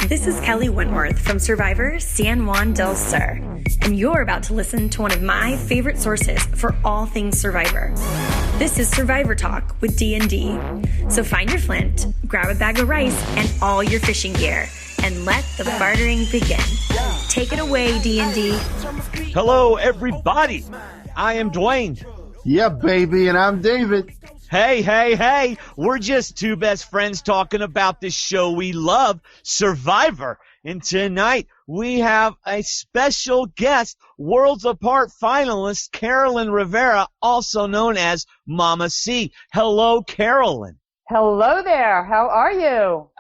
This is Kelly Wentworth from Survivor San Juan del Sur, and you're about to listen to one of my favorite sources for all things Survivor. This is Survivor Talk with D&D. So find your flint, grab a bag of rice, and all your fishing gear, and let the bartering begin. Take it away, D&D. Hello, everybody. I am Dwayne. Yeah, baby, and I'm David. Hey. We're just two best friends talking about this show we love, Survivor. And tonight we have a special guest, Worlds Apart finalist, Carolyn Rivera, also known as Mama C. Hello, Carolyn. Hello there. How are you?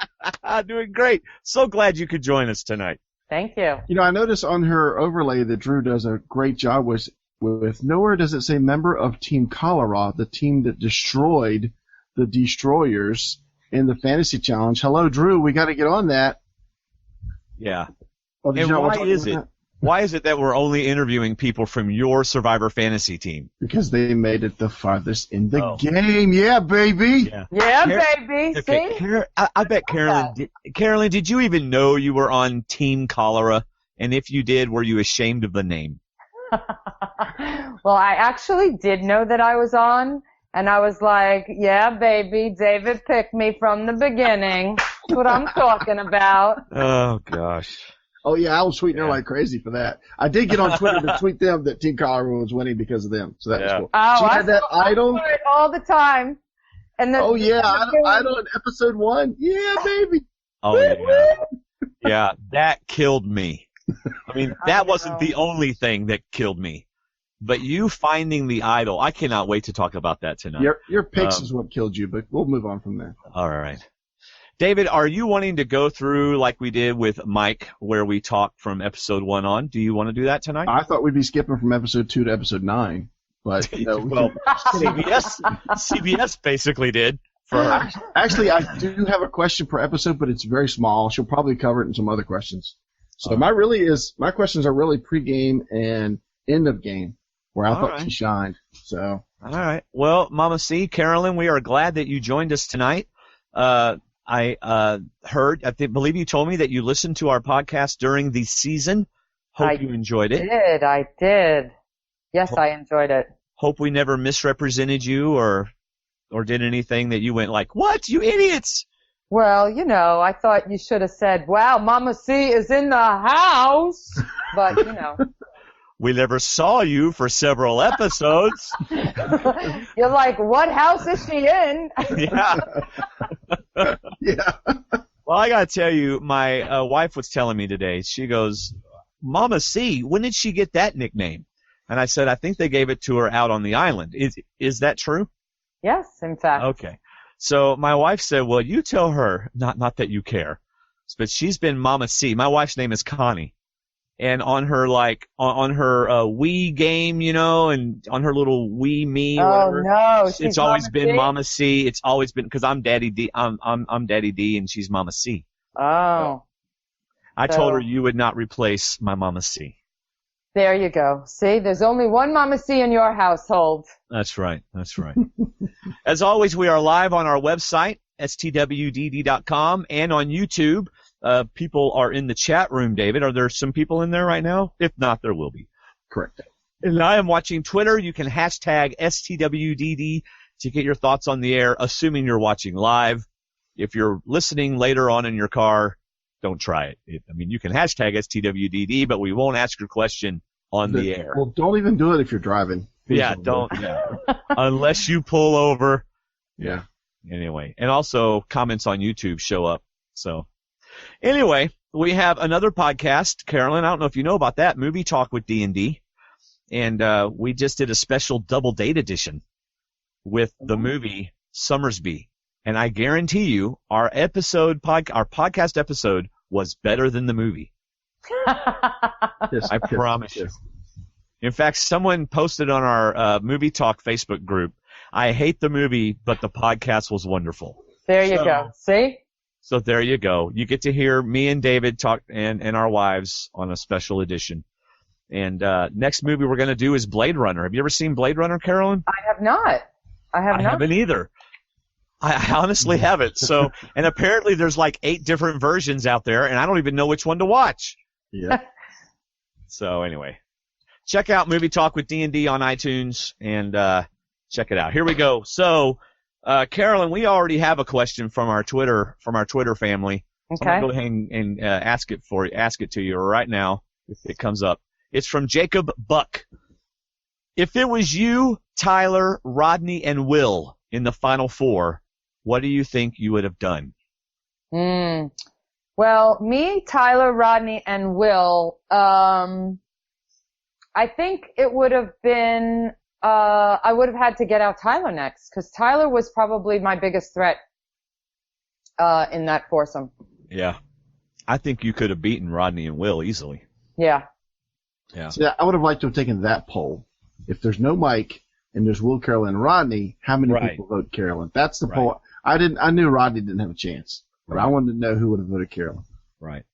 Doing great. So glad you could join us tonight. Thank you. You know, I noticed on her overlay that Drew does a great job with nowhere does it say member of Team Cholera, the team that destroyed the Destroyers in the Fantasy Challenge. Hello, Drew. We got to get on that. Yeah. Oh, and why is it that we're only interviewing people from your Survivor Fantasy team? Because they made it the farthest in the game. Yeah, baby. Yeah, baby. Okay. See? I bet Carolyn, did you even know you were on Team Cholera? And if you did, were you ashamed of the name? Well, I actually did know that I was on, and I was like, yeah, baby, David picked me from the beginning. That's what I'm talking about. Oh, gosh. Oh, yeah, I was tweeting her like crazy for that. I did get on Twitter to tweet them that Team Cholera was winning because of them, so that was cool. Oh, she had that idol. I all the time. And idol in episode 1. Yeah, baby. Oh, yeah. Yeah, that killed me. I mean, that wasn't the only thing that killed me. But you finding the idol, I cannot wait to talk about that tonight. Your picks is what killed you, but we'll move on from there. All right. David, are you wanting to go through like we did with Mike, where we talked from episode 1 on? Do you want to do that tonight? I thought we'd be skipping from episode 2 to episode 9. But well, CBS basically did. Actually, I do have a question per episode, but it's very small. She'll probably cover it in some other questions. So my questions are really pre-game and end of game, where I thought she shined. So. All right. Well, Mama C, Carolyn, we are glad that you joined us tonight. I believe you told me that you listened to our podcast during the season. Hope you enjoyed it. I did. Yes, I enjoyed it. Hope we never misrepresented you or did anything that you went like, what, you idiots? Well, you know, I thought you should have said, wow, Mama C is in the house. But, you know. We never saw you for several episodes. You're like, what house is she in? Yeah. Yeah. Well, I got to tell you, my wife was telling me today, she goes, Mama C, when did she get that nickname? And I said, I think they gave it to her out on the island. Is that true? Yes, in fact. Okay. So my wife said, well, you tell her, not that you care, but she's been Mama C. My wife's name is Connie. And on her, on her Wii game, you know, and on her little Wii Me or whatever. No, it's always been Mama C. It's always been, because I'm Daddy D. I'm Daddy D, and she's Mama C. Oh. I told her you would not replace my Mama C. There you go. See, there's only one Mama C in your household. That's right. As always, we are live on our website, stwdd.com, and on YouTube. People are in the chat room, David. Are there some people in there right now? If not, there will be. Correct. And I am watching Twitter. You can hashtag STWDD to get your thoughts on the air, assuming you're watching live. If you're listening later on in your car, don't try it. You can hashtag STWDD, but we won't ask your question on the air. Well, don't even do it if you're driving. Yeah, don't. Yeah. Unless you pull over. Yeah. Anyway, and also comments on YouTube show up. So, anyway, we have another podcast, Carolyn. I don't know if you know about that, Movie Talk with D&D, and we just did a special double date edition with the movie Summersby, and I guarantee you, our podcast episode was better than the movie. Yes, I promise you. In fact, someone posted on our Movie Talk Facebook group, I hate the movie, but the podcast was wonderful. There you go. See? So there you go. You get to hear me and David talk and our wives on a special edition. And next movie we're going to do is Blade Runner. Have you ever seen Blade Runner, Carolyn? I have not. I haven't either. I honestly haven't. So, and apparently there's like 8 different versions out there, and I don't even know which one to watch. Yeah. So anyway, check out Movie Talk with D&D on iTunes and check it out. Here we go. So, Carolyn, we already have a question from our Twitter family. So Okay. I'm gonna go ahead and ask it to you right now if it comes up. It's from Jacob Buck. If it was you, Tyler, Rodney, and Will in the Final Four, what do you think you would have done? Well, me, Tyler, Rodney, and Will, I think it would have been, I would have had to get out Tyler next, because Tyler was probably my biggest threat in that foursome. Yeah. I think you could have beaten Rodney and Will easily. Yeah. Yeah. See, I would have liked to have taken that poll. If there's no Mike and there's Will, Carolyn, and Rodney, how many Right. people vote Carolyn? That's the Right. poll. I knew Rodney didn't have a chance, but Right. I wanted to know who would have voted Carolyn. Right.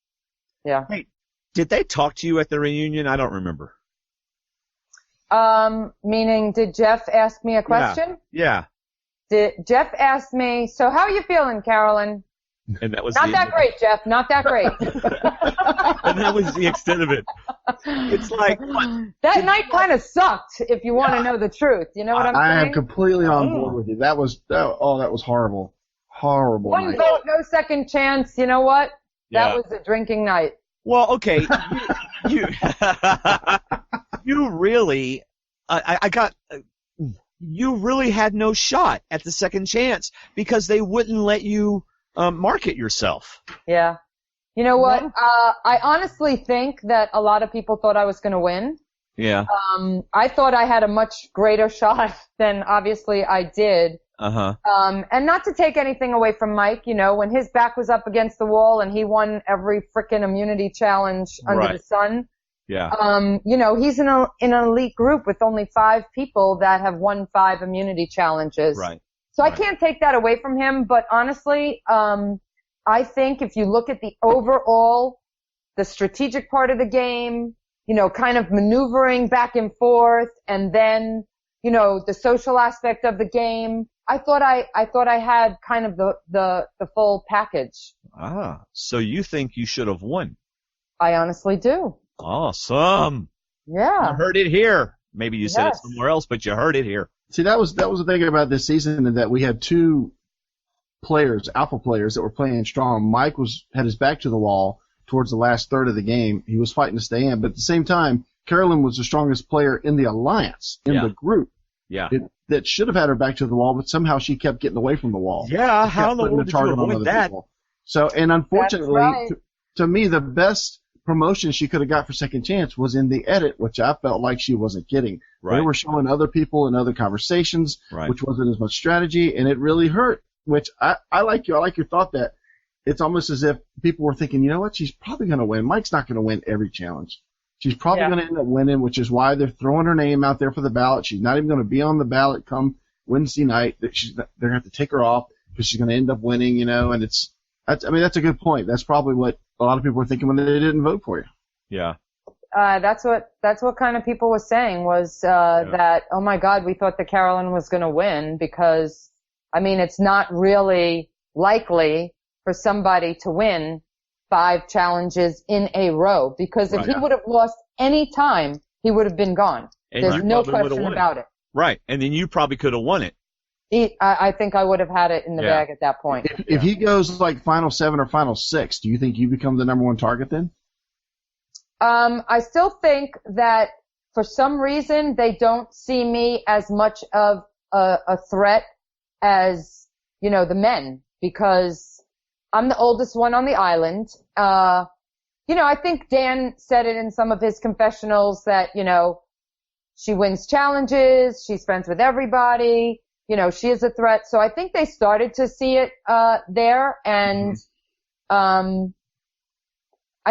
Yeah. Hey, did they talk to you at the reunion? I don't remember. Meaning, did Jeff ask me a question? Yeah. Jeff asked me, so how are you feeling, Carolyn? And that was Not that great, Jeff. Not that great. And that was the extent of it. It's like, what? That night kind of sucked, if you want to know the truth. You know what I'm I saying? am completely on board with you. That was horrible. Horrible One night. vote, no second chance. You know what? Yeah. That was a drinking night. Well, okay. You you really, you really had no shot at the second chance because they wouldn't let you market yourself. Yeah. You know what? I honestly think that a lot of people thought I was going to win. Yeah. I thought I had a much greater shot than obviously I did. Uh-huh. And not to take anything away from Mike, you know, when his back was up against the wall and he won every frickin' immunity challenge under Right. the sun. Yeah. You know, he's in an elite group with only 5 people that have won 5 immunity challenges. Right. So Right. I can't take that away from him, but honestly, I think if you look at the overall, the strategic part of the game, you know, kind of maneuvering back and forth, and then, you know, the social aspect of the game, I thought I had kind of the full package. So you think you should have won? I honestly do. Awesome. Yeah. You heard it here. Maybe you said it Yes. somewhere else, but you heard it here. See, that was the thing about this season, in that we had 2 players, alpha players, that were playing strong. Mike had his back to the wall towards the last third of the game. He was fighting to stay in, but at the same time, Carolyn was the strongest player in the alliance, in the group. Yeah. That should have had her back to the wall, but somehow she kept getting away from the wall. Yeah. She How kept in the putting world the did you target on avoid other that? people. So, and unfortunately, That's right. to me, the best promotion she could have got for second chance was in the edit, which I felt like she wasn't getting. Right. They were showing other people and other conversations, Right. which wasn't as much strategy, and it really hurt. Which I like you. I like your thought that it's almost as if people were thinking, you know what, she's probably going to win. Mike's not going to win every challenge. She's probably going to end up winning, which is why they're throwing her name out there for the ballot. She's not even going to be on the ballot come Wednesday night. They're going to have to take her off because she's going to end up winning, you know. And that's a good point. That's probably what a lot of people were thinking when they didn't vote for you. Yeah. That's what kind of people were saying was, that, oh my God, we thought that Carolyn was going to win because, I mean, it's not really likely for somebody to win 5 challenges in a row, because if he would have lost any time, he would have been gone. And There's you no probably would've question won it. about it. Right. And then you probably could have won it. I think I would have had it in the bag at that point. If he goes like final 7 or final 6, do you think you become the number 1 target then? I still think that for some reason they don't see me as much of a threat as, you know, the men, because I'm the oldest one on the island. You know, I think Dan said it in some of his confessionals that, you know, she wins challenges, she's friends with everybody, you know, she is a threat. So I think they started to see it there, and I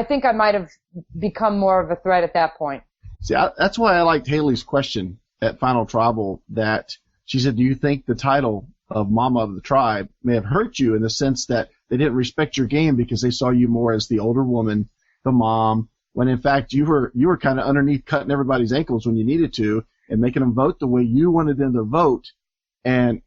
think I might have become more of a threat at that point. See, that's why I liked Haley's question at Final Tribal, that she said, do you think the title of Mama of the Tribe may have hurt you in the sense that they didn't respect your game because they saw you more as the older woman, the mom, when in fact you were kind of underneath cutting everybody's ankles when you needed to and making them vote the way you wanted them to vote. And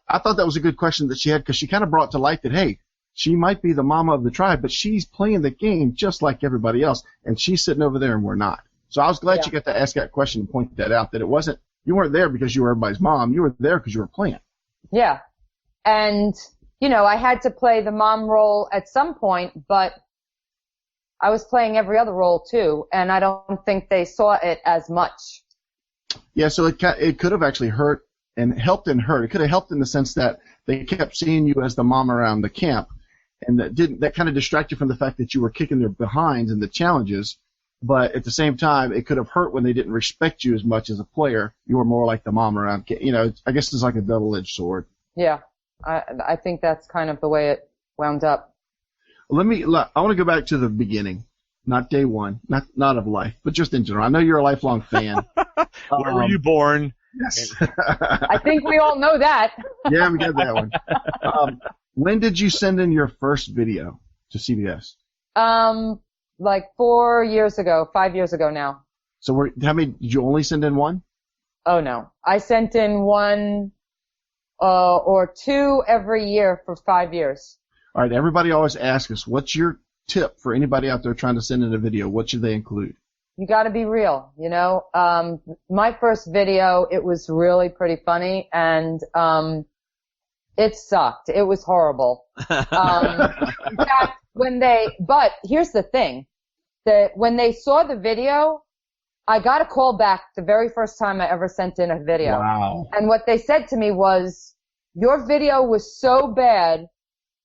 I thought that was a good question that she had because she kind of brought to light that, hey, she might be the mama of the tribe, but she's playing the game just like everybody else, and she's sitting over there and we're not. So I was glad you got to ask that question and point that out, that it wasn't, you weren't there because you were everybody's mom. You were there because you were playing. Yeah. And, I had to play the mom role at some point, but I was playing every other role too, and I don't think they saw it as much. Yeah, so it could have actually hurt and helped and hurt. It could have helped in the sense that they kept seeing you as the mom around the camp, and that kind of distracted you from the fact that you were kicking their behinds in the challenges. But at the same time, it could have hurt when they didn't respect you as much as a player. You were more like the mom around. I guess it's like a double-edged sword. Yeah, I think that's kind of the way it wound up. I want to go back to the beginning, not day one, not of life, but just in general. I know you're a lifelong fan. Where were you born? Yes. I think we all know that. Yeah, we got that one. When did you send in your first video to CBS? Like 4 years ago, 5 years ago now. So how many, did you only send in one? Oh no. I sent in one, or two every year for 5 years. All right. Everybody always asks us, what's your tip for anybody out there trying to send in a video? What should they include? You gotta be real, my first video, it was really pretty funny, and, it sucked. It was horrible. In fact, but here's the thing, that when they saw the video, I got a call back the very first time I ever sent in a video. Wow. And what they said to me was, your video was so bad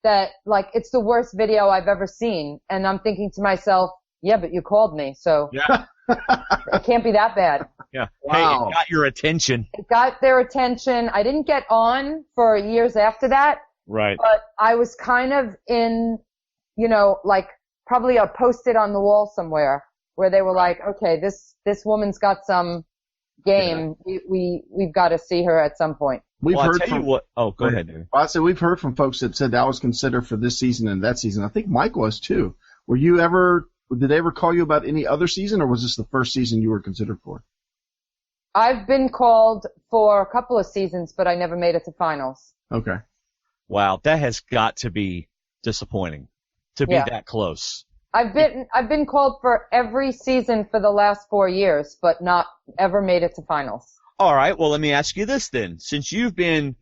that, it's the worst video I've ever seen. And I'm thinking to myself, yeah, but you called me, so yeah. It can't be that bad. Yeah. Wow. Hey, it got your attention. It got their attention. I didn't get on for years after that. Right. But I was kind of in, probably a post-it on the wall somewhere where they were like, okay, this woman's got some game. Yeah. We've got to see her at some point. We've heard I'll tell you what. Oh, go ahead, dude. I said we've heard from folks that said that was considered for this season and that season. I think Mike was too. Did they ever call you about any other season, or was this the first season you were considered for? I've been called for a couple of seasons, but I never made it to finals. Okay. Wow, that has got to be disappointing to be that close. I've been called for every season for the last 4 years, but not ever made it to finals. All right, well, let me ask you this then. Since you've been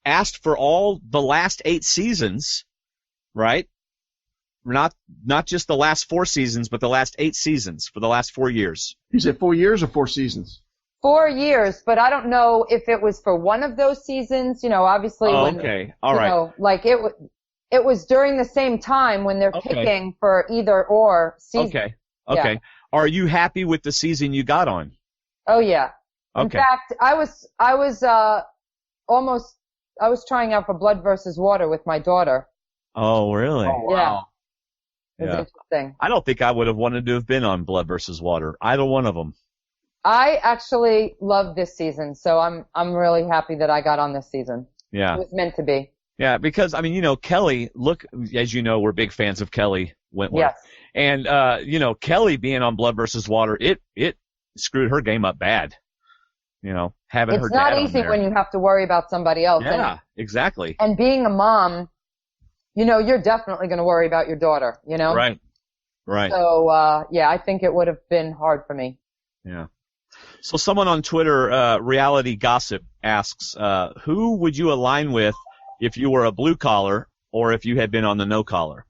asked for all the last 8 seasons, right? Not just the last 4 seasons, but the last 8 seasons for the last 4 years. You said 4 years or 4 seasons? 4 years, but I don't know if it was for one of those seasons, obviously. Oh, okay. All right. It was during the same time when they're picking for either or season. Okay. Yeah. Are you happy with the season you got on? Oh yeah. Okay. In fact, I was trying out for Blood versus Water with my daughter. Oh, really? Oh, wow. Yeah. It was interesting. I don't think I would have wanted to have been on Blood versus Water. Either one of them. I actually love this season, so I'm really happy that I got on this season. Yeah. It was meant to be. Yeah, because, Kelly, look, as you know, we're big fans of Kelly Wentworth. Yes. And, Kelly being on Blood versus Water, it screwed her game up bad. Having her dad on there. It's not easy when you have to worry about somebody else. Yeah, exactly. And being a mom, you're definitely going to worry about your daughter, Right. So, I think it would have been hard for me. Yeah. So someone on Twitter, Reality Gossip, asks, who would you align with if you were a blue collar or if you had been on the no collar?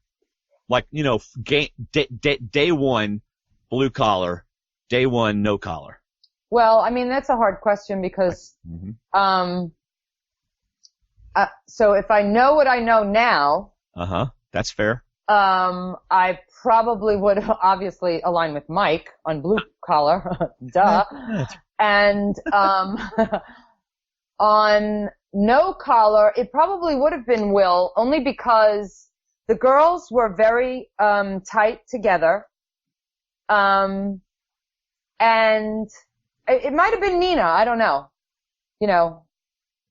Like, day one blue collar, day one no collar. Well, that's a hard question because, so if I know what I know now. That's fair. I probably would obviously align with Mike on blue collar. Duh. And, on no collar, it probably would have been Will, only because the girls were very, tight together. And it might have been Nina. I don't know.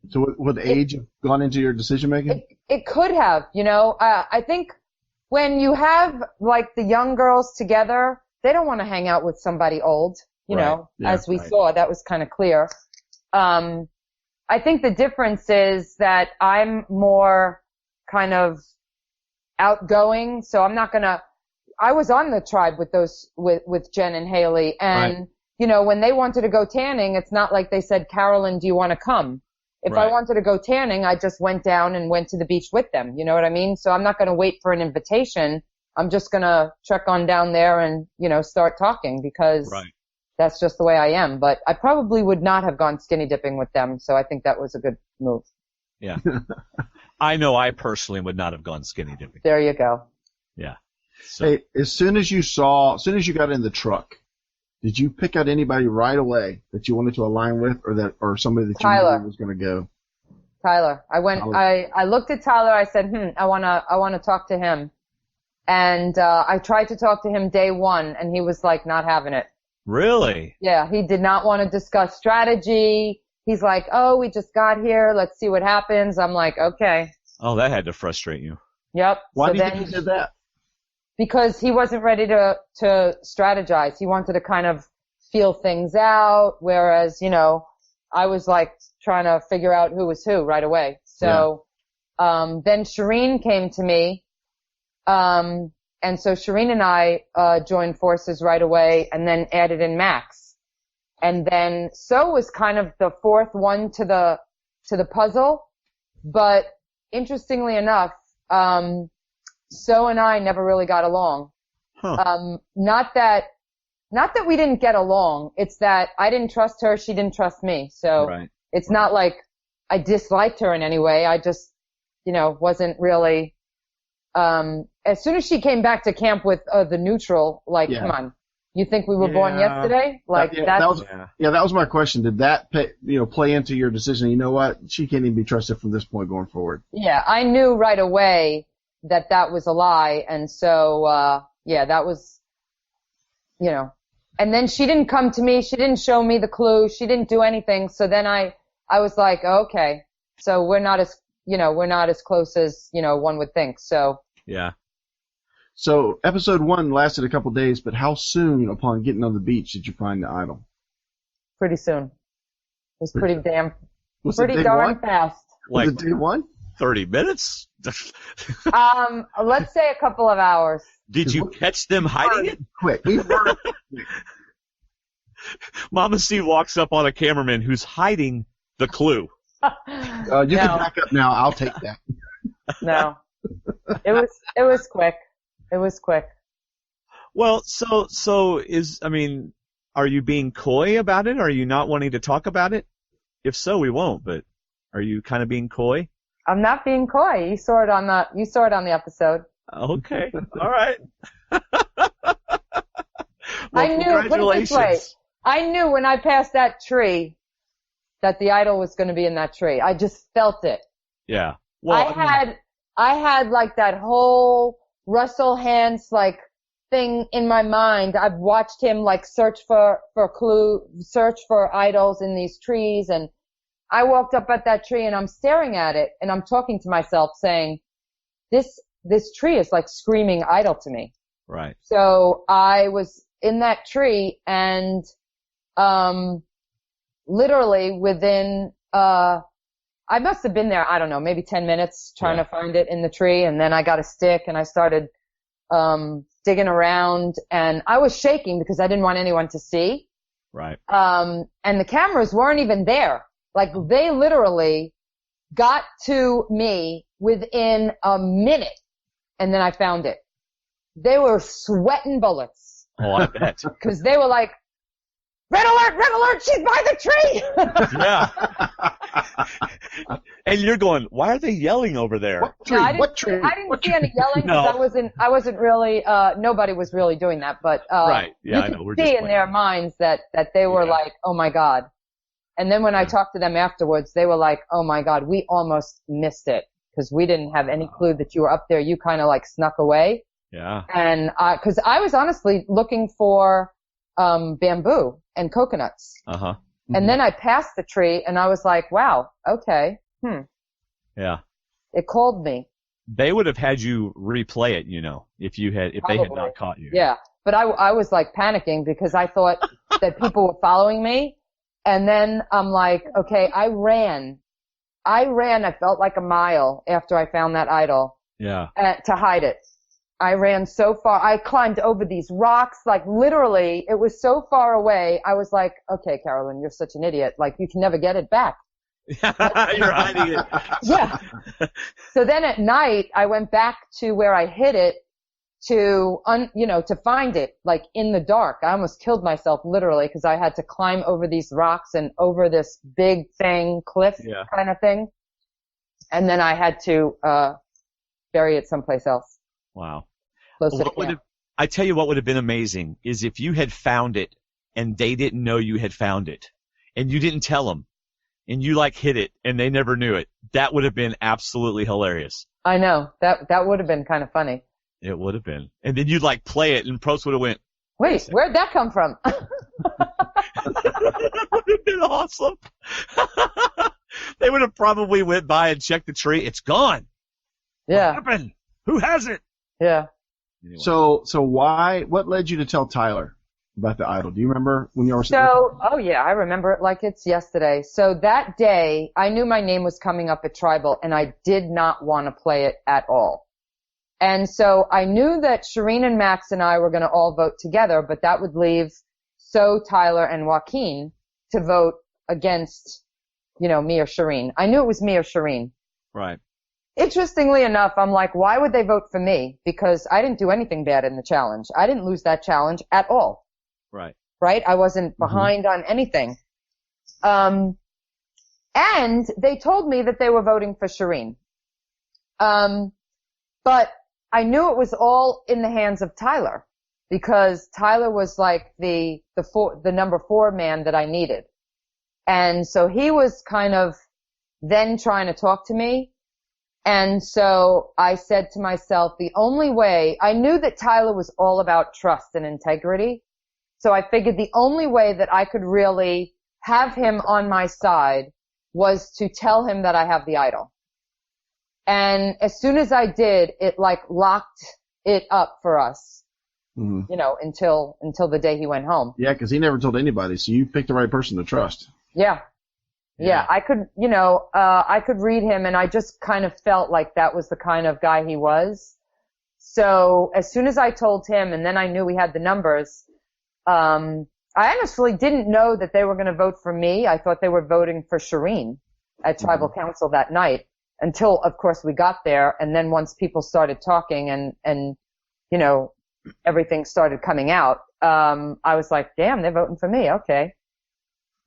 So would age have gone into your decision making? It could have, I think when you have the young girls together, they don't want to hang out with somebody old, as we saw, that was kind of clear. I think the difference is that I'm more kind of outgoing, so I'm not gonna. I was on the tribe with Jen and Haley, and Right. you know, when they wanted to go tanning, it's not like they said, Carolyn, do you want to come? If I Right. wanted to go tanning, I just went down and went to the beach with them. You know what I mean? So I'm not going to wait for an invitation. I'm just going to trek on down there and, you know, start talking because Right. that's just the way I am. But I probably would not have gone skinny dipping with them. So I think that was a good move. Yeah. I know I personally would not have gone skinny dipping. There you go. Yeah. So, Hey, as soon as you got in the truck, did you pick out anybody right away that you wanted to align with, or somebody that you Tyler. knew was going to go? Tyler. Tyler. I looked at Tyler. I said, I want to talk to him. And, I tried to talk to him day one and he was like not having it. really? Yeah. He did not want to discuss strategy. He's like, oh, we just got here. Let's see what happens. I'm like, okay. Oh, that had to frustrate you. Yep. Why So do you then, think he did that? because he wasn't ready to strategize. He wanted to kind of feel things out. Whereas, you know, I was like trying to figure out who was who right away. So, then Shireen came to me. And so Shireen and I, joined forces right away and then added in Max. And then So was kind of the fourth one to the puzzle. But interestingly enough, So and I never really got along. Huh. Not that we didn't get along. It's that I didn't trust her. She didn't trust me. So Right. it's not like I disliked her in any way. I just, you know, wasn't really, as soon as she came back to camp with, the neutral, like, Yeah. come on, you think we were born Yeah. yesterday? Like, that was Yeah. that was my question. Did that play into your decision? You know what? She can't even be trusted from this point going forward. yeah, I knew right away that was a lie. And so, that was, you know, and then she didn't come to me. She didn't show me the clue. She didn't do anything. So then I was like, okay, so we're not as close as, you know, one would think. So Yeah. So episode 1 lasted a couple days, but how soon upon getting on the beach did you find the idol? pretty soon. It was pretty Was it pretty day darn one? fast. Was Like it day 1? 30 minutes? Let's say a couple of hours. Did you catch them hiding it? Quick. We learned Mama C walks up on a cameraman who's hiding the clue. You No. can back up now. I'll take that. No. It was quick. It was quick. Well, are you being coy about it? Are you not wanting to talk about it? If so, we won't, but are you kind of being coy? I'm not being coy. You saw it on the episode. Okay. All right. Well, I knew, put it this way, congratulations. I knew when I passed that tree that the idol was going to be in that tree. I just felt it. Yeah. Well, I had like that whole Russell Hantz like thing in my mind. I've watched him like search for idols in these trees, and I walked up at that tree and I'm staring at it and I'm talking to myself saying, this tree is like screaming idol to me. right. So I was in that tree and, literally within, I must have been there, I don't know, maybe 10 minutes trying to find it in the tree. And then I got a stick and I started, digging around and I was shaking because I didn't want anyone to see. Right. And the cameras weren't even there. Like they literally got to me within a minute and then I found it. They were sweating bullets. Oh, I bet. Cause they were like, red alert, she's by the tree. Yeah. And you're going, why are they yelling over there? What tree? No, I What tree? didn't see any yelling because I wasn't really, nobody was really doing that, but, Right. Yeah, you I know. could We're see just in their playing. minds that they were Yeah. like, oh my God. And then when I talked to them afterwards, they were like, oh my God, we almost missed it because we didn't have any clue that you were up there. You kind of like snuck away. Yeah. And, cause I was honestly looking for, bamboo and coconuts. Uh-huh. And then I passed the tree and I was like, wow, okay. Yeah. It called me. They would have had you replay it, you know, if they had Probably. not caught you. Yeah. But I was like panicking because I thought that people were following me. And then I'm like, okay, I ran. I felt like a mile after I found that idol. Yeah. To hide it. I ran so far. I climbed over these rocks, like literally, it was so far away. I was like, okay, Carolyn, you're such an idiot. Like, you can never get it back. You're hiding it. Yeah. So then at night, I went back to where I hid it to find it, like in the dark. I almost killed myself literally because I had to climb over these rocks and over this big cliff kind of thing. And then I had to, bury it someplace else. Wow. I tell you what would have been amazing is if you had found it and they didn't know you had found it and you didn't tell them and you like hid it and they never knew it. That would have been absolutely hilarious. I know. That would have been kind of funny. It would have been. And then you'd like play it and Prost would have went, wait, where'd that come from? That would have been awesome. They would have probably went by and checked the tree. It's gone. Yeah. What happened? Who has it? Yeah. Anyway. So what led you to tell Tyler about the idol? Do you remember when you were oh yeah, I remember it like it's yesterday. So that day, I knew my name was coming up at Tribal and I did not want to play it at all. And so I knew that Shireen and Max and I were going to all vote together, but that would leave Tyler and Joaquin to vote against, me or Shireen. I knew it was me or Shireen. Right. Interestingly enough, I'm like, why would they vote for me? Because I didn't do anything bad in the challenge. I didn't lose that challenge at all. Right. Right? I wasn't behind on anything. And they told me that they were voting for Shireen. But I knew it was all in the hands of Tyler because Tyler was like the number 4 man that I needed. And so he was kind of then trying to talk to me. And so I said to myself, the only way, I knew that Tyler was all about trust and integrity. So I figured the only way that I could really have him on my side was to tell him that I have the idol. And as soon as I did, it like locked it up for us, until the day he went home. Yeah, because he never told anybody, so you picked the right person to trust. Yeah. Yeah, I could, I could read him and I just kind of felt like that was the kind of guy he was. So as soon as I told him and then I knew we had the numbers, I honestly didn't know that they were going to vote for me. I thought they were voting for Shireen at Tribal Council that night until, of course, we got there. And then once people started talking and everything started coming out, I was like, damn, they're voting for me. Okay.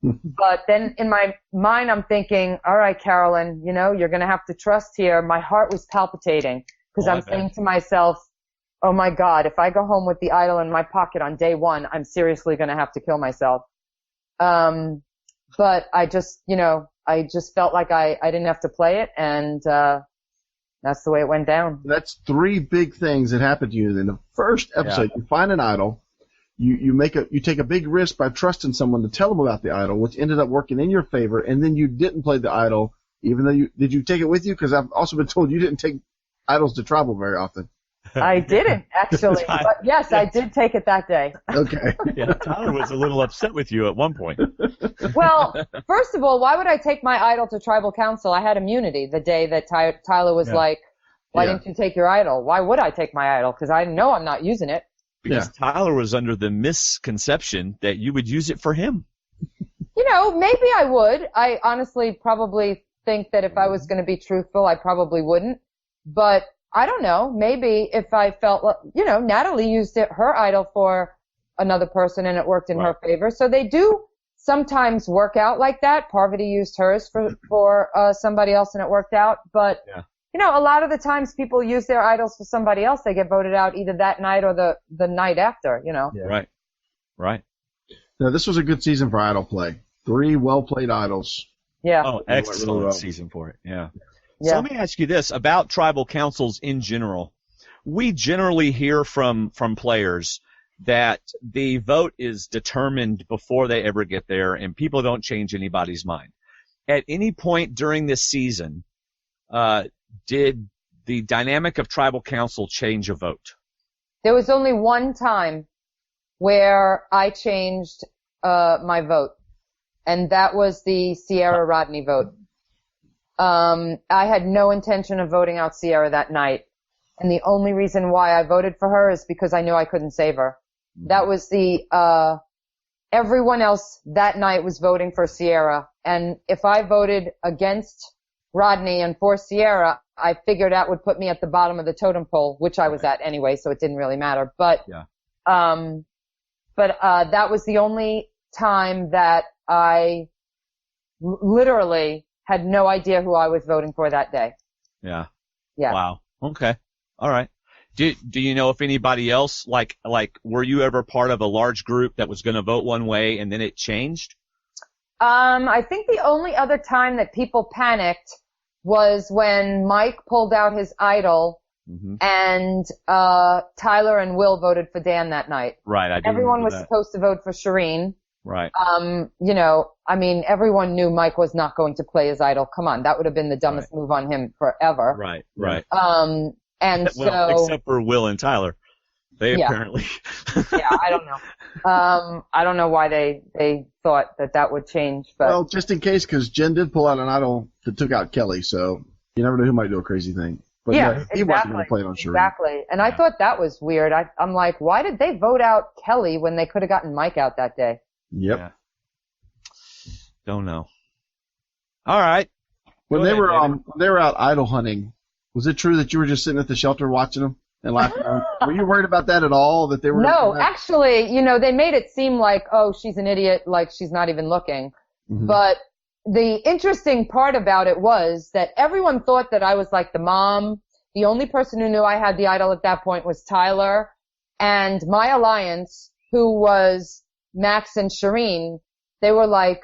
But then in my mind, I'm thinking, all right, Carolyn, you're going to have to trust here. My heart was palpitating because I'm saying to myself, oh my God, if I go home with the idol in my pocket on day 1, I'm seriously going to have to kill myself. But I just felt like I didn't have to play it. And, that's the way it went down. That's 3 big things that happened to you in the first episode. Yeah. You find an idol. You take a big risk by trusting someone to tell them about the idol, which ended up working in your favor, and then you didn't play the idol, even though did you take it with you? Because I've also been told you didn't take idols to travel very often. I didn't, actually. But yes, I did take it that day. Okay. Yeah, Tyler was a little upset with you at one point. Well, first of all, why would I take my idol to Tribal Council? I had immunity the day that Tyler was like, why didn't you take your idol? Why would I take my idol? Because I know I'm not using it. Because Tyler was under the misconception that you would use it for him. Maybe I would. I honestly probably think that if I was going to be truthful, I probably wouldn't. But I don't know. Maybe if I felt, Natalie used her idol for another person and it worked in her favor. So they do sometimes work out like that. Parvati used hers for somebody else and it worked out. But a lot of the times people use their idols for somebody else. They get voted out either that night or the night after, Yeah. Right. Now, this was a good season for idol play. 3 well-played idols. Yeah. Oh, excellent season for it. Yeah. So let me ask you this about tribal councils in general. We generally hear from players that the vote is determined before they ever get there and people don't change anybody's mind. At any point during this season, did the dynamic of tribal council change a vote? There was only one time where I changed my vote. and that was the Sierra Rodney vote. I had no intention of voting out Sierra that night, and the only reason why I voted for her is because I knew I couldn't save her. That was everyone else that night was voting for Sierra, and if I voted against Rodney and for Sierra, I figured that would put me at the bottom of the totem pole, which I was at anyway, so it didn't really matter. But that was the only time that I literally had no idea who I was voting for that day. Yeah. Yeah. Wow. Okay. All right. Do you know if anybody else, like, were you ever part of a large group that was going to vote one way and then it changed? I think the only other time that people panicked was when Mike pulled out his idol and Tyler and Will voted for Dan that night. Right. I do. Everyone was supposed to vote for Shireen. Right. You know, I mean, everyone knew Mike was not going to play his idol. Come on, that would have been the dumbest move on him forever. Right. Right. And well, so, except for Will and Tyler, they apparently. Yeah, I don't know. I don't know why they thought that would change, but. Well, just in case, because Jen did pull out an idol that took out Kelly, so you never know who might do a crazy thing. But yeah, he wasn't going to play it on Shireen. Exactly. And I thought that was weird. I'm like, why did they vote out Kelly when they could have gotten Mike out that day? Yep. Yeah. Don't know. All right. When they were out idol hunting, was it true that you were just sitting at the shelter watching them and laughing? Were you worried about that at all? That they were? No, actually, you know, they made it seem like, oh, she's an idiot, like she's not even looking. Mm-hmm. But the interesting part about it was that everyone thought that I was like the mom. The only person who knew I had the idol at that point was Tyler, and my alliance, who was Max and Shireen. They were like,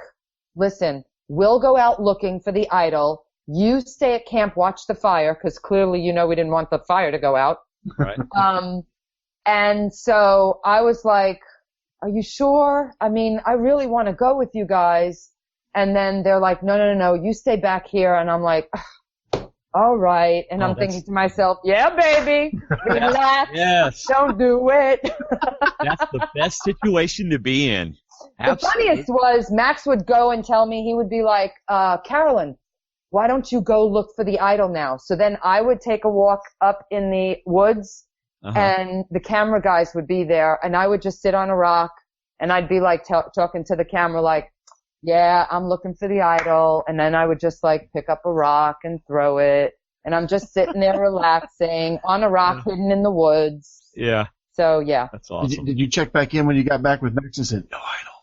listen, we'll go out looking for the idol. You stay at camp, watch the fire, because clearly you know we didn't want the fire to go out. Right. And so I was like, are you sure? I mean, I really want to go with you guys. And then they're like, no, you stay back here. And I'm like, all right. And I'm thinking to myself, yeah, baby, relax. Yes. Don't do it. That's the best situation to be in. Absolutely. The funniest was Max would go and tell me, he would be like, Carolyn, why don't you go look for the idol now? So then I would take a walk up in the woods and the camera guys would be there and I would just sit on a rock and I'd be like talking to the camera like, yeah, I'm looking for the idol. And then I would just like pick up a rock and throw it. And I'm just sitting there relaxing on a rock hidden in the woods. Yeah. So yeah. That's awesome. Did you check back in when you got back with Max and said, no idol?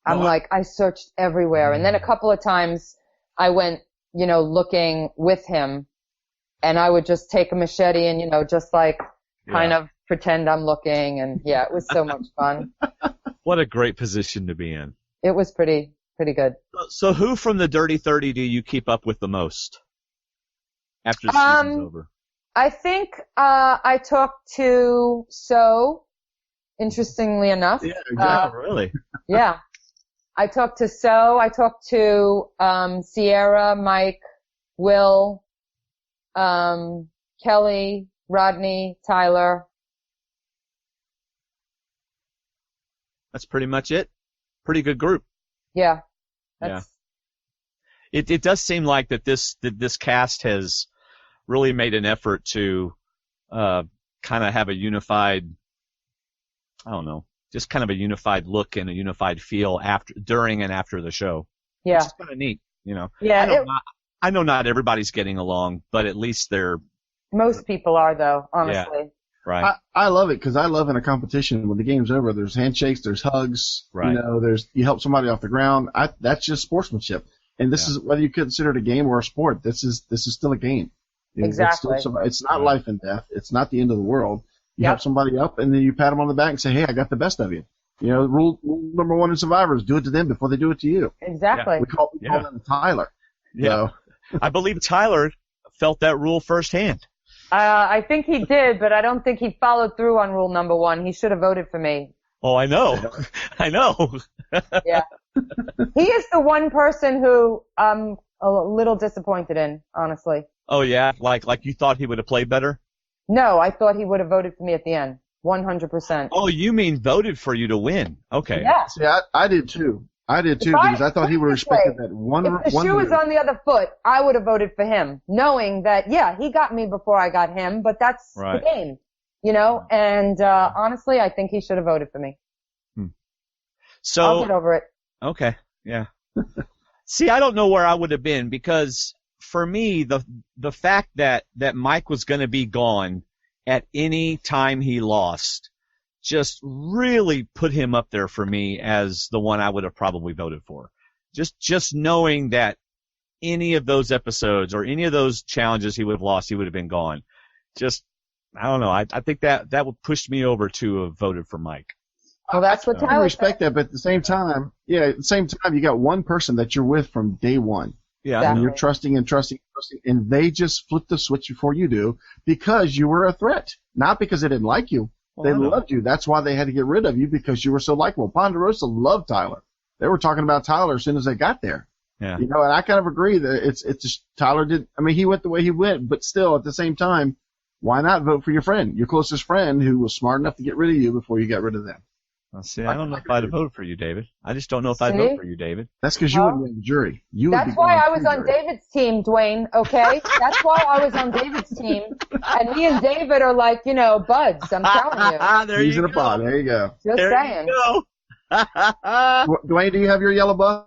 I'm like, I searched everywhere. And then a couple of times I went, you know, looking with him and I would just take a machete and, you know, just like kind of pretend I'm looking. And yeah, it was so much fun. What a great position to be in. It was pretty good. So who from the Dirty 30 do you keep up with the most after the season's over? I think I talked to interestingly enough. Yeah, exactly. Really? Yeah. I talked to I talked to Sierra, Mike, Will, Kelly, Rodney, Tyler. That's pretty much it. Pretty good group. Yeah. It does seem like that this cast has really made an effort to kind of have a unified, I don't know, just kind of a unified look and a unified feel during and after the show. Yeah. Which is kind of neat, you know. Yeah. I know not everybody's getting along, but at least most people are, though, honestly. Yeah, right. I love it because I love in a competition when the game's over. There's handshakes, there's hugs. Right. You know, you help somebody off the ground. That's just sportsmanship. And this is whether you consider it a game or a sport. This is still a game. Exactly. It's not life and death. It's not the end of the world. You help somebody up, and then you pat them on the back and say, "Hey, I got the best of you." You know, rule number one in Survivor is do it to them before they do it to you. Exactly. Yeah. We call them Tyler. Yeah. So. I believe Tyler felt that rule firsthand. I think he did, but I don't think he followed through on rule number one. He should have voted for me. Oh, I know. I know. Yeah. He is the one person who I'm a little disappointed in, honestly. Oh, yeah? Like you thought he would have played better? No, I thought he would have voted for me at the end. 100%. Oh, you mean voted for you to win. Okay. Yeah. See, I did too. I did too, because I thought he would have respected that one. If the shoe was on the other foot, I would have voted for him, knowing that, yeah, he got me before I got him, but that's the game, you know? And, honestly, I think he should have voted for me. So I'll get over it. Okay, yeah. See, I don't know where I would have been, because for me, the fact that Mike was going to be gone at any time he lost just really put him up there for me as the one I would have probably voted for. Just knowing that any of those episodes or any of those challenges he would have lost, he would have been gone. Just, I don't know. I think that would push me over to have voted for Mike. Well, that's what I respect that, but at the same time, you got one person that you're with from day one. Yeah. And you're trusting, and they just flip the switch before you do because you were a threat, not because they didn't like you. They loved you. That's why they had to get rid of you, because you were so likable. Ponderosa loved Tyler. They were talking about Tyler as soon as they got there. Yeah. You know, and I kind of agree that it's just Tyler did. I mean, he went the way he went, but still, at the same time, why not vote for your friend, your closest friend, who was smart enough to get rid of you before you got rid of them? Well, see, I don't know if I'd vote for you, David. I just don't know if I'd vote for you, David. That's because you wouldn't be on the jury. That's why I was on David's team, Dwayne, okay? That's why I was on David's team. And me and David are like, you know, buds, I'm telling you. There you go. There you go. Just saying. You go. Dwayne, do you have your yellow buff?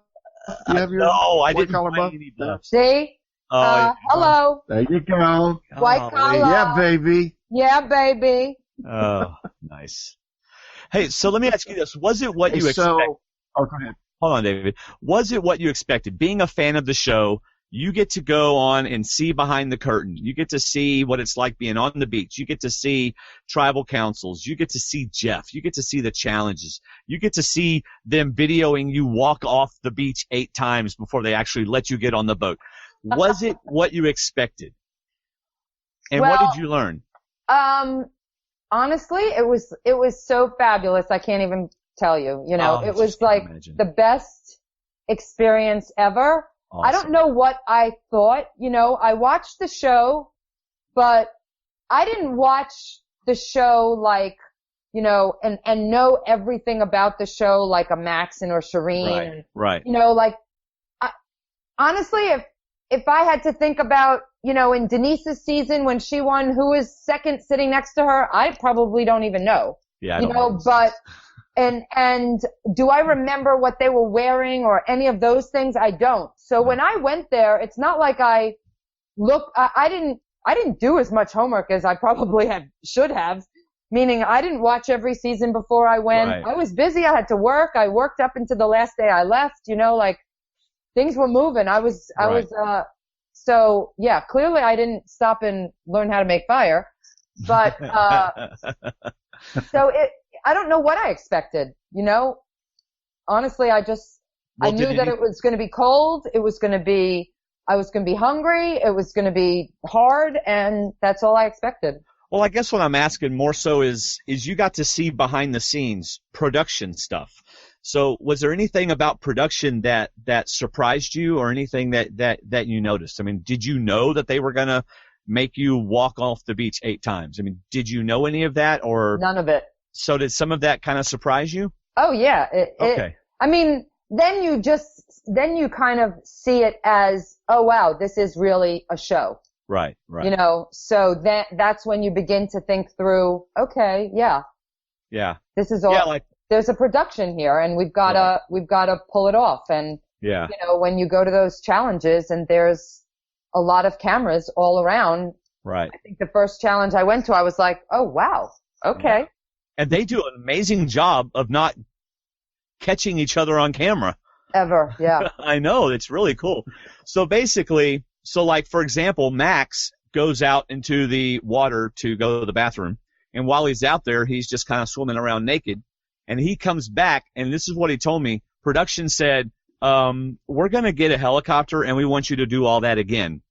Do you have your no, I didn't collar find buff? any buffs. See? Hello. There you go. White collar. Yeah, baby. Yeah, baby. Oh, nice. Hey, so let me ask you this. Was it what you expected? Go ahead. Hold on, David. Was it what you expected? Being a fan of the show, you get to go on and see behind the curtain. You get to see what it's like being on the beach. You get to see tribal councils. You get to see Jeff. You get to see the challenges. You get to see them videoing you walk off the beach 8 times before they actually let you get on the boat. Was it what you expected? And what did you learn? Honestly, it was so fabulous. I can't even tell you. You know, it was like the best experience ever. Awesome. I don't know what I thought. You know, I watched the show, but I didn't watch the show like, you know, and know everything about the show like a Maxon or Shireen. Right. You know, like, honestly, if I had to think about, you know, in Denise's season when she won, who was second sitting next to her, I probably don't even know. Yeah, you know, but, and do I remember what they were wearing or any of those things? I don't. So when I went there, it's not like I didn't do as much homework as I probably should have, meaning I didn't watch every season before I went. Right. I was busy. I had to work. I worked up until the last day I left, you know, like things were moving. So yeah, clearly I didn't stop and learn how to make fire, but, so I don't know what I expected, you know, honestly, I knew that it was going to be cold. I was going to be hungry. It was going to be hard, and that's all I expected. Well, I guess what I'm asking more so is you got to see behind the scenes production stuff. So was there anything about production that surprised you, or anything that you noticed? I mean, did you know that they were going to make you walk off the beach 8 times? I mean, did you know any of that, or? None of it. So did some of that kind of surprise you? Oh yeah. Okay. I mean, then you kind of see it as, oh wow, this is really a show. Right. You know, so that's when you begin to think through, okay, yeah. This is all, there's a production here, and we've got to pull it off. And, you know, when you go to those challenges and there's a lot of cameras all around. Right. I think the first challenge I went to, I was like, oh wow, okay. Yeah. And they do an amazing job of not catching each other on camera. Ever, yeah. I know, it's really cool. So basically, like, for example, Max goes out into the water to go to the bathroom, and while he's out there, he's just kind of swimming around naked, and he comes back, and this is what he told me. Production said, we're going to get a helicopter, and we want you to do all that again.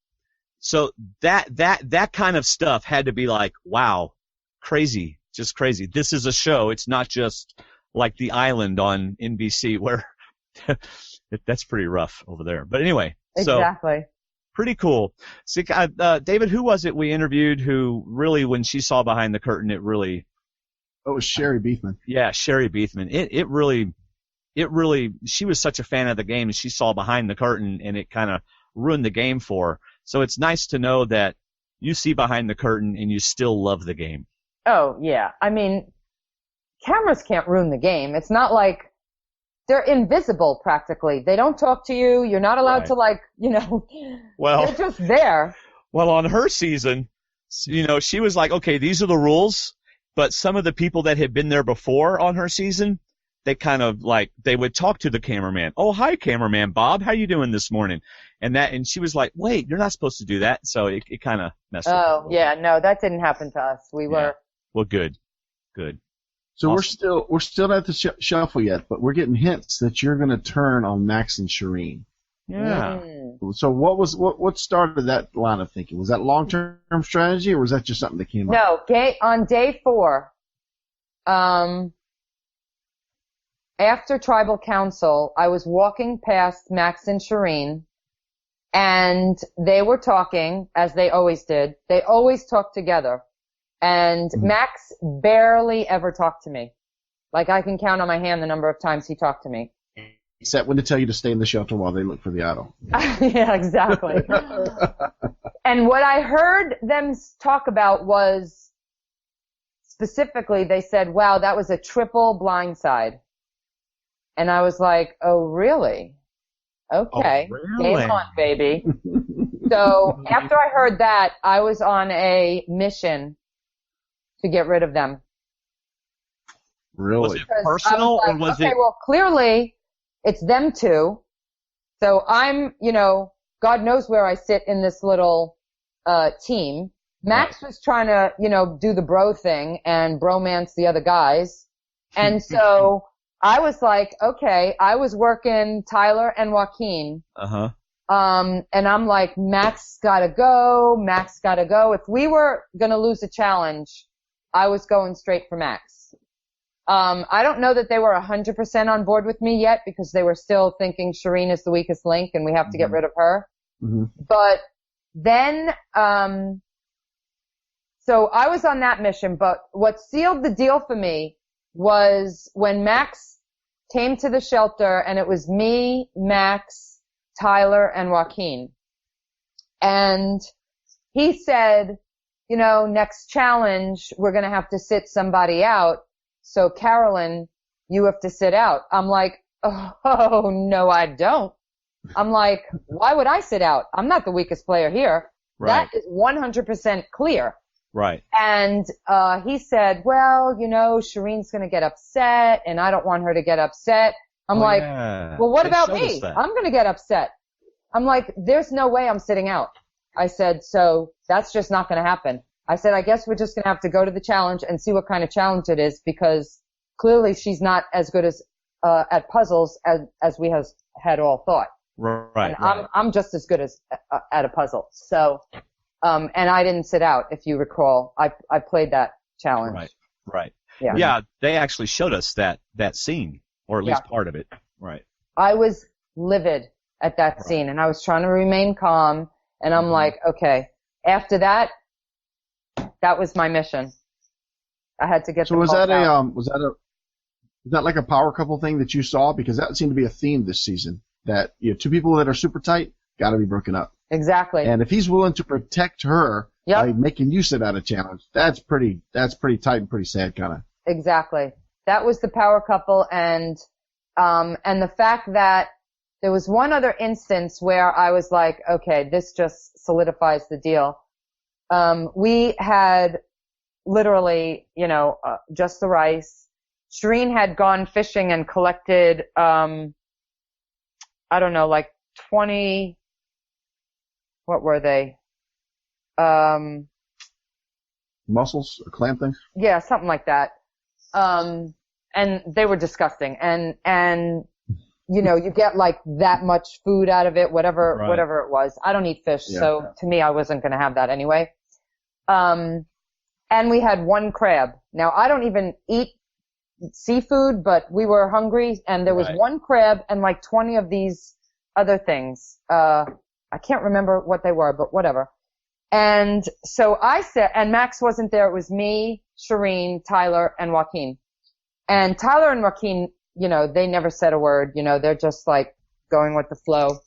So that kind of stuff had to be like, wow, crazy, just crazy. This is a show. It's not just like The Island on NBC, where that's pretty rough over there. But anyway, exactly. So pretty cool. So, David, who was it we interviewed who really, when she saw behind the curtain, it really... Oh, it was Sherry Beethman. Yeah, Sherry Beethman. It she was such a fan of the game, and she saw behind the curtain, and it kind of ruined the game for her. So it's nice to know that you see behind the curtain and you still love the game. Oh, yeah. I mean, cameras can't ruin the game. It's not like they're invisible practically. They don't talk to you. You're not allowed to they're just there. Well, on her season, she was like, okay, these are the rules, but some of the people that had been there before on her season, they kind of they would talk to the cameraman. Oh, hi, cameraman Bob. How you doing this morning? And she was like, wait, you're not supposed to do that. So it kind of messed up. Oh, yeah. No, that didn't happen to us. We were. Well, good. So awesome. we're still at the shuffle yet, but we're getting hints that you're going to turn on Max and Shireen. Yeah. So what started that line of thinking? Was that long-term strategy, or was that just something that came up? No, on day 4, after Tribal Council, I was walking past Max and Shireen, and they were talking, as they always did. They always talked together. And Max barely ever talked to me. Like, I can count on my hand the number of times he talked to me. Except when to tell you to stay in the shelter while they look for the idol. Yeah, exactly. And what I heard them talk about was, specifically, they said, wow, that was a triple blindside. And I was like, oh, really? Okay. Oh, really? Game on, baby. So after I heard that, I was on a mission to get rid of them. Really? Was it personal, or was it? Okay, well, clearly it's them two. So I'm, God knows where I sit in this little team. Max was trying to, do the bro thing and bromance the other guys. And so I was like, okay, I was working Tyler and Joaquin. Uh-huh. And I'm like, Max gotta go. If we were gonna lose a challenge, I was going straight for Max. I don't know that they were 100% on board with me yet, because they were still thinking Shireen is the weakest link and we have to get rid of her. Mm-hmm. But then, so I was on that mission, but what sealed the deal for me was when Max came to the shelter, and it was me, Max, Tyler, and Joaquin. And he said, next challenge, we're going to have to sit somebody out. So Carolyn, you have to sit out. I'm like, oh, no, I don't. I'm like, why would I sit out? I'm not the weakest player here. Right. That is 100% clear. Right. And he said, well, Shireen's going to get upset, and I don't want her to get upset. I'm like, well, what about me? I'm going to get upset. I'm like, there's no way I'm sitting out. I said, so that's just not going to happen. I said, I guess we're just going to have to go to the challenge and see what kind of challenge it is, because clearly she's not as good as at puzzles as we had all thought. Right. And I'm just as good as at a puzzle. So, and I didn't sit out, if you recall. I played that challenge. Right. Yeah. Yeah, they actually showed us that scene, or at least part of it. Right. I was livid at that scene, and I was trying to remain calm, and I'm like, okay, after that was my mission. I had to get. So was that like a power couple thing that you saw? Because that seemed to be a theme this season, that two people that are super tight got to be broken up. Exactly. And if he's willing to protect her by making you sit out a challenge, that's pretty tight and pretty sad, kind of. Exactly. That was the power couple, and the fact that there was one other instance where I was like, okay, this just solidifies the deal. We had literally, just the rice. Shireen had gone fishing and collected, I don't know, like 20, what were they? Mussels or clam things? Yeah, something like that. And they were disgusting. And you get like that much food out of it, whatever it was. I don't eat fish, so to me, I wasn't going to have that anyway. And we had one crab. Now, I don't even eat seafood, but we were hungry, and there was one crab and like 20 of these other things. I can't remember what they were, but whatever. And so I said, and Max wasn't there. It was me, Shireen, Tyler, and Joaquin. And Tyler and Joaquin they never said a word. They're just like going with the flow.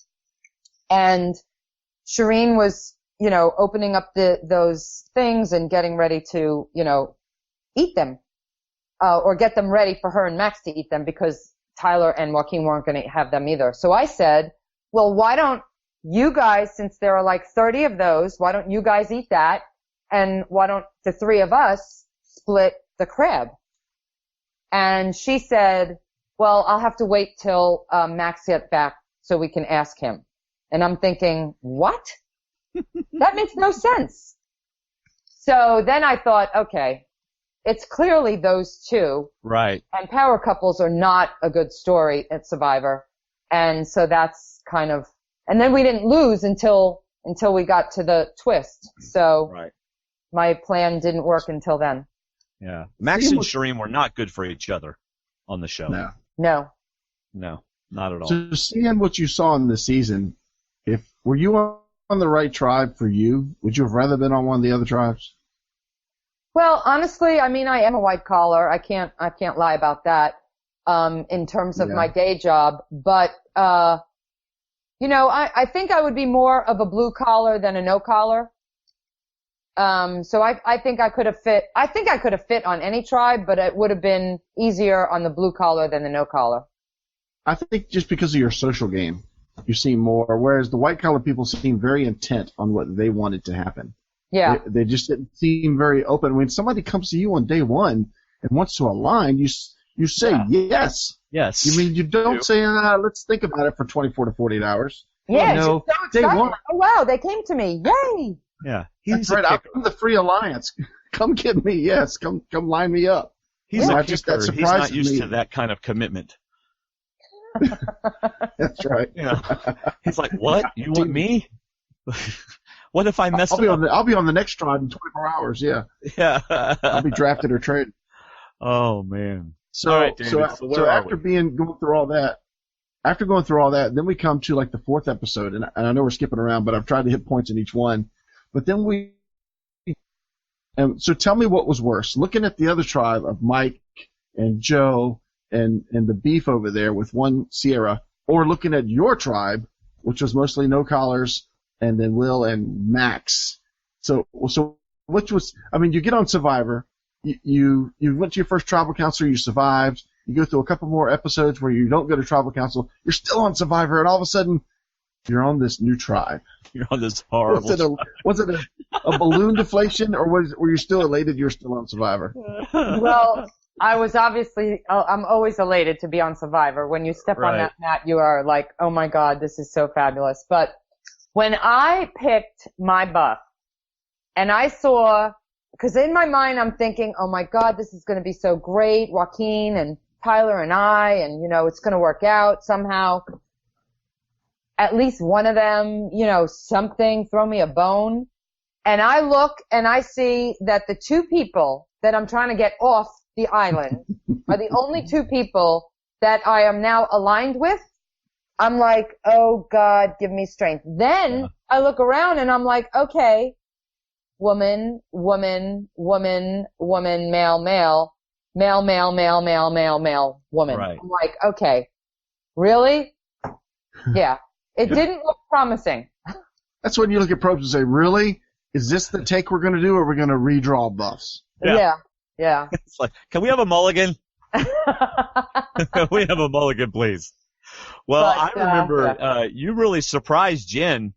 And Shireen was, opening up those things and getting ready to, eat them, or get them ready for her and Max to eat them, because Tyler and Joaquin weren't going to have them either. So I said, well, why don't you guys, since there are like 30 of those, why don't you guys eat that? And why don't the three of us split the crab? And she said, well, I'll have to wait till Max gets back so we can ask him. And I'm thinking, what? That makes no sense. So then I thought, okay, it's clearly those two. Right. And power couples are not a good story at Survivor. And so that's kind of, and then we didn't lose until we got to the twist. So right. My plan didn't work until then. Yeah. Max and Shireen were not good for each other on the show. No, not at all. So seeing what you saw in the season, were you on the right tribe for you? Would you have rather been on one of the other tribes? Well, honestly, I mean, I am a white collar. I can't lie about that, in terms of my day job. But, I think I would be more of a blue collar than a no collar. So I think I could have fit on any tribe, but it would have been easier on the blue collar than the no collar. I think just because of your social game, you seem more, whereas the white collar people seem very intent on what they wanted to happen. Yeah. They just didn't seem very open. When somebody comes to you on day one and wants to align, you say yes. Yes. You don't say, let's think about it for 24 to 48 hours. Yeah, no, so day excited. one. Oh, wow, they came to me. Yay! Yeah. That's right. I'm the free alliance. Come get me. Yes. Come line me up. He's a just kicker. that He's not used me. to that kind of commitment. That's right. Yeah. He's like, what? You want me? What if I mess up? I'll be on the next tribe in 24 hours. Yeah. Yeah. I'll be drafted or traded. Oh man. So, all right, David, so after going through all that, then we come to like the fourth episode, and I know we're skipping around, but I've tried to hit points in each one. But then so tell me what was worse, looking at the other tribe of Mike and Joe and the beef over there with one Sierra, or looking at your tribe, which was mostly no collars, and then Will and Max. So which was, I mean, you get on Survivor, you went to your first tribal council, you survived, you go through a couple more episodes where you don't go to tribal council, you're still on Survivor, and all of a sudden, you're on this new tribe. You're on this horrible Was it a balloon deflation, or were you still elated you're still on Survivor? Well, I was obviously, I'm always elated to be on Survivor. When you step on that mat, you are like, oh my God, this is so fabulous. But when I picked my buff, and I saw, because in my mind I'm thinking, oh my God, this is going to be so great, Joaquin and Tyler and I, and it's going to work out somehow. At least one of them, something, throw me a bone. And I look and I see that the two people that I'm trying to get off the island are the only two people that I am now aligned with. I'm like, oh God, give me strength. Then I look around and I'm like, okay, woman, woman, woman, woman, male, male, male, male, male, male, male, male, woman. Right. I'm like, okay, really? Yeah. It didn't look promising. That's when you look at probes and say, really? Is this the take we're going to do, or are we going to redraw buffs? Yeah. It's like, can we have a mulligan? We have a mulligan, please. Well, I remember you really surprised Jen,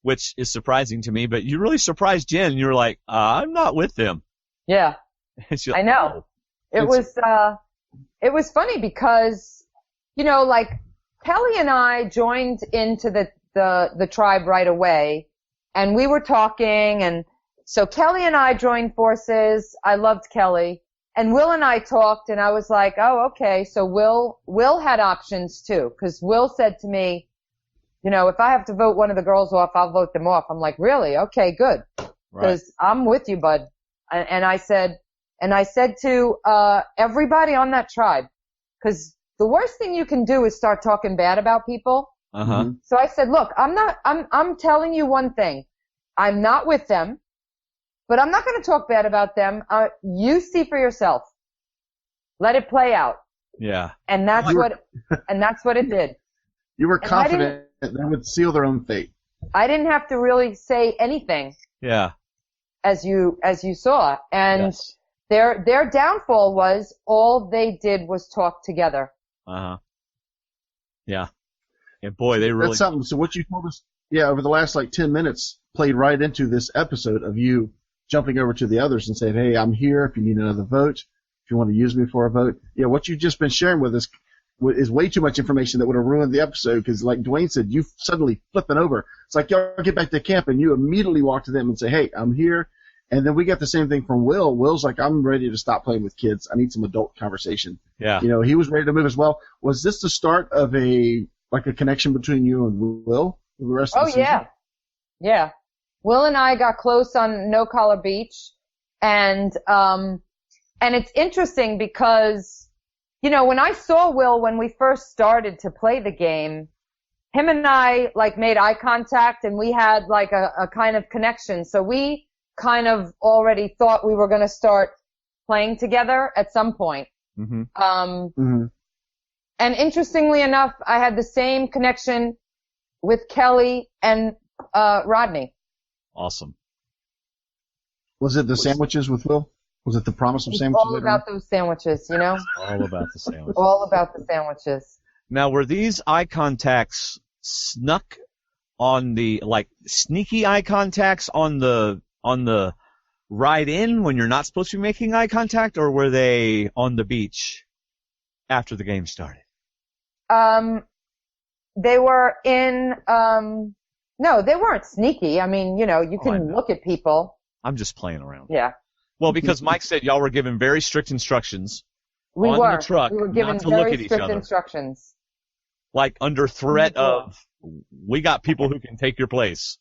which is surprising to me, but you really surprised Jen. You were like, I'm not with them. Yeah. Like, I know. It was funny because, like, Kelly and I joined into the tribe right away, and we were talking, and so Kelly and I joined forces. I loved Kelly, and Will and I talked, and I was like, oh, okay. So Will had options too, because Will said to me, if I have to vote one of the girls off, I'll vote them off. I'm like, really? Okay, good, because I'm with you, bud. And I said to everybody on that tribe, because the worst thing you can do is start talking bad about people. Uh-huh. So I said, look, I'm telling you one thing. I'm not with them, but I'm not going to talk bad about them. You see for yourself. Let it play out. Yeah. And that's what it did. You were And confident they would seal their own fate. I didn't have to really say anything. Yeah. As you saw. And Yes. their downfall was all they did was talk together. Uh-huh. Yeah. And boy, they really... That's something. So what you told us, over the last 10 minutes played right into this episode of you jumping over to the others and saying, hey, I'm here if you need another vote, if you want to use me for a vote. Yeah, what you've just been sharing with us is way too much information that would have ruined the episode because, like Dwayne said, you suddenly flipping over. It's like y'all get back to camp and you immediately walk to them and say, hey, I'm here. And then we got the same thing from Will. Will's like, I'm ready to stop playing with kids. I need some adult conversation. Yeah. He was ready to move as well. Was this the start of a connection between you and Will for the rest of the season? Yeah. Yeah. Will and I got close on No Collar Beach. And it's interesting because, when I saw Will when we first started to play the game, him and I made eye contact and we had a kind of connection. So we kind of already thought we were going to start playing together at some point. Mm-hmm. And interestingly enough, I had the same connection with Kelly and Rodney. Awesome. Was it the sandwiches with Will? Was it the promise of sandwiches? All about those sandwiches, All about the sandwiches. All about the sandwiches. Now, were these eye contacts snuck on the, sneaky eye contacts on the ride in when you're not supposed to be making eye contact, or were they on the beach after the game started? They were in, no, they weren't sneaky. I mean, you can look at people. I'm just playing around. Yeah. Well, because Mike said y'all were given very strict instructions we on were. the truck We were given not to look very at each strict other. instructions. Under threat of, we got people who can take your place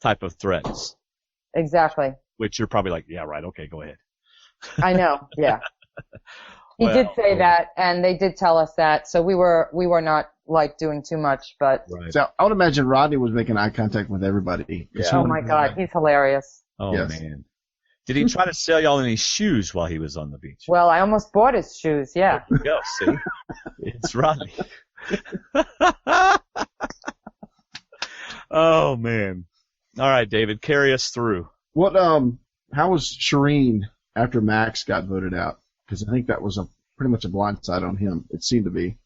type of threats. Exactly. Which you're probably like, yeah, right, okay, go ahead. I know, yeah. He did say that, and they did tell us that, so we were not doing too much, but. Right. So I would imagine Rodney was making eye contact with everybody. Yeah. Oh my God, he's hilarious. Oh Yes. man. Did he try to sell y'all any shoes while he was on the beach? Well, I almost bought his shoes, yeah. There you go, see? It's Rodney. Oh man. All right, David, carry us through. How was Shireen after Max got voted out? Because I think that was pretty much a blindside on him. It seemed to be.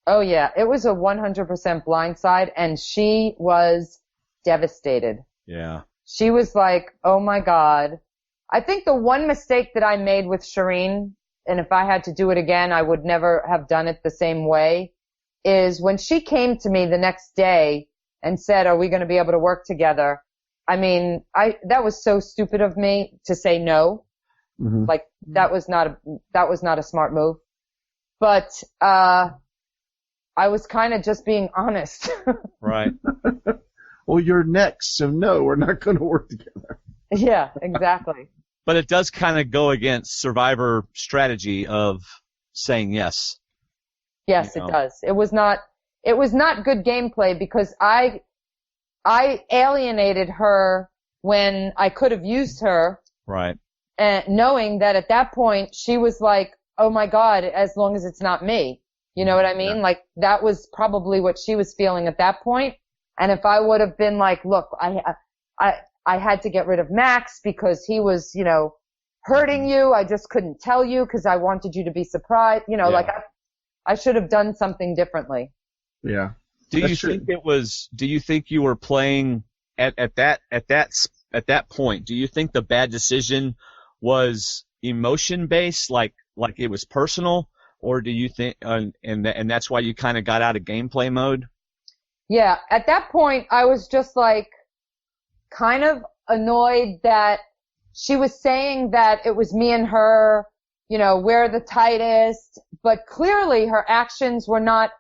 Oh yeah, it was a 100% blindside, and she was devastated. Yeah. She was like, oh my God. I think the one mistake that I made with Shireen, and if I had to do it again, I would never have done it the same way, is when she came to me the next day and said, are we going to be able to work together? I mean, that was so stupid of me to say no. Mm-hmm. That was not a smart move. But, I was kind of just being honest. Right. Well, you're next, so no, we're not going to work together. Yeah, exactly. But it does kind of go against Survivor strategy of saying yes. Yes, it does. It was not good gameplay because I alienated her when I could have used her. Right. And knowing that at that point she was like, oh my God, as long as it's not me. You know what I mean? Yeah. That was probably what she was feeling at that point. And if I would have been like, look, I had to get rid of Max because he was, hurting you. I just couldn't tell you because I wanted you to be surprised. I should have done something differently. Yeah. Do you think you were playing at that point? Do you think the bad decision was emotion based, like it was personal, or do you think, and that's why you kind of got out of gameplay mode? Yeah. At that point, I was just kind of annoyed that she was saying that it was me and her, we're the tightest, but clearly her actions were not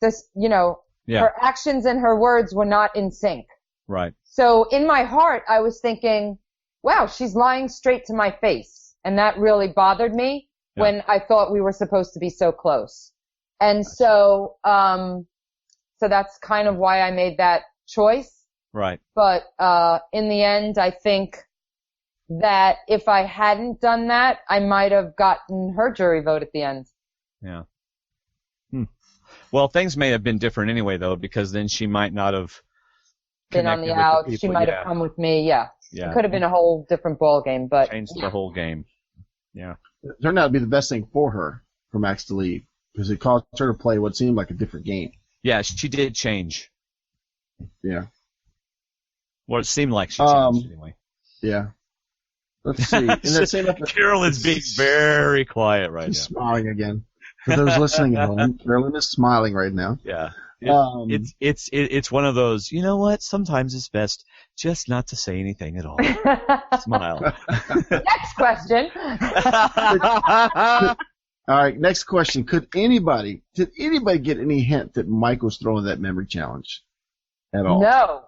her actions and her words were not in sync. Right. So in my heart, I was thinking, wow, she's lying straight to my face. And that really bothered me when I thought we were supposed to be so close. And so that's kind of why I made that choice. Right. But in the end, I think that if I hadn't done that, I might have gotten her jury vote at the end. Yeah. Well, things may have been different anyway, though, because then she might not have been on the connected with outs. the She people. might Yeah. have come with me. Yeah. Yeah. It could have been a whole different ball game, but Changed the whole game. Yeah. It turned out to be the best thing for her for Max to leave because it caused her to play what seemed like a different game. Yeah, she did change. Yeah. Well, it seemed like she changed anyway. Yeah. Let's see. In that same episode, Carolyn's being very quiet right she's now. smiling again. For those listening at home, Carolyn is smiling right now. Yeah. It's one of those, you know what? Sometimes it's best just not to say anything at all. Smile. Next question. All right, next question. Did anybody get any hint that Mike was throwing that memory challenge at all? No,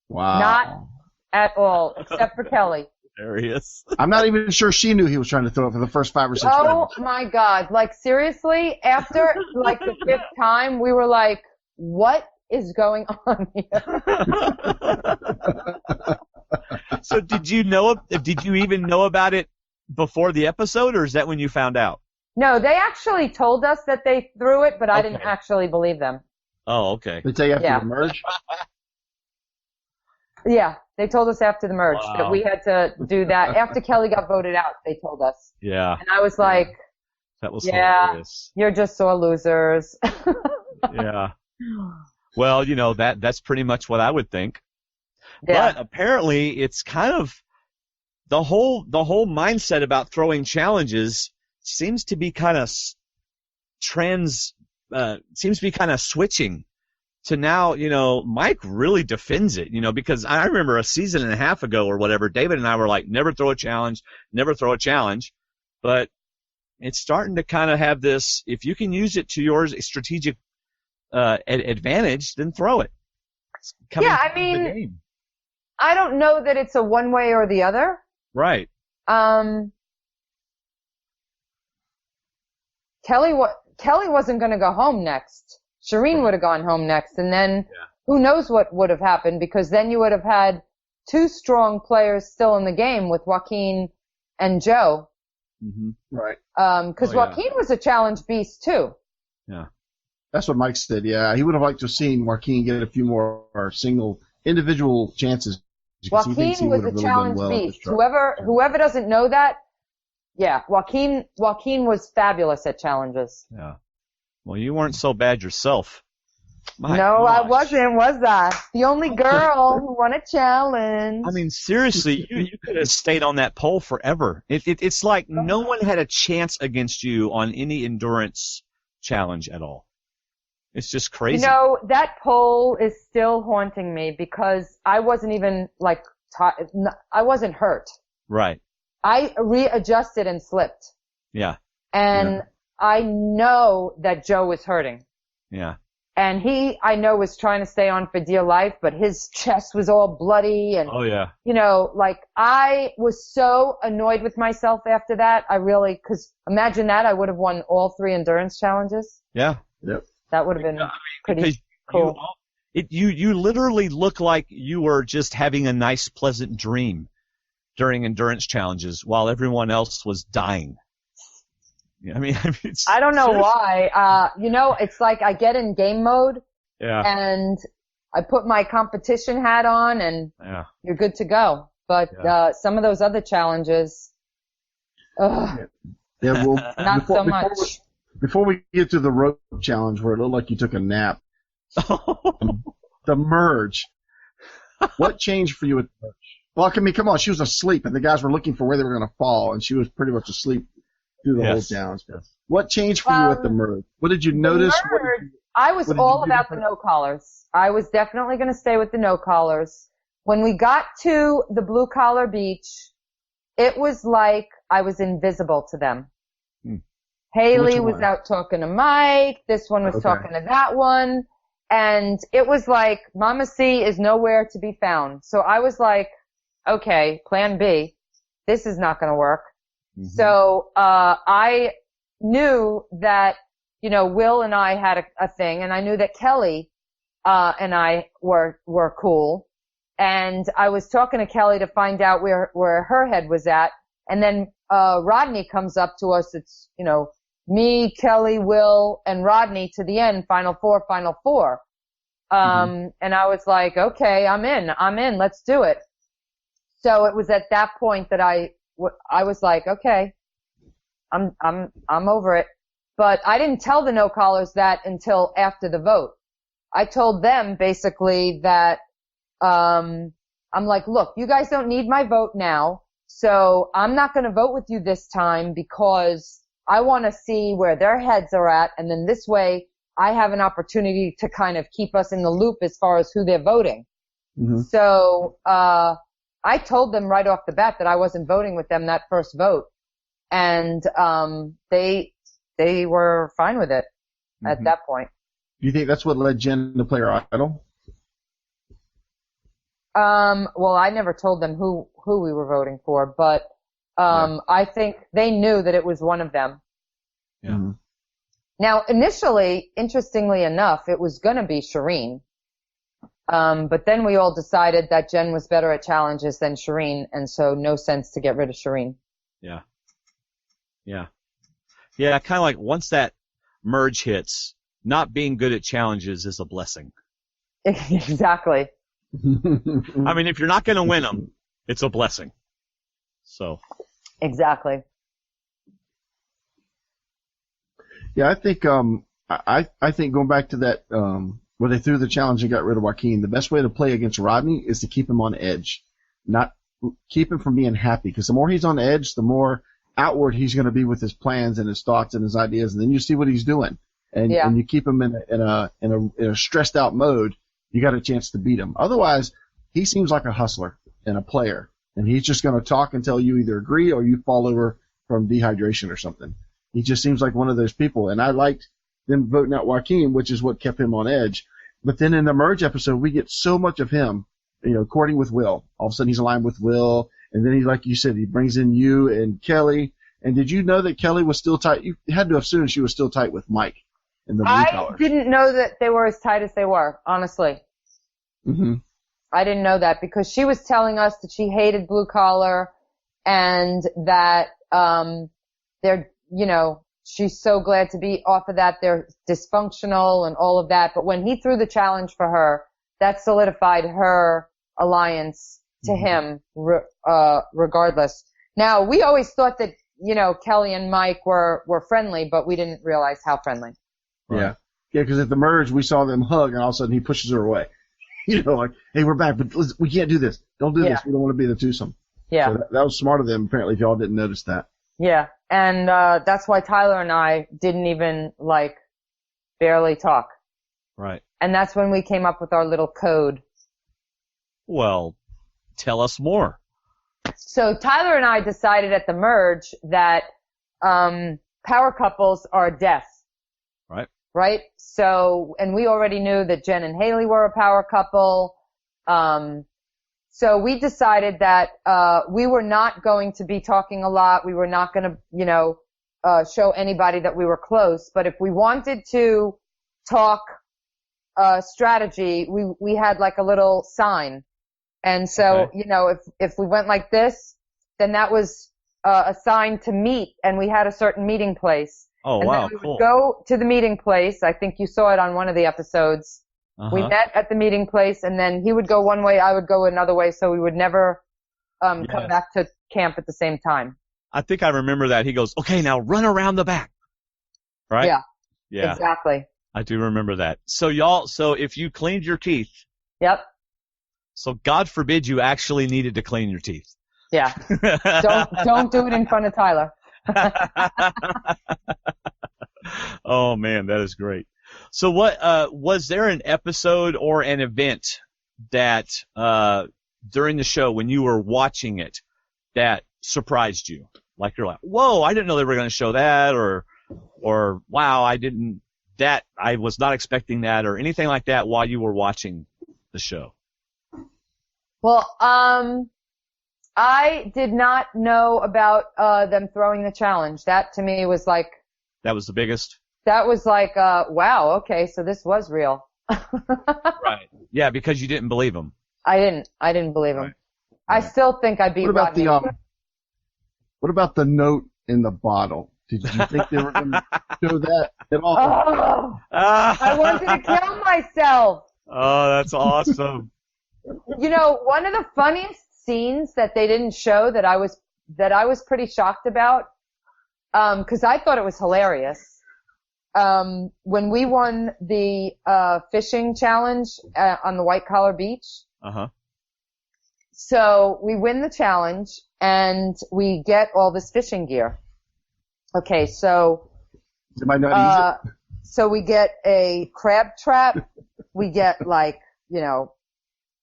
Wow. not at all, except for Kelly. There he is. I'm not even sure she knew he was trying to throw it for the first 5 or 6 Oh rounds. my God. Like seriously, after like the 5th time, we were like, what is going on here? So did you even know about it before the episode, or is that when you found out? No, they actually told us that they threw it, but I Okay. didn't actually believe them. Oh, okay. They tell you after Yeah. the merge? Yeah, they told us after the merge that Wow. we had to do that. After Kelly got voted out, they told us. Yeah, And I was like, that was Yeah. hilarious. you're just sore losers. Yeah. Well, that's pretty much what I would think. Yeah. But apparently, it's kind of the whole mindset about throwing challenges seems to be kind of switching to now. Mike really defends it. Because I remember a season and a half ago or whatever, David and I were like, never throw a challenge. But it's starting to kind of have this. If you can use it to your strategic advantage, then throw it. It's coming Yeah, I from the mean, game. I don't know that it's a one way or the other. Right. Kelly wasn't going to go home next. Shireen would have gone home next, and then who knows what would have happened, because then you would have had 2 strong players still in the game with Joaquin and Joe. Mm-hmm. Right. Because Joaquin was a challenge beast too. Yeah. That's what Mike said, yeah. He would have liked to have seen Joaquin get a few more single individual chances. because he thinks he Joaquin was would have a really done challenge well at this beast. trial. Whoever doesn't know that, yeah, Joaquin was fabulous at challenges. Yeah. Well, you weren't so bad yourself. My No, I gosh. wasn't, was I? The only girl who won a challenge. I mean, seriously, you could have stayed on that pole forever. It's like no one had a chance against you on any endurance challenge at all. It's just crazy. That poll is still haunting me because I wasn't even I wasn't hurt. Right. I readjusted and slipped. Yeah. And I know that Joe was hurting. Yeah. And I know, was trying to stay on for dear life, but his chest was all bloody and, Oh, yeah. I was so annoyed with myself after that. Cause imagine that, I would have won all 3 endurance challenges. Yeah. Yep. That would have been pretty Because cool. you literally look like you were just having a nice, pleasant dream during endurance challenges while everyone else was dying. I mean, it's I don't know seriously. why. It's like I get in game mode Yeah. and I put my competition hat on and Yeah. you're good to go. But, some of those other challenges, ugh, Yeah, well, not so much. Before we get to the rope challenge where it looked like you took a nap, the merge. What changed for you at the merge? Well, I mean, come on, she was asleep, and the guys were looking for where they were going to fall, and she was pretty much asleep through the whole challenge. Yes. What changed for you at the merge? What did you notice? I was what did all you do about the no collars. I was definitely going to stay with the no collars. When we got to the blue collar beach, it was like I was invisible to them. Haley was out talking to Mike. This one was talking to that one. And it was like Mama C is nowhere to be found. So I was like, okay, plan B. This is not going to work. Mm-hmm. So, I knew that, Will and I had a thing, and I knew that Kelly, and I were cool. And I was talking to Kelly to find out where her head was at. And then, Rodney comes up to us. It's, me, Kelly, Will, and Rodney to the end, final four. And I was like, okay, I'm in, let's do it. So it was at that point that I was like, okay, I'm over it. But I didn't tell the no-callers that until after the vote. I told them basically that, I'm like, look, you guys don't need my vote now, so I'm not going to vote with you this time because I want to see where their heads are at, and then this way I have an opportunity to kind of keep us in the loop as far as who they're voting. Mm-hmm. So, I told them right off the bat that I wasn't voting with them that first vote, and, they were fine with it at that point. Do you think that's what led Jen to play her idol? Well, I never told them who we were voting for, but, I think they knew that it was one of them. Yeah. Mm-hmm. Now, initially, interestingly enough, it was gonna be Shireen. But then we all decided that Jen was better at challenges than Shireen, and so no sense to get rid of Shireen. Yeah. Yeah. Yeah, kind of like once that merge hits, not being good at challenges is a blessing. Exactly. I mean, if you're not going to win them, it's a blessing. So. Exactly. Yeah, I think I think going back to that where they threw the challenge and got rid of Joaquin, the best way to play against Rodney is to keep him on edge, not keep him from being happy. Because the more he's on edge, the more outward he's going to be with his plans and his thoughts and his ideas, and then you see what he's doing, and you keep him in a stressed out mode, you got a chance to beat him. Otherwise, he seems like a hustler and a player, and he's just going to talk until you either agree or you fall over from dehydration or something. He just seems like one of those people, and I liked them voting out Joaquin, which is what kept him on edge. But then in the merge episode, we get so much of him, courting with Will. All of a sudden, he's aligned with Will. And then he, like you said, he brings in you and Kelly. And did you know that Kelly was still tight? You had to assume she was still tight with Mike in the blue collar. I didn't know that they were as tight as they were, honestly. Mm-hmm. I didn't know that because she was telling us that she hated blue collar and that, she's so glad to be off of that. They're dysfunctional and all of that. But when he threw the challenge for her, that solidified her alliance to him, regardless. Now, we always thought that, Kelly and Mike were friendly, but we didn't realize how friendly. Right. Yeah. Yeah, because at the merge, we saw them hug, and all of a sudden he pushes her away. Like, hey, we're back, but we can't do this. Don't do this. We don't want to be the twosome. Yeah. So that was smart of them, apparently, if y'all didn't notice that. Yeah. And, that's why Tyler and I didn't even, barely talk. Right. And that's when we came up with our little code. Well, tell us more. So Tyler and I decided at the merge that power couples are death. Right. Right? So, and we already knew that Jen and Haley were a power couple. So we decided that we were not going to be talking a lot. We were not going to, show anybody that we were close. But if we wanted to talk strategy, we had like a little sign. And so, if we went like this, then that was a sign to meet, and we had a certain meeting place. Oh, and wow, then we cool. would go to the meeting place. I think you saw it on one of the episodes. We met at the meeting place, and then he would go one way, I would go another way, so we would never come back to camp at the same time. I think I remember that. He goes, okay, now run around the back. Right? Yeah. Exactly. I do remember that. So if you cleaned your teeth. Yep. So God forbid you actually needed to clean your teeth. Yeah. Don't do it in front of Tyler. Oh man, that is great. So what, was there an episode or an event that, during the show when you were watching it that surprised you? Like you're like, whoa, I didn't know they were going to show that, or wow, I was not expecting that, or anything like that while you were watching the show. Well, I did not know about them throwing the challenge. That to me was like... That was the biggest? That was like, wow, okay, so this was real. Right. Yeah, because you didn't believe them. I didn't believe him. Right. I still think I beat Rodney. What about Did you think they were going to show that at all? Oh, I wanted to kill myself. Oh, that's awesome. You know, one of the funniest scenes that they didn't show that I was pretty shocked about, because I thought it was hilarious. When we won the fishing challenge on the White Collar Beach. Uh-huh. So we win the challenge and we get all this fishing gear. Okay, so Am I not easy? so we get a crab trap. We get like, you know,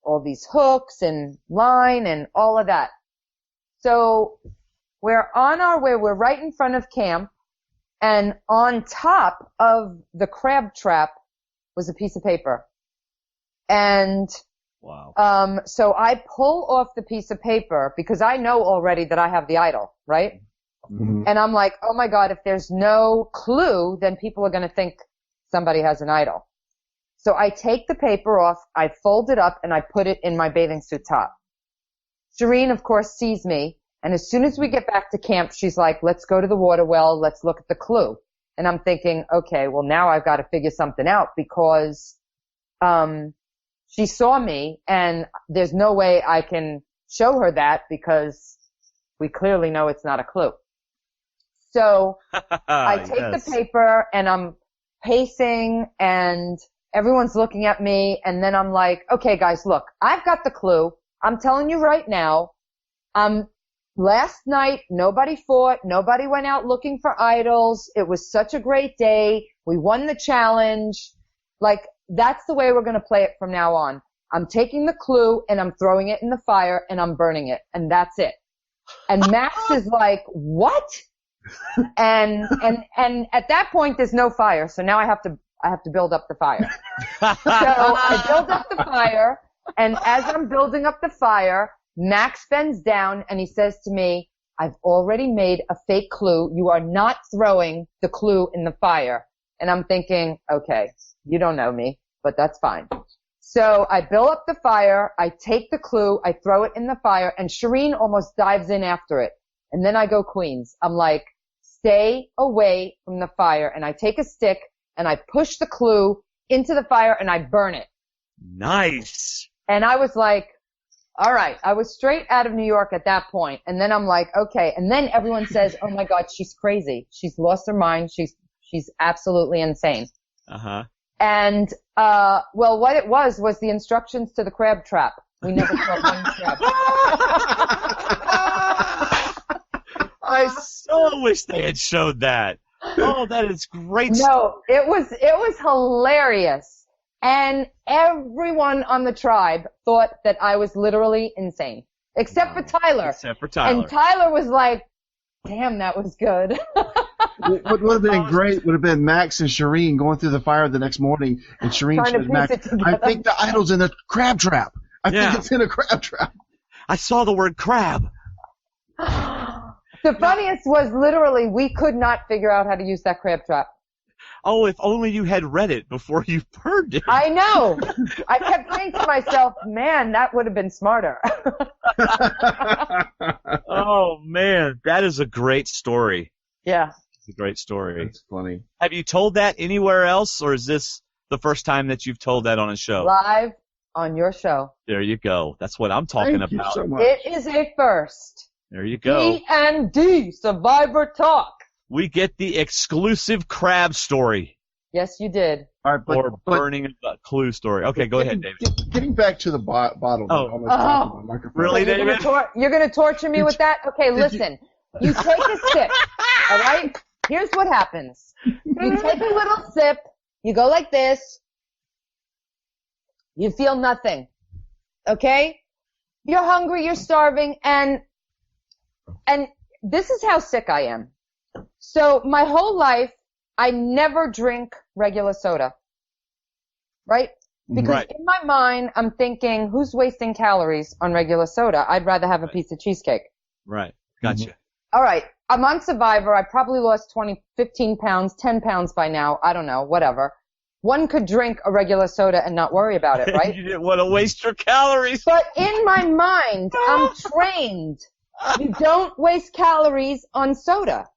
all these hooks and line and all of that. So we're on our way. We're right in front of camp. And on top of the crab trap was a piece of paper. And wow. so I pull off the piece of paper because I know already that I have the idol, right? Mm-hmm. And I'm like, oh my God, if there's no clue, then people are going to think somebody has an idol. So I take the paper off, I fold it up, and I put it in my bathing suit top. Shireen, of course, sees me. And as soon as we get back to camp, she's like, let's go to the water well. Let's look at the clue. And I'm thinking, okay, well, now I've got to figure something out because she saw me and there's no way I can show her that because we clearly know it's not a clue. So I take the paper and I'm pacing and everyone's looking at me. And then I'm like, okay, guys, look, I've got the clue. I'm telling you right now, last night, nobody fought. Nobody went out looking for idols. It was such a great day. We won the challenge. Like, that's the way we're going to play it from now on. I'm taking the clue and I'm throwing it in the fire and I'm burning it. And that's it. And Max is like, what? And at that point, there's no fire. So now I have to build up the fire. So I build up the fire. And as I'm building up the fire, Max bends down and he says to me, I've already made a fake clue. You are not throwing the clue in the fire. And I'm thinking, okay, you don't know me, but that's fine. So I build up the fire. I take the clue. I throw it in the fire and Shireen almost dives in after it. And then I go Queens. I'm like, stay away from the fire. And I take a stick and I push the clue into the fire and I burn it. Nice. And I was like, all right. I was straight out of New York at that point. And then I'm like, okay. And then everyone says, oh my God, she's crazy. She's lost her mind. She's absolutely insane. Uh-huh. And, well, what it was the instructions to the crab trap. We never caught one crab. I so wish they had showed that. Oh, that is great. No, it was hilarious. And everyone on the tribe thought that I was literally insane. Except for Tyler. And Tyler was like, damn, that was good. What would have been great would have been Max and Shireen going through the fire the next morning, and Shireen said, Max, I think the idol's in a crab trap. I think it's in a crab trap. I saw the word crab. The funniest was literally we could not figure out how to use that crab trap. Oh, if only you had read it before you burned it. I know. I kept saying to myself, man, that would have been smarter. Oh, man. That is a great story. Yeah. It's a great story. That's funny. Have you told that anywhere else, or is this the first time that you've told that on a show? Live on your show. There you go. That's what I'm talking Thank about. You so much. It is a first. There you go. D&D Survivor Talk. We get the exclusive crab story. Yes, you did. All right, Or burning a clue story. Okay, go ahead, David. Getting back to the bottle. Oh. Really, David? You're going to torture me with that? Okay, listen. You take a sip, all right? Here's what happens. You take a little sip. You go like this. You feel nothing. Okay? You're hungry, you're starving, and this is how sick I am. So my whole life, I never drink regular soda. Right? Because in my mind, I'm thinking, who's wasting calories on regular soda? I'd rather have a piece of cheesecake. Right. Gotcha. Mm-hmm. All right. I'm on Survivor. I probably lost 15 pounds, 10 pounds by now. I don't know. Whatever. One could drink a regular soda and not worry about it, right? You didn't want to waste your calories. But in my mind, I'm trained. You don't waste calories on soda.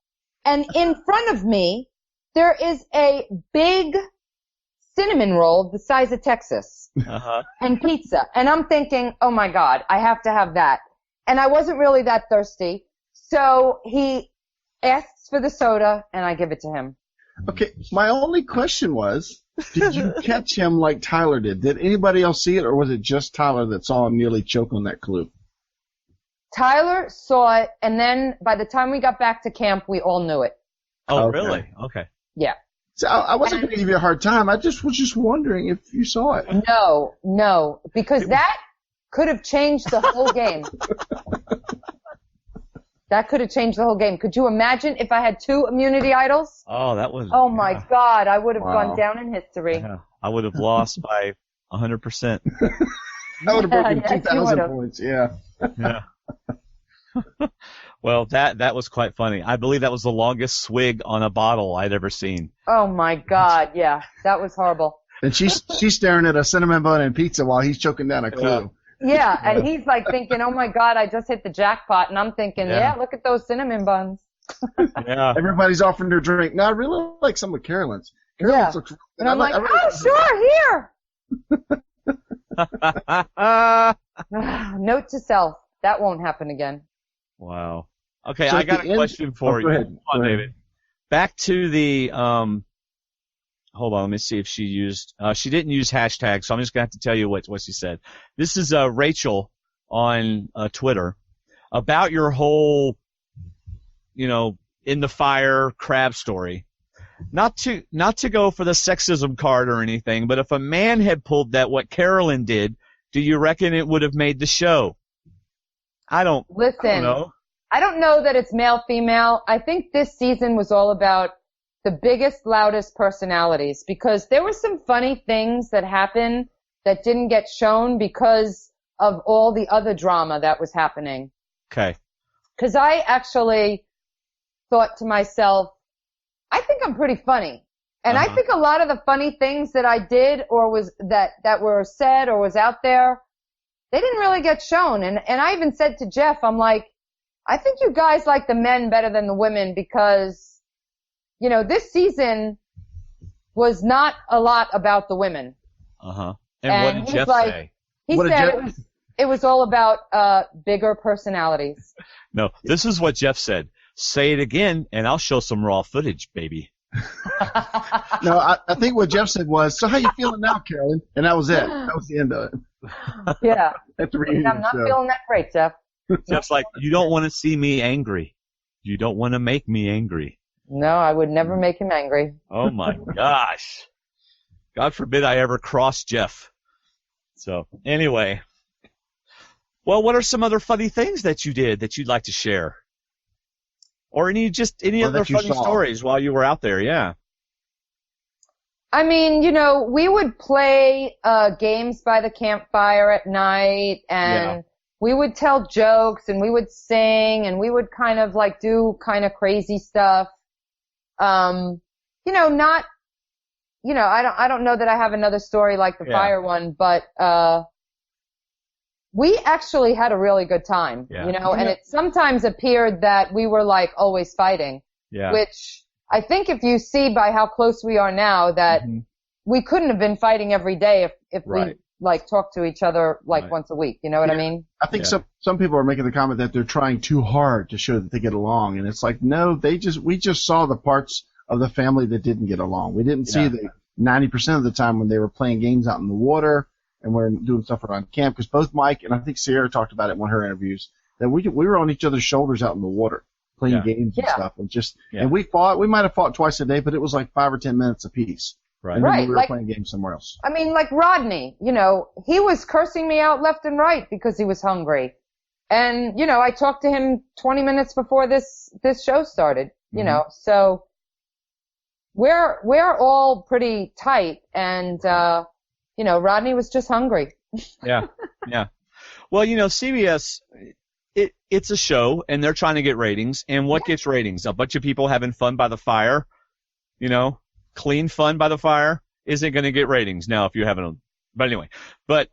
And in front of me, there is a big cinnamon roll the size of Texas and pizza. And I'm thinking, oh my God, I have to have that. And I wasn't really that thirsty. So he asks for the soda and I give it to him. Okay, my only question was, did you catch him like Tyler did? Did anybody else see it, or was it just Tyler that saw him nearly choke on that clue? Tyler saw it, and then by the time we got back to camp, we all knew it. Oh, Okay. really? Okay. Yeah. So I wasn't going to give you a hard time. I was just wondering if you saw it. No, because that could have changed the whole game. That could have changed the whole game. Could you imagine if I had 2 immunity idols? Oh, that was. Oh my God, I would have Wow. gone down in history. Yeah, I would have lost by 100%. I would have broken Yes, you 2,000 would've. points. Yeah. Yeah. Well, that was quite funny. I believe that was the longest swig on a bottle I'd ever seen. Oh my God, yeah, that was horrible. And she's staring at a cinnamon bun and pizza while he's choking down a clue. Yeah, and he's like thinking, oh my God, I just hit the jackpot. And I'm thinking, Yeah. yeah, look at those cinnamon buns. Yeah. Everybody's offering their drink. Now I really like some of Carolyn's. Carolyn's looks. And I'm like, I oh, sure, here. Note to self, that won't happen again. Wow. Okay, So I at got the a end- question for you. Go ahead. Hold on, Go ahead. David. Back to the hold on, let me see if she used she didn't use hashtag, so I'm just gonna have to tell you what she said. This is Rachel on Twitter about your whole in the fire crab story. Not to go for the sexism card or anything, but if a man had pulled what Carolyn did, do you reckon it would have made the show? I don't know. I don't know that it's male-female. I think this season was all about the biggest, loudest personalities because there were some funny things that happened that didn't get shown because of all the other drama that was happening. Okay. Because I actually thought to myself, I think I'm pretty funny. And I think a lot of the funny things that I did or was that were said or was out there, they didn't really get shown. And I even said to Jeff, I'm like, I think you guys like the men better than the women because, this season was not a lot about the women. And what did Jeff say? He said it was all about bigger personalities. No, this is what Jeff said. Say it again, and I'll show some raw footage, baby. No, I think what Jeff said was, so how you feeling now, Carolyn? And that was it. That was the end of it. Yeah. At the reunion I'm not show. feeling that great, Jeff. Jeff's like, you don't want to see me angry. You don't want to make me angry. No, I would never make him angry. Oh, my gosh. God forbid I ever cross Jeff. So, anyway. Well, what are some other funny things that you did that you'd like to share? Or any other funny stories while you were out there, yeah. I mean, we would play games by the campfire at night, and we would tell jokes, and we would sing, and we would kind of like do kind of crazy stuff. I don't know that I have another story like the fire one, but we actually had a really good time, and it sometimes appeared that we were like always fighting, which I think if you see by how close we are now that we couldn't have been fighting every day if we like talked to each other like once a week. You know what I mean? I think some people are making the comment that they're trying too hard to show that they get along, and it's like, no, we just saw the parts of the family that didn't get along. We didn't see the 90% of the time when they were playing games out in the water and we're doing stuff around camp, because both Mike and I think Sierra talked about it in one of her interviews, that we were on each other's shoulders out in the water playing games and stuff, and and we might have fought twice a day, but it was like 5 or 10 minutes apiece. Right. And then we were playing games somewhere else. I mean, like Rodney, he was cursing me out left and right because he was hungry. And, I talked to him 20 minutes before this show started, so we're all pretty tight, and, Rodney was just hungry. Yeah. Well, CBS, it's a show, and they're trying to get ratings, and what gets ratings? A bunch of people having fun by the fire, clean fun by the fire isn't going to get ratings now if you haven't. But anyway,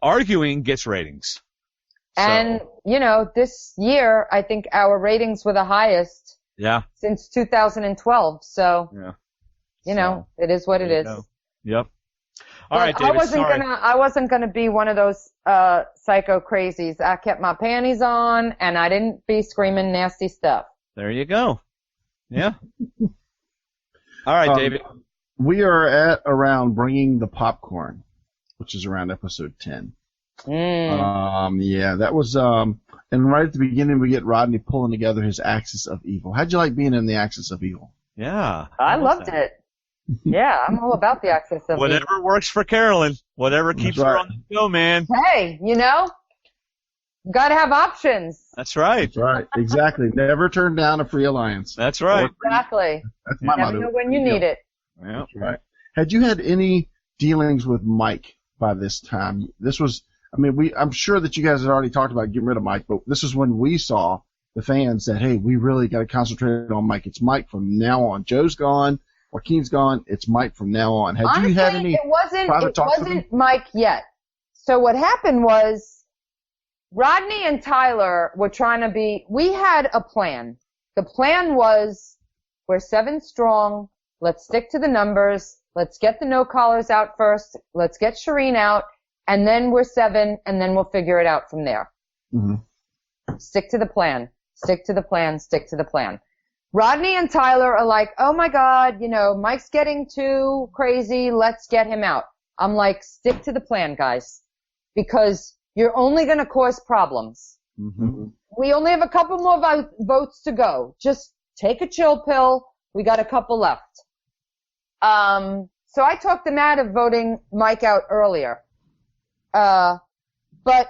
arguing gets ratings. And, this year, I think our ratings were the highest Yeah. since 2012. So, Yeah. you know, it is what it is. Yep. All right, But David. I wasn't gonna be one of those psycho crazies. I kept my panties on and I didn't be screaming nasty stuff. There you go. Yeah. All right, David. We are at around bringing the popcorn, which is around episode 10. Yeah, that was, and right at the beginning we get Rodney pulling together his Axis of Evil. How'd you like being in the Axis of Evil? Yeah. I loved it. Yeah, I'm all about the Axis of Evil. Whatever works for Carolyn. Whatever keeps her on the go, man. Hey, you know, gotta have options. That's right. That's right. Exactly. Never turn down a free alliance. That's right. Exactly. That's my Never motto. know when you need it. Yeah. That's right. Had you had any dealings with Mike by this time? This was, I mean, I'm sure that you guys had already talked about getting rid of Mike, but this is when we saw the fans that, hey, we really got to concentrate on Mike. It's Mike from now on. Joe's gone. Joaquin's gone. It's Mike from now on. Had Honestly, you had any private talks with him? It wasn't Mike yet. So what happened was Rodney and Tyler were trying to be, we had a plan. The plan was we're 7 strong. Let's stick to the numbers. Let's get the no collars out first. Let's get Shireen out. And then we're 7 and then we'll figure it out from there. Mm-hmm. Stick to the plan. Stick to the plan. Stick to the plan. Rodney and Tyler are like, oh my God, you know, Mike's getting too crazy. Let's get him out. I'm like, stick to the plan, guys, because you're only going to cause problems. Mm-hmm. We only have a couple more votes to go. Just take a chill pill. We got a couple left. So I talked them out of voting Mike out earlier. But,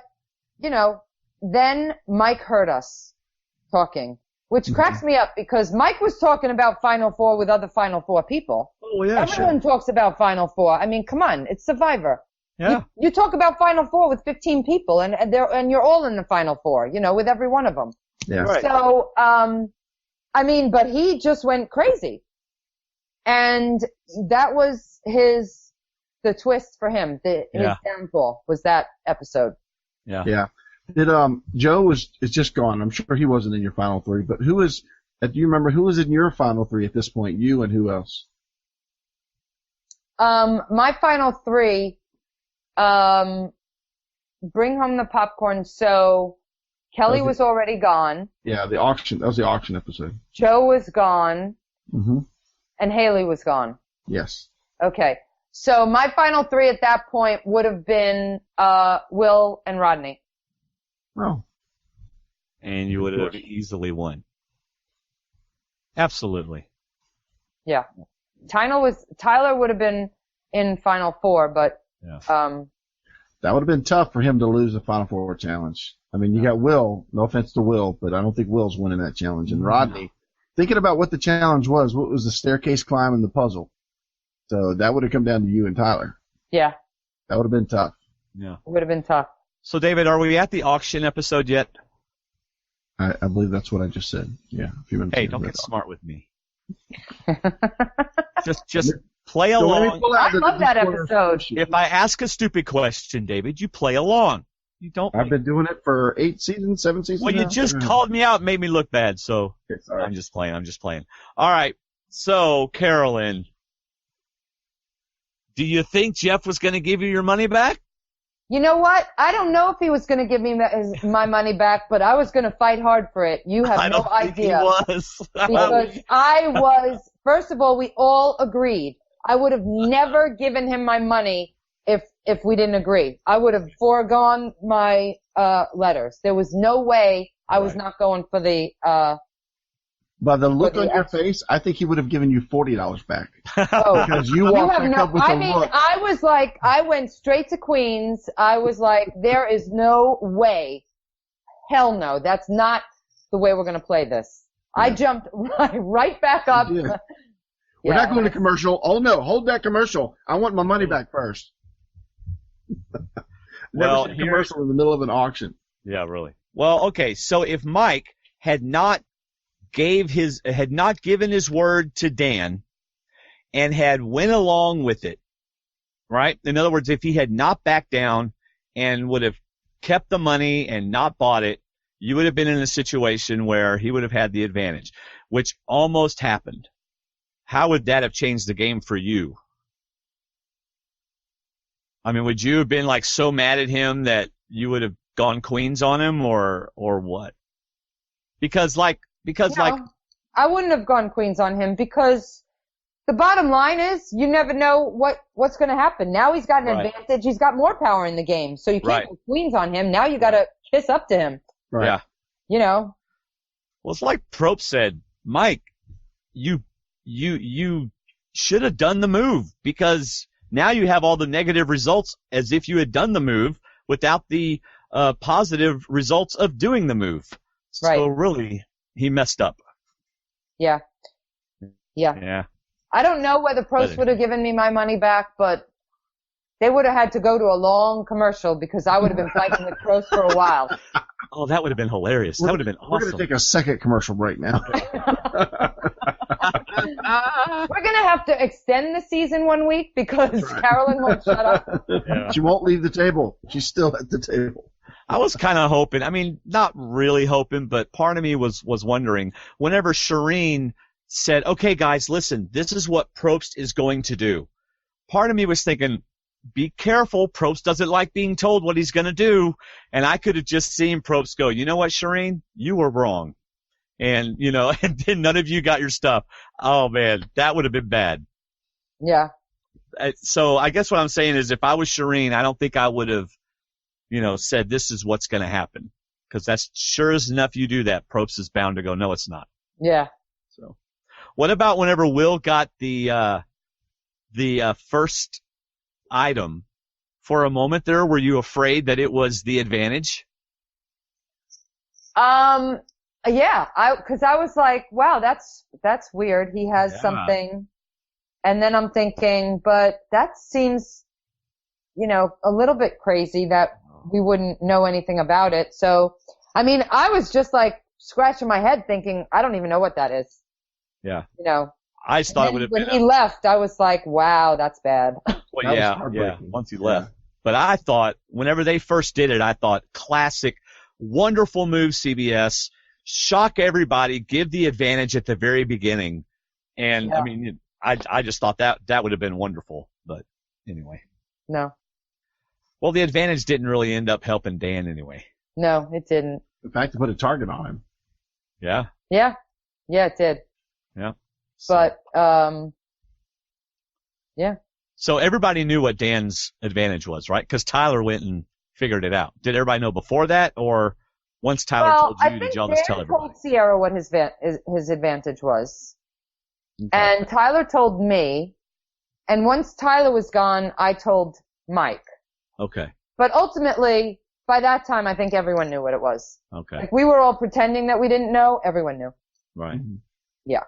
you know, then Mike heard us talking. Which cracks me up because Mike was talking about Final Four with other Final Four people. Oh, yeah, Everyone talks about Final Four. I mean, come on, it's Survivor. Yeah. You talk about Final Four with 15 people and you're all in the Final Four, you know, with every one of them. Yeah. Right. So, I mean, but he just went crazy. And that was the twist for him. His downfall was that episode. Yeah. Yeah. Joe is just gone. I'm sure he wasn't in your final 3, but do you remember who was in your final 3 at this point? You and who else? My final 3, bring home the popcorn. So Kelly was already gone. Yeah, the auction. That was the auction episode. Joe was gone. Mm-hmm. And Haley was gone. Yes. Okay. So my final 3 at that point would have been, Will and Rodney. Oh. And you would have easily won. Absolutely. Yeah. Tyler would have been in Final Four, but, that would have been tough for him to lose the Final Four challenge. I mean, you got Will, no offense to Will, but I don't think Will's winning that challenge. And Rodney, thinking about what the challenge was, what was the staircase climb and the puzzle? So that would have come down to you and Tyler. Yeah. That would have been tough. Yeah. It would have been tough. So, David, are we at the auction episode yet? I believe that's what I just said. Yeah. A few minutes Hey, ago. don't get smart with me. just play along. I love that episode. If I ask a stupid question, David, you play along. You don't. I've been doing it for 8 seasons, 7 seasons. Well, you just called me out and made me look bad, so okay, sorry. I'm just playing. All right. So, Carolyn, do you think Jeff was going to give you your money back? You know what? I don't know if he was going to give me my money back, but I was going to fight hard for it. You have no idea. He was. Because I was, first of all, we all agreed. I would have never given him my money if we didn't agree. I would have foregone my letters. There was no way I was not going for the by the look on your face, I think he would have given you $40 back. Oh, because you walked back up with a look. I was like, I went straight to Queens. I was like, there is no way. Hell no. That's not the way we're going to play this. Yeah. I jumped right back up. Yeah. We're not going to commercial. Oh no, hold that commercial. I want my money back first. Never seen a commercial in the middle of an auction. Yeah, really. Well, okay. So if Mike had not given his word to Dan and had went along with it, right? In other words, if he had not backed down and would have kept the money and not bought it, you would have been in a situation where he would have had the advantage, which almost happened. How would that have changed the game for you? I mean, would you have been like so mad at him that you would have gone queens on him, or what? Because I wouldn't have gone queens on him, because the bottom line is you never know what's going to happen. Now he's got an advantage. He's got more power in the game, so you can't go queens on him. Now you got to kiss up to him. Right. Yeah. You know. Well, it's like Probst said, Mike, you should have done the move, because now you have all the negative results as if you had done the move without the positive results of doing the move. So really, he messed up. Yeah. I don't know whether Probst would have given me my money back, but they would have had to go to a long commercial, because I would have been fighting with Probst for a while. Oh, that would have been hilarious. That would have been awesome. We're going to take a second commercial break now. We're going to have to extend the season 1 week, because Carolyn won't shut up. Yeah. She won't leave the table. She's still at the table. I was kind of hoping, I mean, not really hoping, but part of me was wondering, whenever Shireen said, okay, guys, listen, this is what Probst is going to do. Part of me was thinking, be careful, Probst doesn't like being told what he's going to do. And I could have just seen Probst go, you know what, Shireen, you were wrong. And, and then none of you got your stuff. Oh, man, that would have been bad. Yeah. So I guess what I'm saying is, if I was Shireen, I don't think I would have, said this is what's going to happen. Because that's sure as enough you do that, Probst is bound to go, no, it's not. Yeah. So what about whenever Will got the first item? For a moment there, were you afraid that it was the advantage? Yeah, because I was like, wow, that's weird. He has something. And then I'm thinking, but that seems, a little bit crazy that we wouldn't know anything about it. So, I mean, I was just like scratching my head thinking, I don't even know what that is. Yeah. I thought it would have been. When he left, I was like, wow, that's bad. Well, yeah, once he left. But I thought, whenever they first did it, I thought, classic, wonderful move, CBS. Shock everybody, give the advantage at the very beginning. And, I mean, I just thought that would have been wonderful. But anyway. No. Well, the advantage didn't really end up helping Dan anyway. No, it didn't. In fact, to put a target on him. Yeah. Yeah. Yeah, it did. Yeah. But, yeah. So everybody knew what Dan's advantage was, right? Because Tyler went and figured it out. Did everybody know before that, or once Tyler told you, did y'all just tell everybody? I think Dan told Sierra what his advantage was. Okay. And Tyler told me. And once Tyler was gone, I told Mike. Okay. But ultimately, by that time, I think everyone knew what it was. Okay. Like, we were all pretending that we didn't know. Everyone knew. Right. Yeah.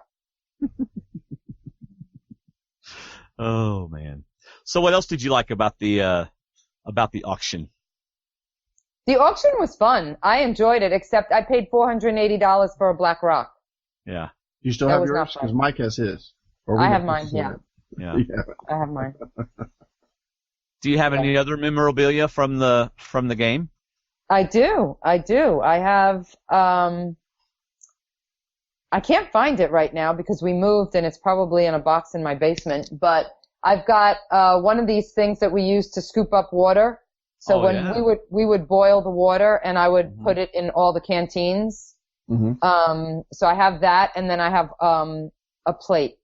Oh, man. So what else did you like about the auction? The auction was fun. I enjoyed it, except I paid $480 for a black rock. Yeah. You still have yours? Because Mike has his. I have mine, yeah. Yeah. I have mine. Do you have any other memorabilia from the game? I do. I have, I can't find it right now because we moved and it's probably in a box in my basement, but I've got, one of these things that we use to scoop up water. So we would boil the water and I would put it in all the canteens. Mm-hmm. So I have that, and then I have, a plate.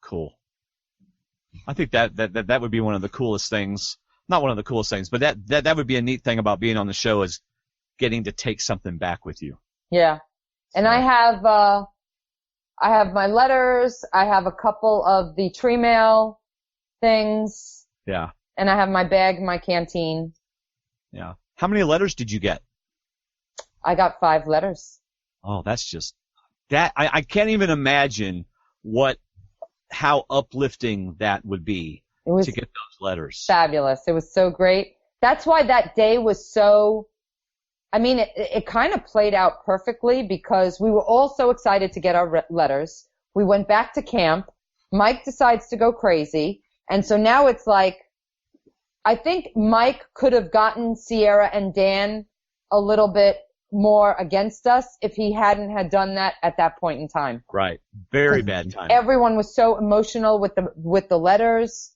Cool. I think that would be one of the coolest things. Not one of the coolest things, but that would be a neat thing about being on the show, is getting to take something back with you. Yeah. And I have my letters. I have a couple of the tree mail things. Yeah. And I have my bag, my canteen. Yeah. How many letters did you get? I got 5 letters. Oh, that's just that. I can't even imagine how uplifting that would be to get those letters. Fabulous. It was so great. That's why that day was so, I mean, it kind of played out perfectly because we were all so excited to get our letters. We went back to camp. Mike decides to go crazy. And so now it's like, I think Mike could have gotten Sierra and Dan a little bit more against us if he hadn't had done that at that point in time. Right. Very bad time. Everyone was so emotional with the letters.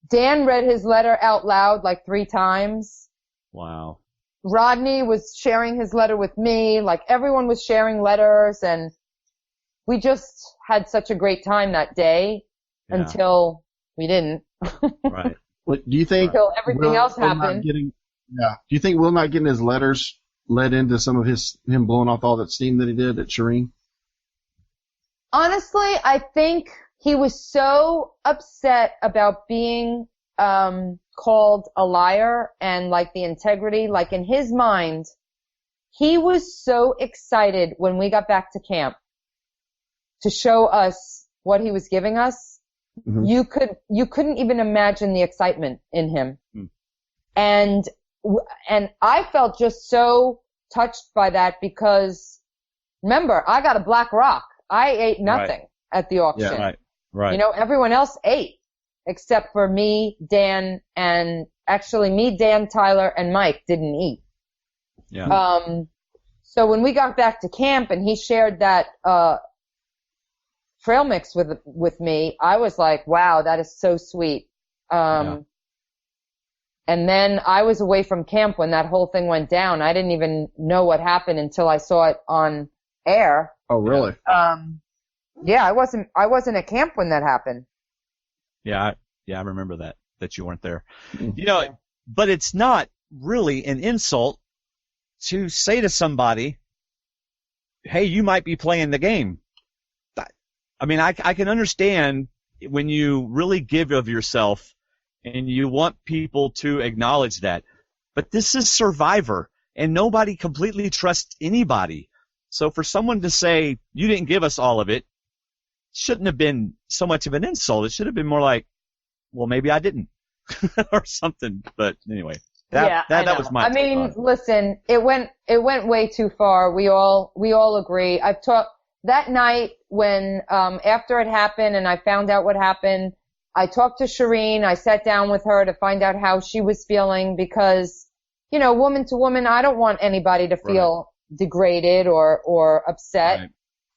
Dan read his letter out loud like 3 times. Wow. Rodney was sharing his letter with me. Like, everyone was sharing letters, and we just had such a great time that day until we didn't. Right. What do you think? Until everything else happened. Do you think Will not getting his letters led into some of him blowing off all that steam that he did at Shireen? Honestly, I think he was so upset about being called a liar and like the integrity, like in his mind, he was so excited when we got back to camp to show us what he was giving us. Mm-hmm. You couldn't even imagine the excitement in him. Mm. And I felt just so touched by that because remember, I got a black rock. I ate nothing at the auction. Yeah, right. You know, everyone else ate except for me, Dan, and actually me, Dan, Tyler, and Mike didn't eat. Yeah. So when we got back to camp and he shared that, trail mix with me, I was like, wow, that is so sweet. And then I was away from camp when that whole thing went down. I didn't even know what happened until I saw it on air. Oh, really? Yeah, I wasn't at camp when that happened. Yeah, I remember that you weren't there. You know, but it's not really an insult to say to somebody, hey, you might be playing the game. I mean, I can understand when you really give of yourself and you want people to acknowledge that. But this is Survivor, and nobody completely trusts anybody. So for someone to say, you didn't give us all of it, shouldn't have been so much of an insult. It should have been more like, well, maybe I didn't or something. But anyway, that was my take on it. Listen, it went way too far. We all agree. I've talked that night when, after it happened and I found out what happened, I talked to Shireen. I sat down with her to find out how she was feeling because, you know, woman to woman, I don't want anybody to feel degraded or upset. Right.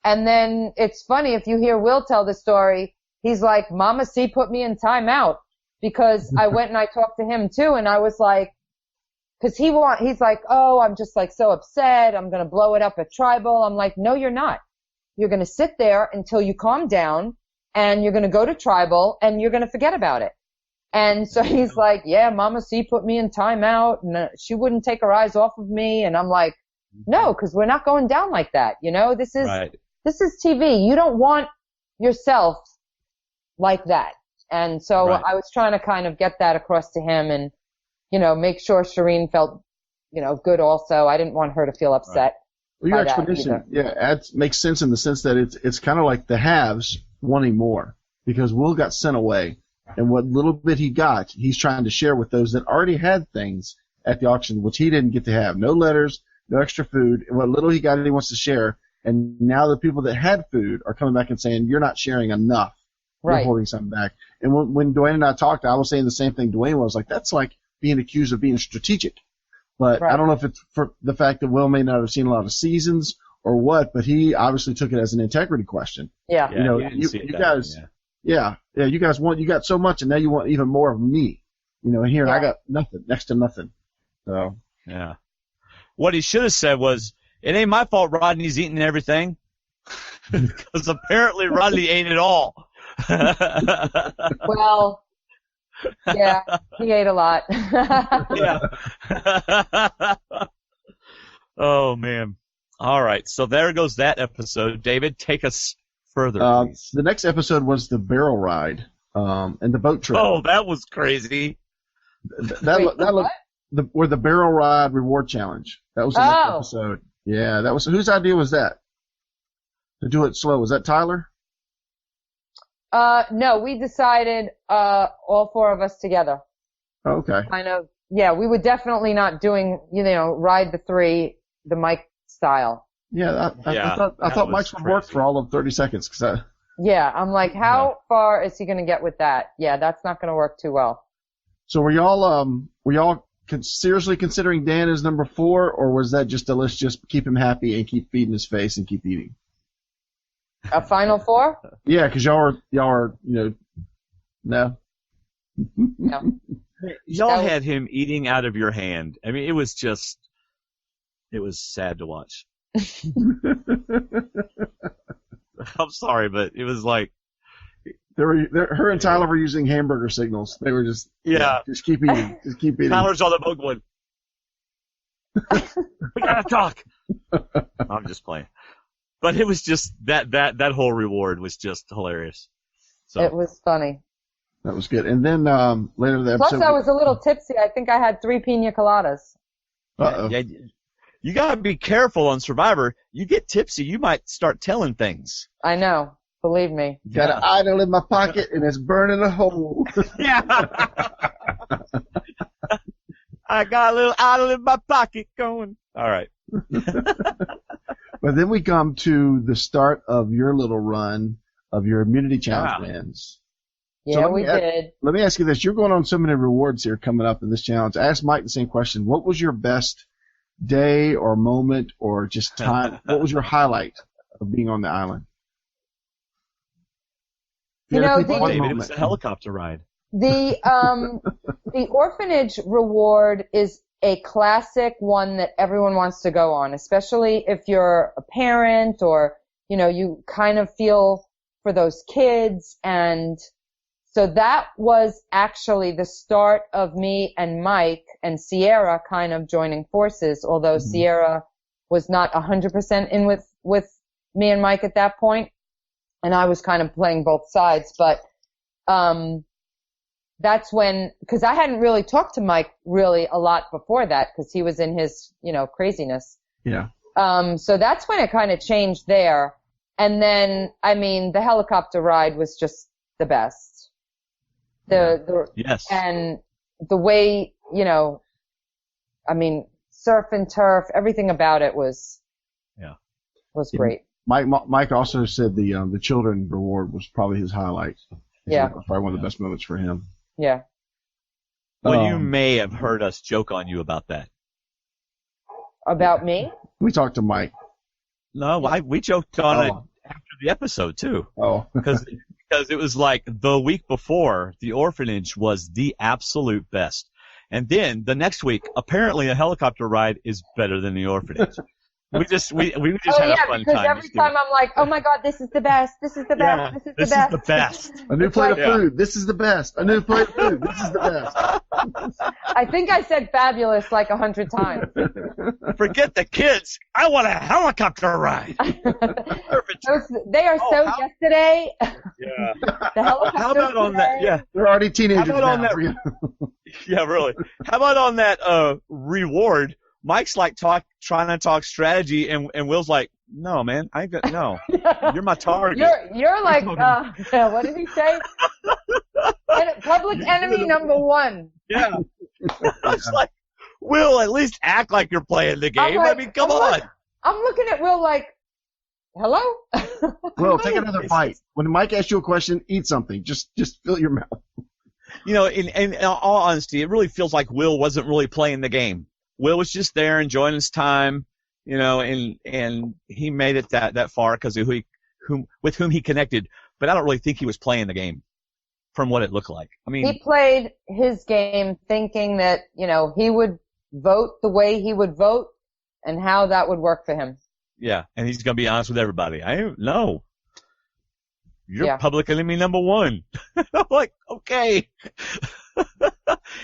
And then it's funny, if you hear Will tell the story, he's like, Mama C put me in timeout because I went and I talked to him too. And I was like, cause he's like, oh, I'm just like so upset. I'm going to blow it up at Tribal. I'm like, no, you're not. You're going to sit there until you calm down and you're going to go to Tribal and you're going to forget about it. And so he's like, yeah, Mama C put me in timeout and she wouldn't take her eyes off of me. And I'm like, no, cause we're not going down like that. You know, this is TV. You don't want yourself like that. And so I was trying to kind of get that across to him and, you know, make sure Shireen felt, you know, good also. I didn't want her to feel upset. Right. Well, your explanation, makes sense in the sense that it's kind of like the haves wanting more because Will got sent away, and what little bit he got, he's trying to share with those that already had things at the auction, which he didn't get to have. No letters, no extra food, and what little he got, he wants to share. And now the people that had food are coming back and saying, you're not sharing enough. You're holding something back. And when Dwayne and I talked, I was saying the same thing Dwayne was like, that's like being accused of being strategic. But I don't know if it's for the fact that Will may not have seen a lot of seasons or what, but he obviously took it as an integrity question. Yeah. You know, you guys, you guys you got so much and now you want even more of me. You know, and here I got nothing, next to nothing. So. Yeah. What he should have said was, it ain't my fault Rodney's eating everything. Because apparently Rodney ate it all. Well, yeah, he ate a lot. Yeah. Oh, man. All right. So there goes that episode. David, take us further, please. The next episode was the barrel ride and the boat trip. Oh, that was crazy. Or the barrel ride reward challenge. That was the next episode. Yeah, that was. Whose idea was that? To do it slow. Was that Tyler? No, we decided, all 4 of us together. Okay. Kind of, yeah, we were definitely not doing, you know, ride the 3, the Mike style. Yeah, I thought Mike's would work for all of 30 seconds. Yeah, I'm like, how far is he going to get with that? Yeah, that's not going to work too well. So were y'all seriously considering Dan as number 4, or was that just let's just keep him happy and keep feeding his face and keep eating? A Final Four? Yeah, because y'all are, no. No. Y'all had him eating out of your hand. I mean, it was sad to watch. I'm sorry, but it was like her and Tyler were using hamburger signals. They were just just keep eating, just keep eating. Tyler's on the boat going, we gotta talk. I'm just playing, but it was just that whole reward was just hilarious. So it was funny. That was good. And then later in the episode, plus I was a little tipsy. I think I had 3 pina coladas. Yeah, you gotta be careful on Survivor. You get tipsy, you might start telling things. I know. Believe me. Got an idol in my pocket and it's burning a hole. Yeah. I got a little idol in my pocket going. All right. But then we come to the start of your little run of your immunity challenge wins. Yeah, we did. Let me ask you this. You're going on so many rewards here coming up in this challenge. I asked Mike the same question. What was your best day or moment or just time? What was your highlight of being on the island? David, it was a helicopter ride. The orphanage reward is a classic one that everyone wants to go on, especially if you're a parent or, you kind of feel for those kids. And so that was actually the start of me and Mike and Sierra kind of joining forces, although Sierra was not 100% in with me and Mike at that point, and I was kind of playing both sides. But that's when, because I hadn't really talked to Mike really a lot before that, because he was in his, craziness. Yeah. So that's when it kind of changed there. And then, the helicopter ride was just the best. Yes. And the way, surf and turf, everything about it was great. Mike also said the children reward was probably his highlight. Yeah. Probably one of the best moments for him. Yeah. Well, you may have heard us joke on you about that. About me? We talked to Mike. No, we joked on it after the episode too. Oh. Because it was like the week before, the orphanage was the absolute best. And then the next week, apparently a helicopter ride is better than the orphanage. We just had a fun time. Because every time I'm like, oh my God, this is the best. This is the best. This is the best. This is the best. A new plate of food. This is the best. A new plate of food. This is the best. I think I said fabulous like 100 times. Forget the kids. I want a helicopter ride. Perfect. They are yesterday. Yeah. The helicopter. How about on that? Yeah. They're already teenagers How about now. on that? Yeah, really. How about on that reward? Mike's like trying to talk strategy, and Will's like, no, man, I ain't got no. You're my target. You're like, what did he say? Public enemy number 1. Yeah. It's like, Will, at least act like you're playing the game. Come on. I'm looking at Will like, hello? Will, take another bite. When Mike asks you a question, eat something. Just fill your mouth. In all honesty, it really feels like Will wasn't really playing the game. Will was just there enjoying his time, and he made it that far because of with whom he connected. But I don't really think he was playing the game from what it looked like. He played his game thinking that, he would vote the way he would vote and how that would work for him. Yeah, and he's going to be honest with everybody. No. You're public enemy number 1. I'm like, okay.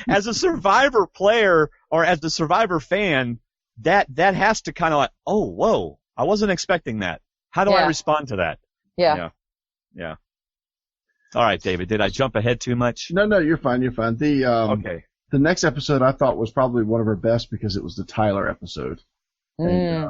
As a Survivor player or as the Survivor fan, that has to kind of like, oh, whoa, I wasn't expecting that. How do I respond to that? Yeah. All right, David, did I jump ahead too much? No, you're fine. The next episode I thought was probably one of our best because it was the Tyler episode. And,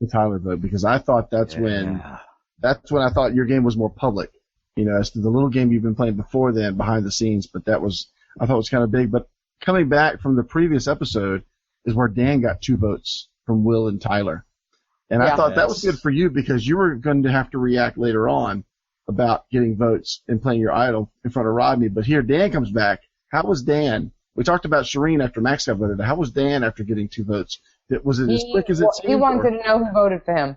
the Tyler vote, because I thought that's when I thought your game was more public. As to the little game you've been playing before then, behind the scenes, but I thought it was kind of big. But coming back from the previous episode is where Dan got 2 votes from Will and Tyler. And I thought that was good for you because you were going to have to react later on about getting votes and playing your idol in front of Rodney. But here Dan comes back. How was Dan We talked about Shireen after Max got voted. How was Dan after getting 2 votes? Was it as quick as it seemed? He wanted to know who voted for him.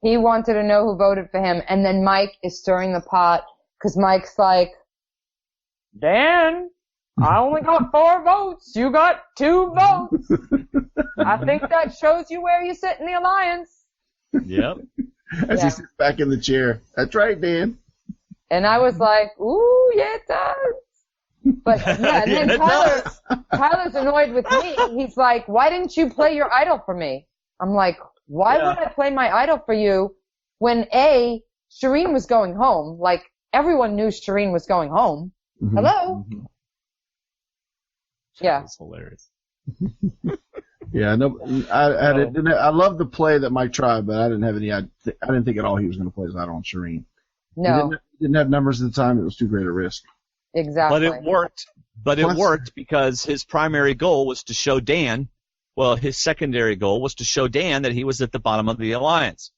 He wanted to know who voted for him. And then Mike is stirring the pot because Mike's like, Dan, I only got 4 votes. You got 2 votes. I think that shows you where you sit in the alliance. Yep. As he sits back in the chair. That's right, Dan. And I was like, ooh, yeah, it does. But yeah, and then Tyler's annoyed with me. He's like, why didn't you play your idol for me? I'm like, why would I play my idol for you when Shireen was going home? Like, everyone knew Shireen was going home. Mm-hmm. Hello? Mm-hmm. Yeah. That's hilarious. Yeah, no, I love the play that Mike tried, but I didn't have any. I didn't think at all he was going to play his idol on Shireen. No. He didn't have numbers at the time. It was too great a risk. Exactly. But it worked. It worked because his primary goal was to show Dan. Well, his secondary goal was to show Dan that he was at the bottom of the alliance.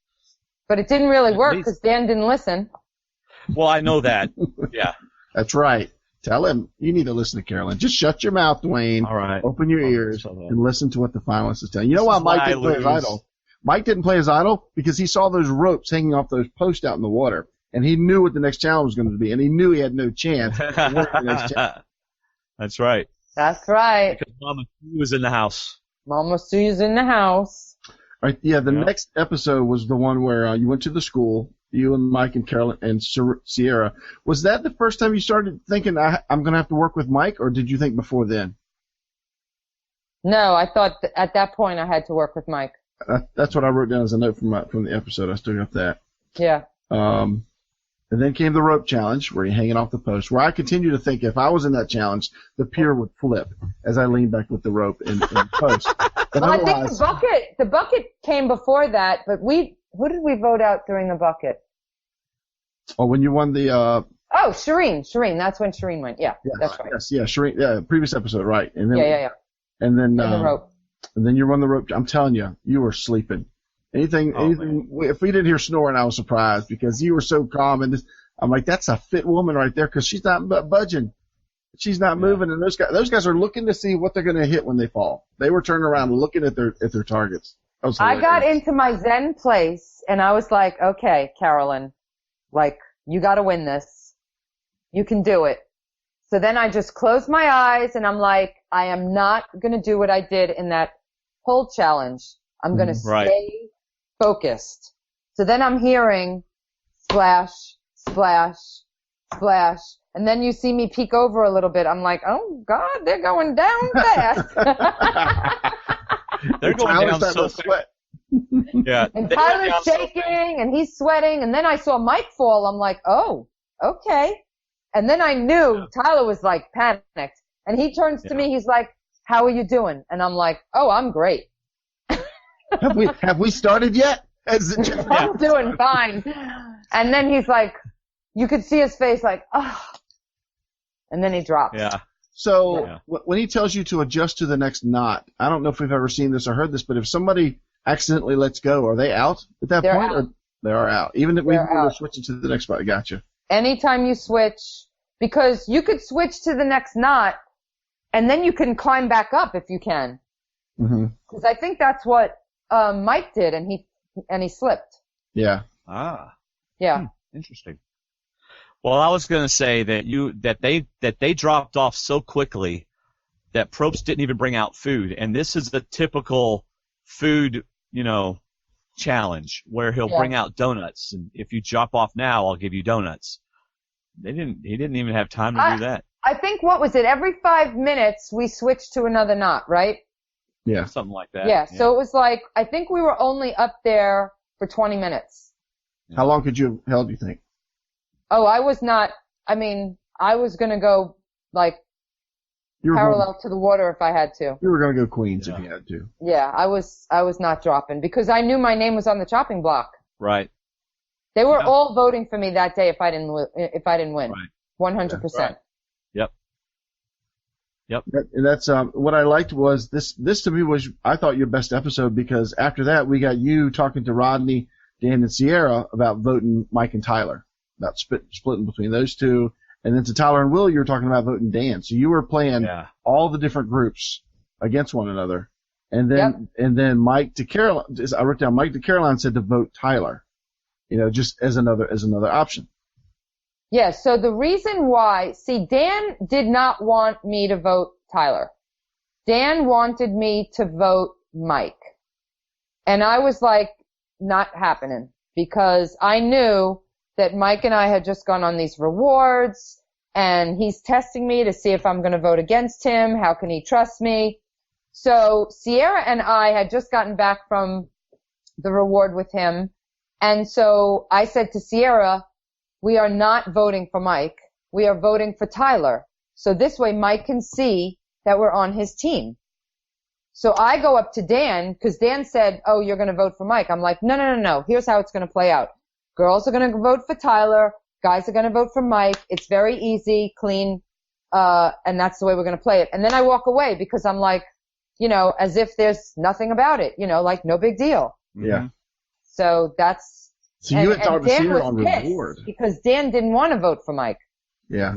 But it didn't really work because Dan didn't listen. Well, I know that. Yeah. That's right. Tell him you need to listen to Carolyn. Just shut your mouth, Dwayne. All right. Open your ears and listen to what the finalists is telling you. You know why Mike didn't play his idol? Mike didn't play his idol because he saw those ropes hanging off those posts out in the water, and he knew what the next challenge was going to be, and he knew he had no chance. That's right. That's right. Because Mama Sue was in the house. Mama Sue's in the house. Right. Yeah. The next episode was the one where you went to the school. You and Mike and Carolyn and Sierra. Was that the first time you started thinking, I'm going to have to work with Mike, or did you think before then? No, I thought at that point I had to work with Mike. That's what I wrote down as a note from the episode. I still got that. Yeah. And then came the rope challenge where you're hanging off the post, where I continue to think if I was in that challenge, the pier would flip as I leaned back with the rope and post. But well, I think the bucket came before that, but who did we vote out during the bucket? Oh, when you won the Shireen. That's when Shireen went. Yeah, that's right. Yes, yeah, Shireen. Yeah, previous episode, right? And then And then the rope. And then you run the rope. I'm telling you, you were sleeping. Anything. If we didn't hear snoring, I was surprised because you were so calm. And I'm like, that's a fit woman right there because she's not budging. She's not moving. And those guys are looking to see what they're going to hit when they fall. They were turning around and looking at their targets. I got into my Zen place and I was like, okay, Carolyn, like, you got to win this. You can do it. So then I just closed my eyes and I'm like, I am not going to do what I did in that whole challenge. I'm going to stay focused. So then I'm hearing splash, splash, splash. And then you see me peek over a little bit. I'm like, oh, God, they're going down fast. They're going down so fast. Yeah. And Tyler's shaking and he's sweating. And then I saw Mike fall. I'm like, oh, okay. And then I knew Tyler was like panicked. And he turns to me. He's like, how are you doing? And I'm like, oh, I'm great. Have we started yet? I'm doing fine. And then he's like, you could see his face like, oh. And then he drops. Yeah. So when he tells you to adjust to the next knot, I don't know if we've ever seen this or heard this, but if somebody accidentally lets go, are they out at that point? Or they are out. Even if we're switching to the next spot. Gotcha. Anytime you switch, because you could switch to the next knot and then you can climb back up if you can. Because I think that's what Mike did, and he slipped. Yeah. Yeah. Interesting. Well, I was going to say that they dropped off so quickly that Probst didn't even bring out food, and this is the typical food, challenge where he'll bring out donuts, and if you drop off now, I'll give you donuts. He didn't even have time to do that. I think, what was it? Every 5 minutes we switched to another knot, right? Yeah. Something like that. Yeah. So it was like, I think we were only up there for 20 minutes. How long could you have held, do you think? Oh, I was going to go like parallel to the water if I had to. You were going to go Queens if you had to. Yeah, I was not dropping because I knew my name was on the chopping block. Right. They were all voting for me that day if I didn't win. Right. 100%. Right. Yep. And that's what I liked was this to me was, I thought, your best episode, because after that we got you talking to Rodney, Dan, and Sierra about voting Mike and Tyler, about splitting between those two, And then to Tyler and Will, you were talking about voting Dan. So you were playing all the different groups against one another. And then Mike to Caroline, I wrote down Mike to Caroline said to vote Tyler, just as another option. Yeah, so the reason why, see, Dan did not want me to vote Tyler. Dan wanted me to vote Mike. And I was like, not happening, because I knew that Mike and I had just gone on these rewards, and he's testing me to see if I'm going to vote against him. How can he trust me? So Sierra and I had just gotten back from the reward with him, and so I said to Sierra, we are not voting for Mike. We are voting for Tyler. So this way Mike can see that we're on his team. So I go up to Dan, because Dan said, oh, you're going to vote for Mike. I'm like, no. Here's how it's going to play out. Girls are going to vote for Tyler. Guys are going to vote for Mike. It's very easy, clean, and that's the way we're going to play it. And then I walk away because I'm like, as if there's nothing about it, like no big deal. Yeah. So that's... So you had talked to Sierra on reward. Because Dan didn't want to vote for Mike. Yeah.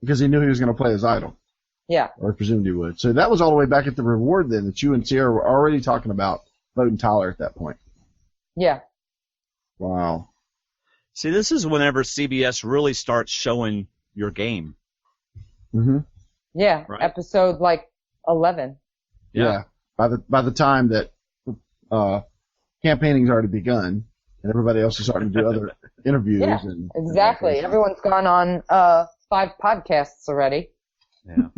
Because he knew he was going to play his idol. Yeah. Or presumed he would. So that was all the way back at the reward then, that you and Sierra were already talking about voting Tyler at that point. Yeah. Wow. See, this is whenever CBS really starts showing your game. Mm-hmm. Yeah. Right. Episode 11. Yeah. By the time that campaigning's already begun and everybody else is starting to do other interviews. Yeah, exactly. Everyone's gone on 5 podcasts already. Yeah.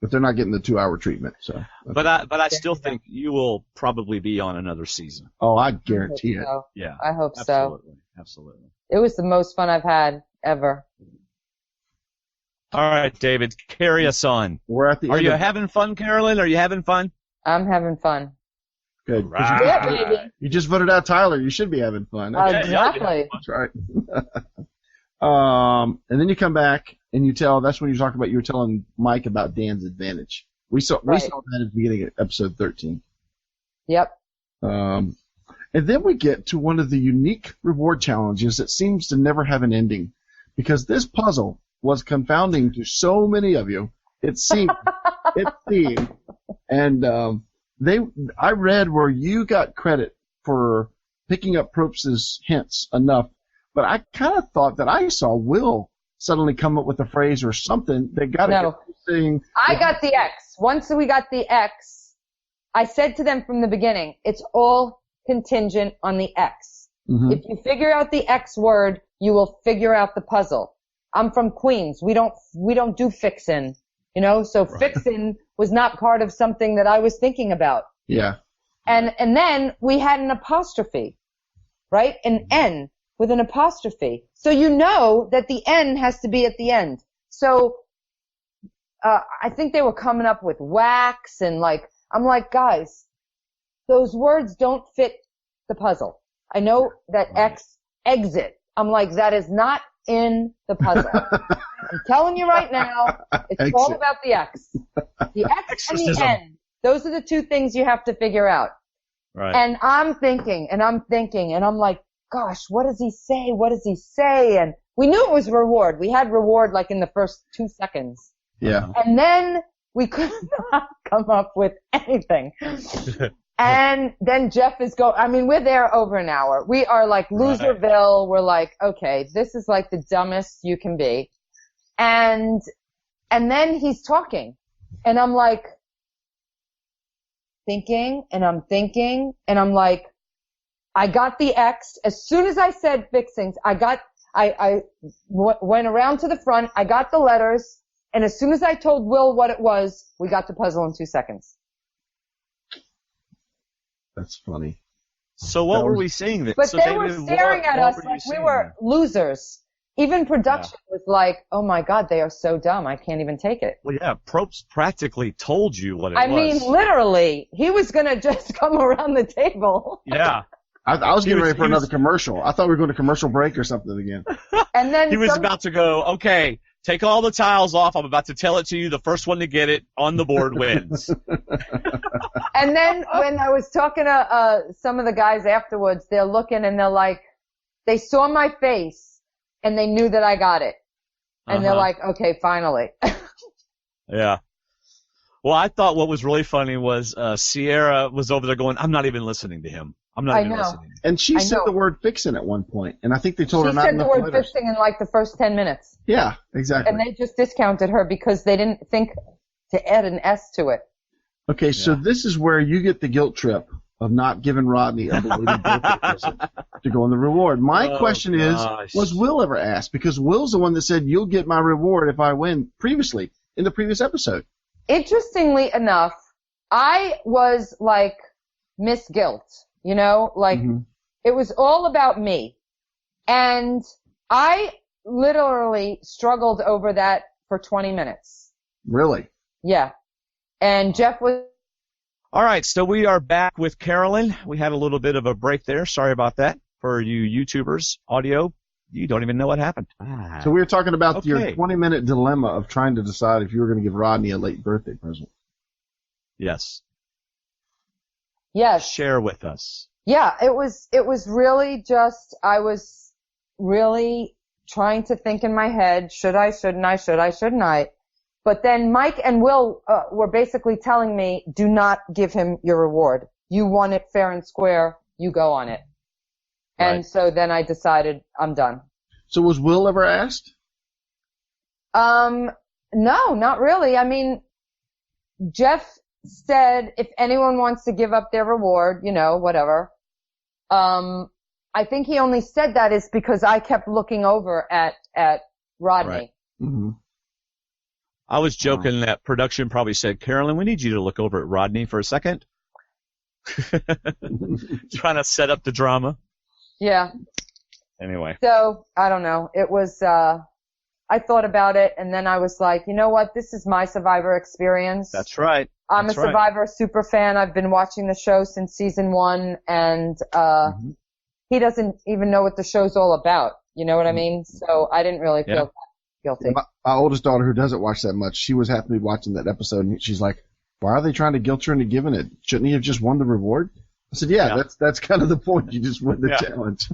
But they're not getting the 2-hour treatment. So. But I still think you will probably be on another season. Oh, I guarantee it. So. Yeah. I hope Absolutely. so. Absolutely. It was the most fun I've had ever. All right, David, carry us on. We're at the Are you having fun, Carolyn? Are you having fun? I'm having fun. Good. Right. You just voted out Tyler. You should be having fun. Exactly. That's right. And then you come back and that's when you talk about, you were telling Mike about Dan's advantage. We saw that at the beginning of episode 13. Yep. And then we get to one of the unique reward challenges that seems to never have an ending, because this puzzle was confounding to so many of you. It seemed. And I read where you got credit for picking up Probst's hints enough, but I kind of thought that I saw Will suddenly come up with a phrase or something that got it saying. I got the X. Once we got the X, I said to them from the beginning, it's all contingent on the X. Mm-hmm. If you figure out the X word, you will figure out the puzzle. I'm from Queens. We don't do fixin', so fixin' was not part of something that I was thinking about. Yeah. And then we had an apostrophe, right? An N with an apostrophe. So you know that the N has to be at the end. So, I think they were coming up with wax and I'm like, guys, those words don't fit the puzzle. I know that X, exit. I'm like, that is not in the puzzle. I'm telling you right now, it's all about the X. The X and the N. Those are the 2 things you have to figure out. Right. And I'm thinking, and I'm like, gosh, what does he say? What does he say? And we knew it was reward. We had reward in the first 2 seconds. Yeah. And then we could not come up with anything. And then Jeff is we're there over an hour. We are Loserville. We're like, okay, this is the dumbest you can be. And then he's talking. And I'm thinking, and I'm like, I got the X. As soon as I said fixings, I went around to the front, I got the letters, and as soon as I told Will what it was, we got the puzzle in 2 seconds. That's funny. So what were we seeing then? But so they David, were staring at us like we were losers. Even production was like, oh my God, they are so dumb. I can't even take it. Well, yeah, Probst practically told you what it was. I mean, literally, he was going to just come around the table. Yeah. I was getting ready for another commercial. I thought we were going to commercial break or something again. And then he was about to go, okay, take all the tiles off. I'm about to tell it to you. The first one to get it on the board wins. And then when I was talking to some of the guys afterwards, they're looking and they're like, they saw my face and they knew that I got it. And they're like, okay, finally. Yeah. Well, I thought what was really funny was Sierra was over there going, I'm not even listening to him. I'm not even listening. And she said the word fixing at one point, and I think they told her not to. She said the word fixing in like the first 10 minutes. Yeah, exactly. And they just discounted her because they didn't think to add an S to it. Okay, so this is where you get the guilt trip of not giving Rodney a belated birthday present to go on the reward. My question is, was Will ever asked? Because Will's the one that said, you'll get my reward if I win previously, in the previous episode. Interestingly enough, I was like Miss Guilt, you know, like it was all about me. And I literally struggled over that for 20 minutes. Really? Yeah. And Jeff was... All right, so we are back with Carolyn. We had a little bit of a break there. Sorry about that. For you YouTubers, audio, you don't even know what happened. So we were talking about your 20-minute dilemma of trying to decide if you were going to give Rodney a late birthday present. Yes. Yes. Share with us. Yeah, it was really just, I was really trying to think in my head, should I, shouldn't I, should I, shouldn't I? But then Mike and Will were basically telling me, do not give him your reward. You won it fair and square. You go on it. Right. And so then I decided I'm done. So was Will ever asked? No, not really. I mean, Jeff said if anyone wants to give up their reward, you know, whatever. I think he only said that is because I kept looking over at Rodney. Right. Mm-hmm. I was joking that production probably said, Carolyn, we need you to look over at Rodney for a second. Trying to set up the drama. Yeah. Anyway. So, I don't know. It was, I thought about it, and then I was like, you know what? This is my Survivor experience. That's right. I'm a Survivor super fan. I've been watching the show since season 1, and he doesn't even know what the show's all about. You know what I mean? So I didn't really feel guilty. My oldest daughter, who doesn't watch that much, she was happy watching that episode, and she's like, why are they trying to guilt her into giving it? Shouldn't he have just won the reward? I said, that's kind of the point. You just win the challenge.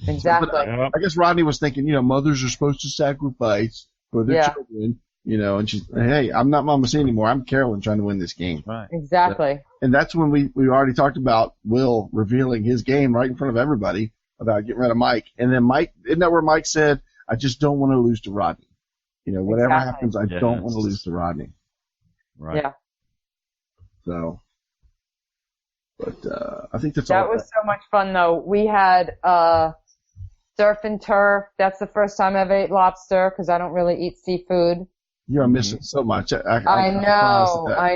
Exactly. But I guess Rodney was thinking, you know, mothers are supposed to sacrifice for their children, you know, and she's, hey, I'm not Mama C anymore. I'm Carolyn trying to win this game. Right. Exactly. And that's when we already talked about Will revealing his game right in front of everybody about getting rid of Mike. And then Mike, isn't that where Mike said, I just don't want to lose to Rodney. You know, whatever happens, I don't want to lose to Rodney. Right. Yeah. So, but I think that's that was so much fun, though. We had surf and turf. That's the first time I ever ate lobster because I don't really eat seafood. You're missing so much. I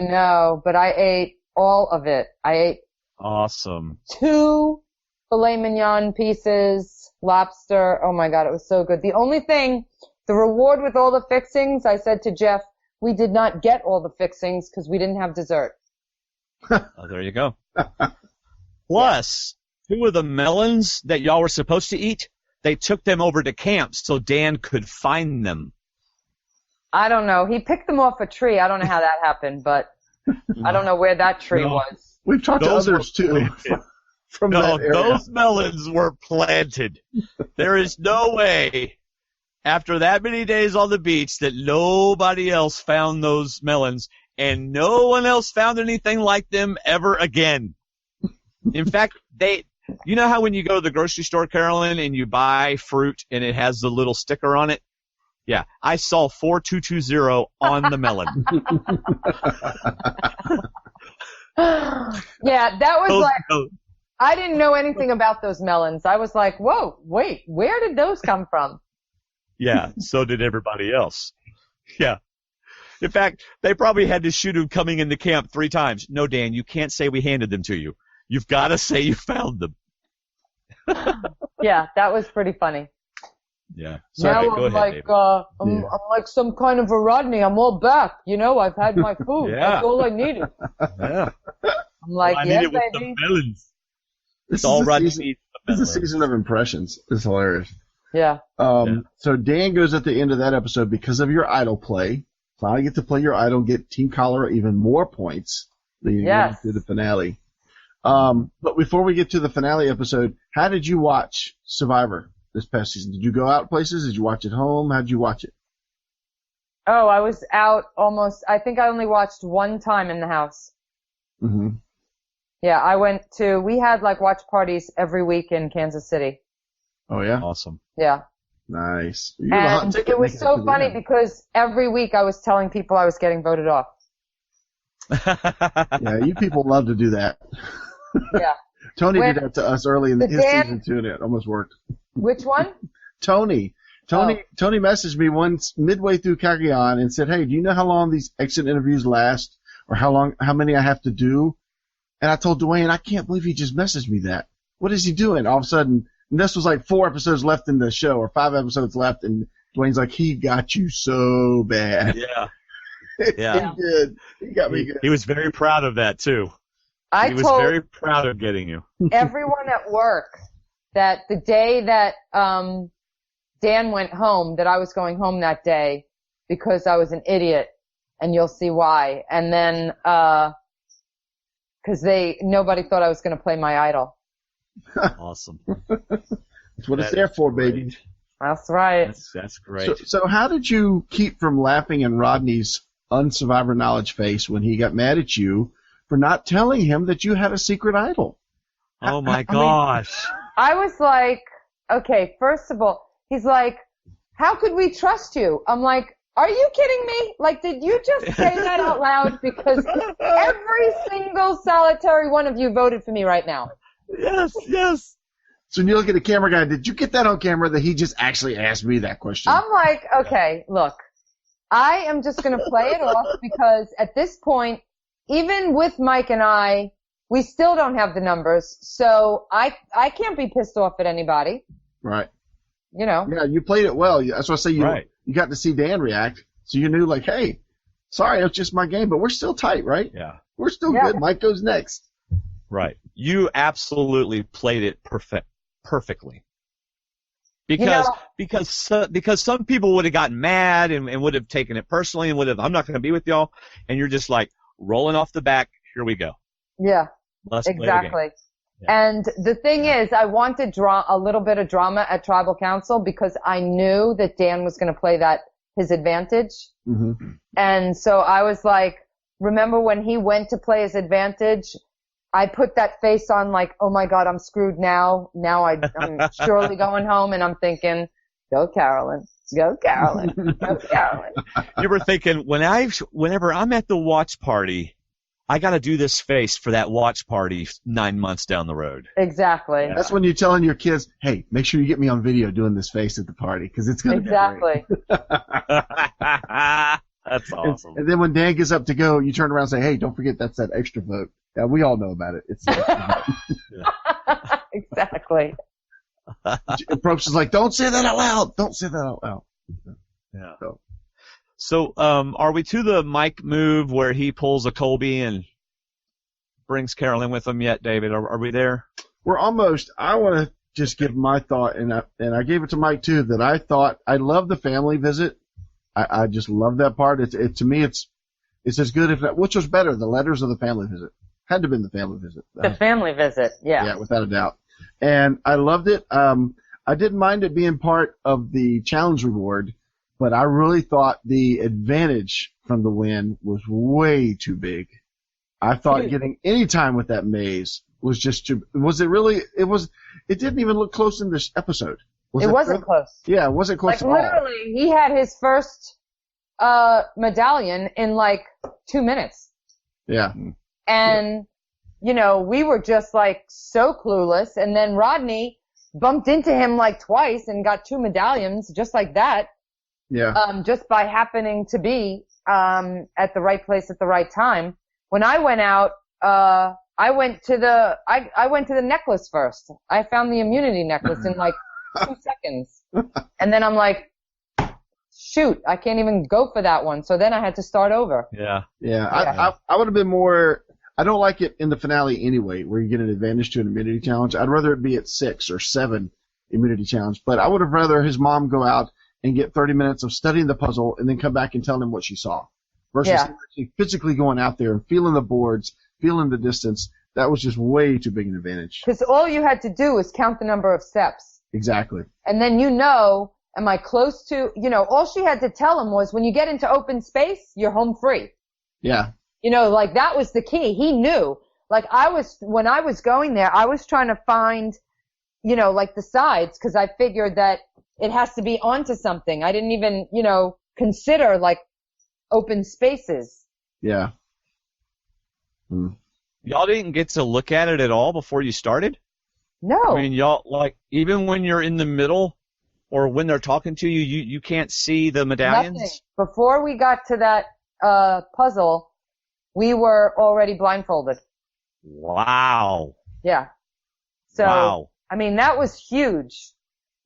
know, but I ate all of it. I ate awesome 2 filet mignon pieces, lobster. Oh my God, it was so good. The only thing, the reward with all the fixings, I said to Jeff, we did not get all the fixings because we didn't have dessert. There you go. Plus, 2 of the melons that y'all were supposed to eat, they took them over to camp so Dan could find them. I don't know. He picked them off a tree. I don't know how that happened, but I don't know where that tree was. We've talked to others, too. From that area. Those melons were planted. There is no way, after that many days on the beach, that nobody else found those melons, and no one else found anything like them ever again. In fact, you know how when you go to the grocery store, Carolyn, and you buy fruit and it has the little sticker on it? Yeah, I saw 4220 on the melon. Yeah, that was I didn't know anything about those melons. I was like, whoa, wait, where did those come from? Yeah, so did everybody else. Yeah. In fact, they probably had to shoot him coming into camp 3 times. No, Dan, you can't say we handed them to you. You've got to say you found them. Yeah, that was pretty funny. Yeah. Now I'm like some kind of a Rodney. I'm all back. You know, I've had my food. That's all I needed. Yeah. I'm like, I yes, needed with baby. some melons. This all is Rodney season, needs. This is a season of impressions. It's hilarious. Yeah. So Dan goes at the end of that episode because of your idol play. Finally get to play your idol, get Team Cholera even more points than you get to the finale. But before we get to the finale episode, how did you watch Survivor this past season? Did you go out places? Did you watch at home? How did you watch it? Oh, I was out I think I only watched one time in the house. Mm-hmm. Yeah, we had like watch parties every week in Kansas City. Oh, yeah? Awesome. Yeah. Nice. And it was so funny because every week I was telling people I was getting voted off. Yeah, you people love to do that. Yeah. Tony did that to us early in his season too, and it almost worked. Which one? Tony messaged me once midway through Kagayan and said, "Hey, do you know how long these exit interviews last, or how many I have to do?" And I told Dwayne, I can't believe he just messaged me that. What is he doing? All of a sudden, and this was like 4 episodes left in the show, or 5 episodes left, and Dwayne's like, he got you so bad. Yeah. Yeah. He did. He got me good. He was very proud of that, too. He was very proud of getting you. Everyone at work that the day that Dan went home, that I was going home that day because I was an idiot, and you'll see why. And then because nobody thought I was going to play my idol. Awesome. That's what it's there for, baby. That's right. That's great. So how did you keep from laughing in Rodney's unsurvivor knowledge face when he got mad at you for not telling him that you had a secret idol? Oh my gosh. I was like, okay, first of all, he's like, how could we trust you? I'm like, are you kidding me? Like, did you just say that out loud? Because every single solitary one of you voted for me right now. Yes. So when you look at the camera guy, did you get that on camera that he just actually asked me that question? I'm like, okay, look, I am just going to play it off because at this point, even with Mike and I, we still don't have the numbers. So I can't be pissed off at anybody. Right. You know. Yeah, you played it well. That's why I say you got to see Dan react. So you knew like, hey, sorry, it's just my game, but we're still tight, right? Yeah. We're still good. Mike goes next. Right. You absolutely played it perfectly. Because some people would have gotten mad and would have taken it personally and I'm not going to be with y'all. And you're just like rolling off the back. Here we go. Yeah. Let's play the exactly. game. Yeah. And the thing is, I wanted a little bit of drama at Tribal Council because I knew that Dan was going to play his advantage. Mm-hmm. And so I was like, remember when he went to play his advantage, I put that face on like, oh my God, I'm screwed now. Now I'm surely going home, and I'm thinking, go Carolyn, go Carolyn, go Carolyn. You were thinking, whenever I'm at the watch party, I got to do this face for that watch party 9 months down the road. Exactly. Yeah. That's when you're telling your kids, hey, make sure you get me on video doing this face at the party because it's going to be great. That's awesome. And then when Dan gets up to go, you turn around and say, hey, don't forget that's that extra vote. Yeah, we all know about it. It's the extra vote. Exactly. And Probst is like, don't say that out loud. Don't say that out loud. Yeah. So, are we to the Mike move where he pulls a Colby and brings Carolyn with him yet, David? Are we there? We're almost. I want to just give my thought, and I gave it to Mike too, that I thought I love the family visit. I just love that part. To me, it's as good, if not, which was better, the letters or the family visit? Had to have been the family visit. The family visit, yeah. Yeah, without a doubt. And I loved it. I didn't mind it being part of the challenge reward, but I really thought the advantage from the win was way too big. I thought getting any time with that maze was just too. Was it really? It didn't even look close in this episode. It wasn't close. Yeah, it wasn't close at all. Literally, he had his first medallion in like 2 minutes. Yeah. And, we were just like so clueless. And then Rodney bumped into him like twice and got 2 medallions just like that. Yeah. Just by happening to be at the right place at the right time. When I went out, I went to the necklace first. I found the immunity necklace in like 2 seconds. And then I'm like, shoot, I can't even go for that one. So then I had to start over. Yeah. Yeah. I would have been more. I don't like it in the finale anyway, where you get an advantage to an immunity challenge. I'd rather it be at 6 or 7 immunity challenge. But I would have rather his mom go out and get 30 minutes of studying the puzzle and then come back and tell him what she saw. Versus him actually physically going out there and feeling the boards, feeling the distance. That was just way too big an advantage. Because all you had to do was count the number of steps. Exactly. And then am I close to, all she had to tell him was when you get into open space, you're home free. Yeah. Like that was the key. He knew. Like when I was going there, I was trying to find, like the sides because I figured that it has to be onto something. I didn't even, consider like open spaces. Yeah. Y'all didn't get to look at it at all before you started? No. I mean, y'all, like, even when you're in the middle or when they're talking to you, you can't see the medallions? Nothing. Before we got to that puzzle, we were already blindfolded. Wow. Yeah. So, wow. I mean, that was huge.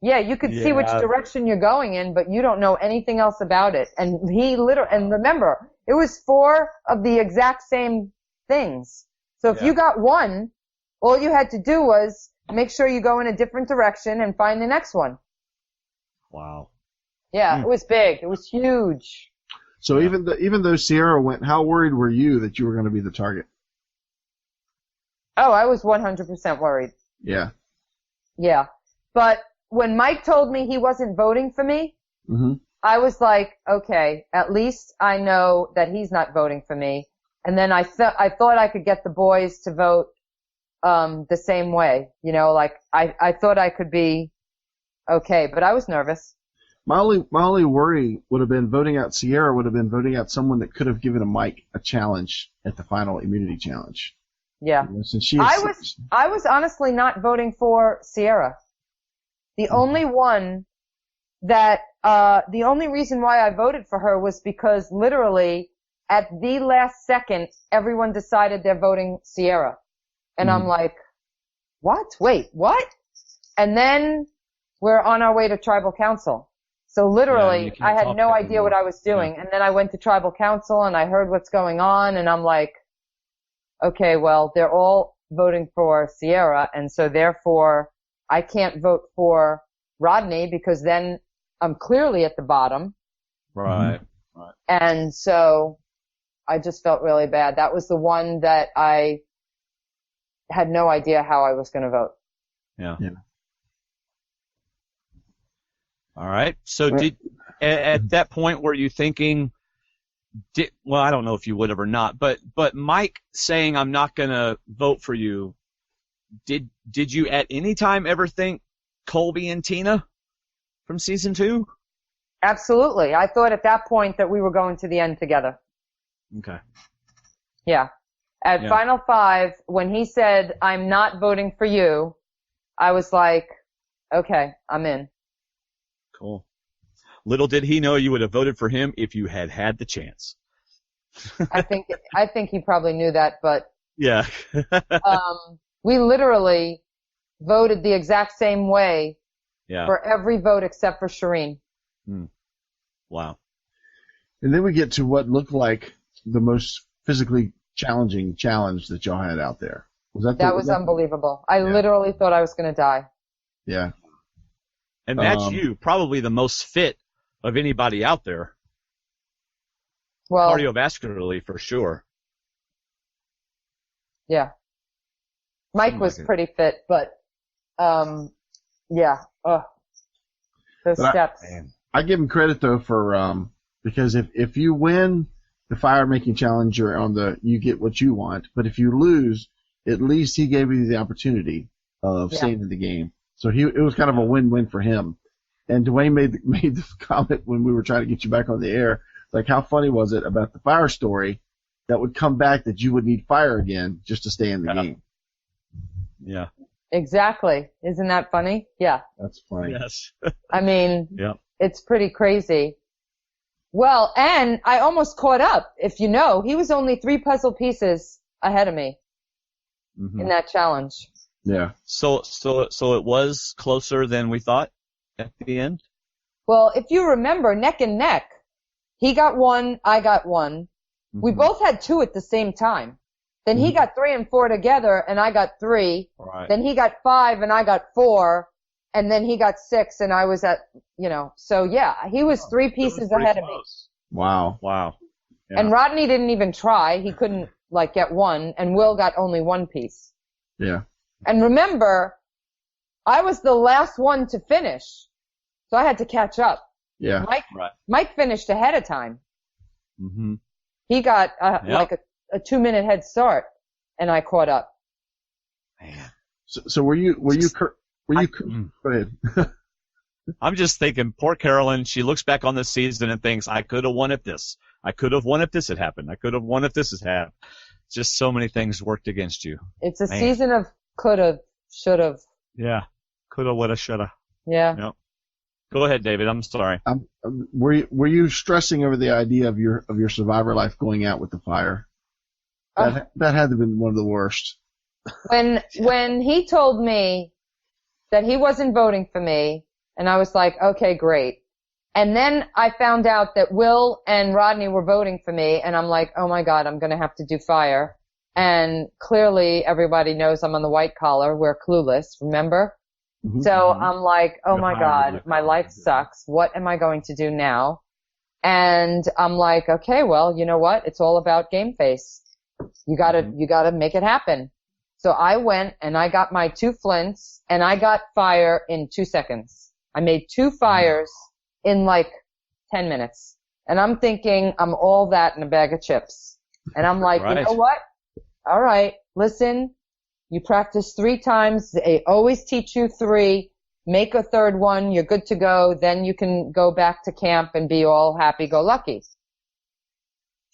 Yeah, you could see which direction you're going in, but you don't know anything else about it. And and remember, it was 4 of the exact same things. So if you got one, all you had to do was make sure you go in a different direction and find the next one. Wow. Yeah, It was big. It was huge. So even though Sierra went, how worried were you that you were going to be the target? Oh, I was 100% worried. Yeah. Yeah. But when Mike told me he wasn't voting for me, I was like, okay, at least I know that he's not voting for me. And then I thought I could get the boys to vote the same way. Like I thought I could be okay, but I was nervous. My only worry would have been voting out Sierra would have been voting out someone that could have given a Mike a challenge at the final immunity challenge. Yeah. Since I was honestly not voting for Sierra. The only one that the only reason why I voted for her was because literally at the last second everyone decided they're voting Sierra. And I'm like, what? Wait, what? And then we're on our way to tribal council. So literally, I had no idea what I was doing. Yeah. And then I went to tribal council and I heard what's going on and I'm like, okay, well, they're all voting for Sierra. And so therefore I can't vote for Rodney because then I'm clearly at the bottom. Right. Right. And so I just felt really bad. That was the one that I had no idea how I was going to vote. Yeah. All right. So at that point were you thinking, well, I don't know if you would have or not, but Mike saying I'm not going to vote for you, did you at any time ever think Colby and Tina from season 2? Absolutely. I thought at that point that we were going to the end together. Okay. Yeah. At Final 5, when he said, I'm not voting for you, I was like, okay, I'm in. Cool. Little did he know you would have voted for him if you had the chance. I think he probably knew that, but yeah. We literally voted the exact same way for every vote except for Shireen. Wow. And then we get to what looked like the most physically challenging challenge that y'all had out there. That was unbelievable. I literally thought I was going to die. Yeah. And that's you, probably the most fit of anybody out there. Well, cardiovascularly, for sure. Yeah. Mike was pretty fit, but, yeah. Those steps. I give him credit, though, for, because if you win the fire making challenge, you get what you want, but if you lose, at least he gave you the opportunity of staying in the game. So it was kind of a win-win for him. And Dwayne made the comment when we were trying to get you back on the air, like how funny was it about the fire story that would come back that you would need fire again just to stay in the game. Yeah. Exactly. Isn't that funny? Yeah. That's funny. Yes. I mean, it's pretty crazy. Well, and I almost caught up. If you know, he was only 3 puzzle pieces ahead of me in that challenge. Yeah. So it was closer than we thought at the end? Well, if you remember, neck and neck. He got 1, I got 1. We both had 2 at the same time. Then he got 3 and 4 together, and I got 3. Right. Then he got 5, and I got 4. And then he got 6, and I was at, so yeah, he was 3 pieces ahead of me. Wow. Yeah. And Rodney didn't even try. He couldn't, get 1, and Will got only 1 piece. Yeah. And remember, I was the last one to finish, so I had to catch up. Yeah. Mike finished ahead of time. Mm-hmm. He got like a 2-minute head start, and I caught up. Man. So were you go ahead. I'm just thinking, poor Carolyn, she looks back on this season and thinks, I could have won if this. I could have won if this had happened. I could have won if this had happened. Just so many things worked against you. It's a season of coulda, shoulda. Yeah. Coulda, woulda, shoulda. Yeah. Yep. Go ahead, David. I'm sorry. Were you stressing over the idea of your Survivor life going out with the fire? That had to have been one of the worst. When he told me that he wasn't voting for me, and I was like, okay, great. And then I found out that Will and Rodney were voting for me, and I'm like, oh my God, I'm going to have to do fire. And clearly everybody knows I'm on the white collar. We're clueless, remember? Mm-hmm. So I'm like, oh my God, my life sucks. What am I going to do now? And I'm like, okay, well, you know what? It's all about game face. You gotta make it happen. So I went and I got my 2 flints and I got fire in 2 seconds. I made 2 fires in like 10 minutes. And I'm thinking I'm all that in a bag of chips. And I'm like, You know what? All right, listen, you practice 3 times. They always teach you 3. Make a 3rd one. You're good to go. Then you can go back to camp and be all happy-go-lucky.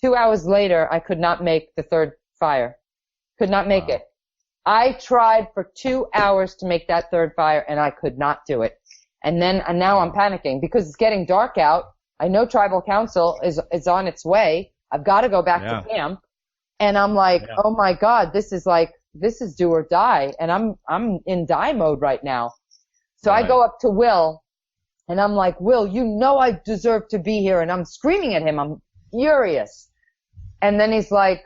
2 hours later, I could not make the 3rd fire. Could not make it. I tried for 2 hours to make that 3rd fire, and I could not do it. And now I'm panicking because it's getting dark out. I know tribal council is on its way. I've got to go back to camp. And I'm like, oh my God, this is do or die. And I'm in die mode right now. So I go up to Will and I'm like, Will, you know I deserve to be here. And I'm screaming at him. I'm furious. And then he's like,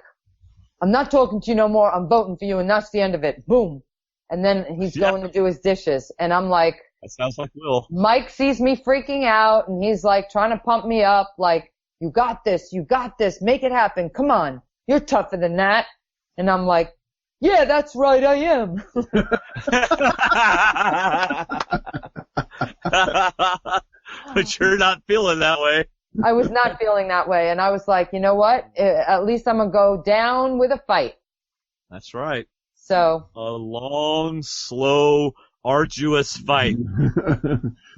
I'm not talking to you no more. I'm voting for you. And that's the end of it. Boom. And then he's going to do his dishes. And I'm like, that sounds like Will. Mike sees me freaking out and he's like trying to pump me up. Like, you got this. Make it happen. Come on. You're tougher than that. And I'm like, yeah, that's right, I am. But you're not feeling that way. I was not feeling that way. And I was like, you know what? At least I'm going to go down with a fight. That's right. So. A long, slow, arduous fight.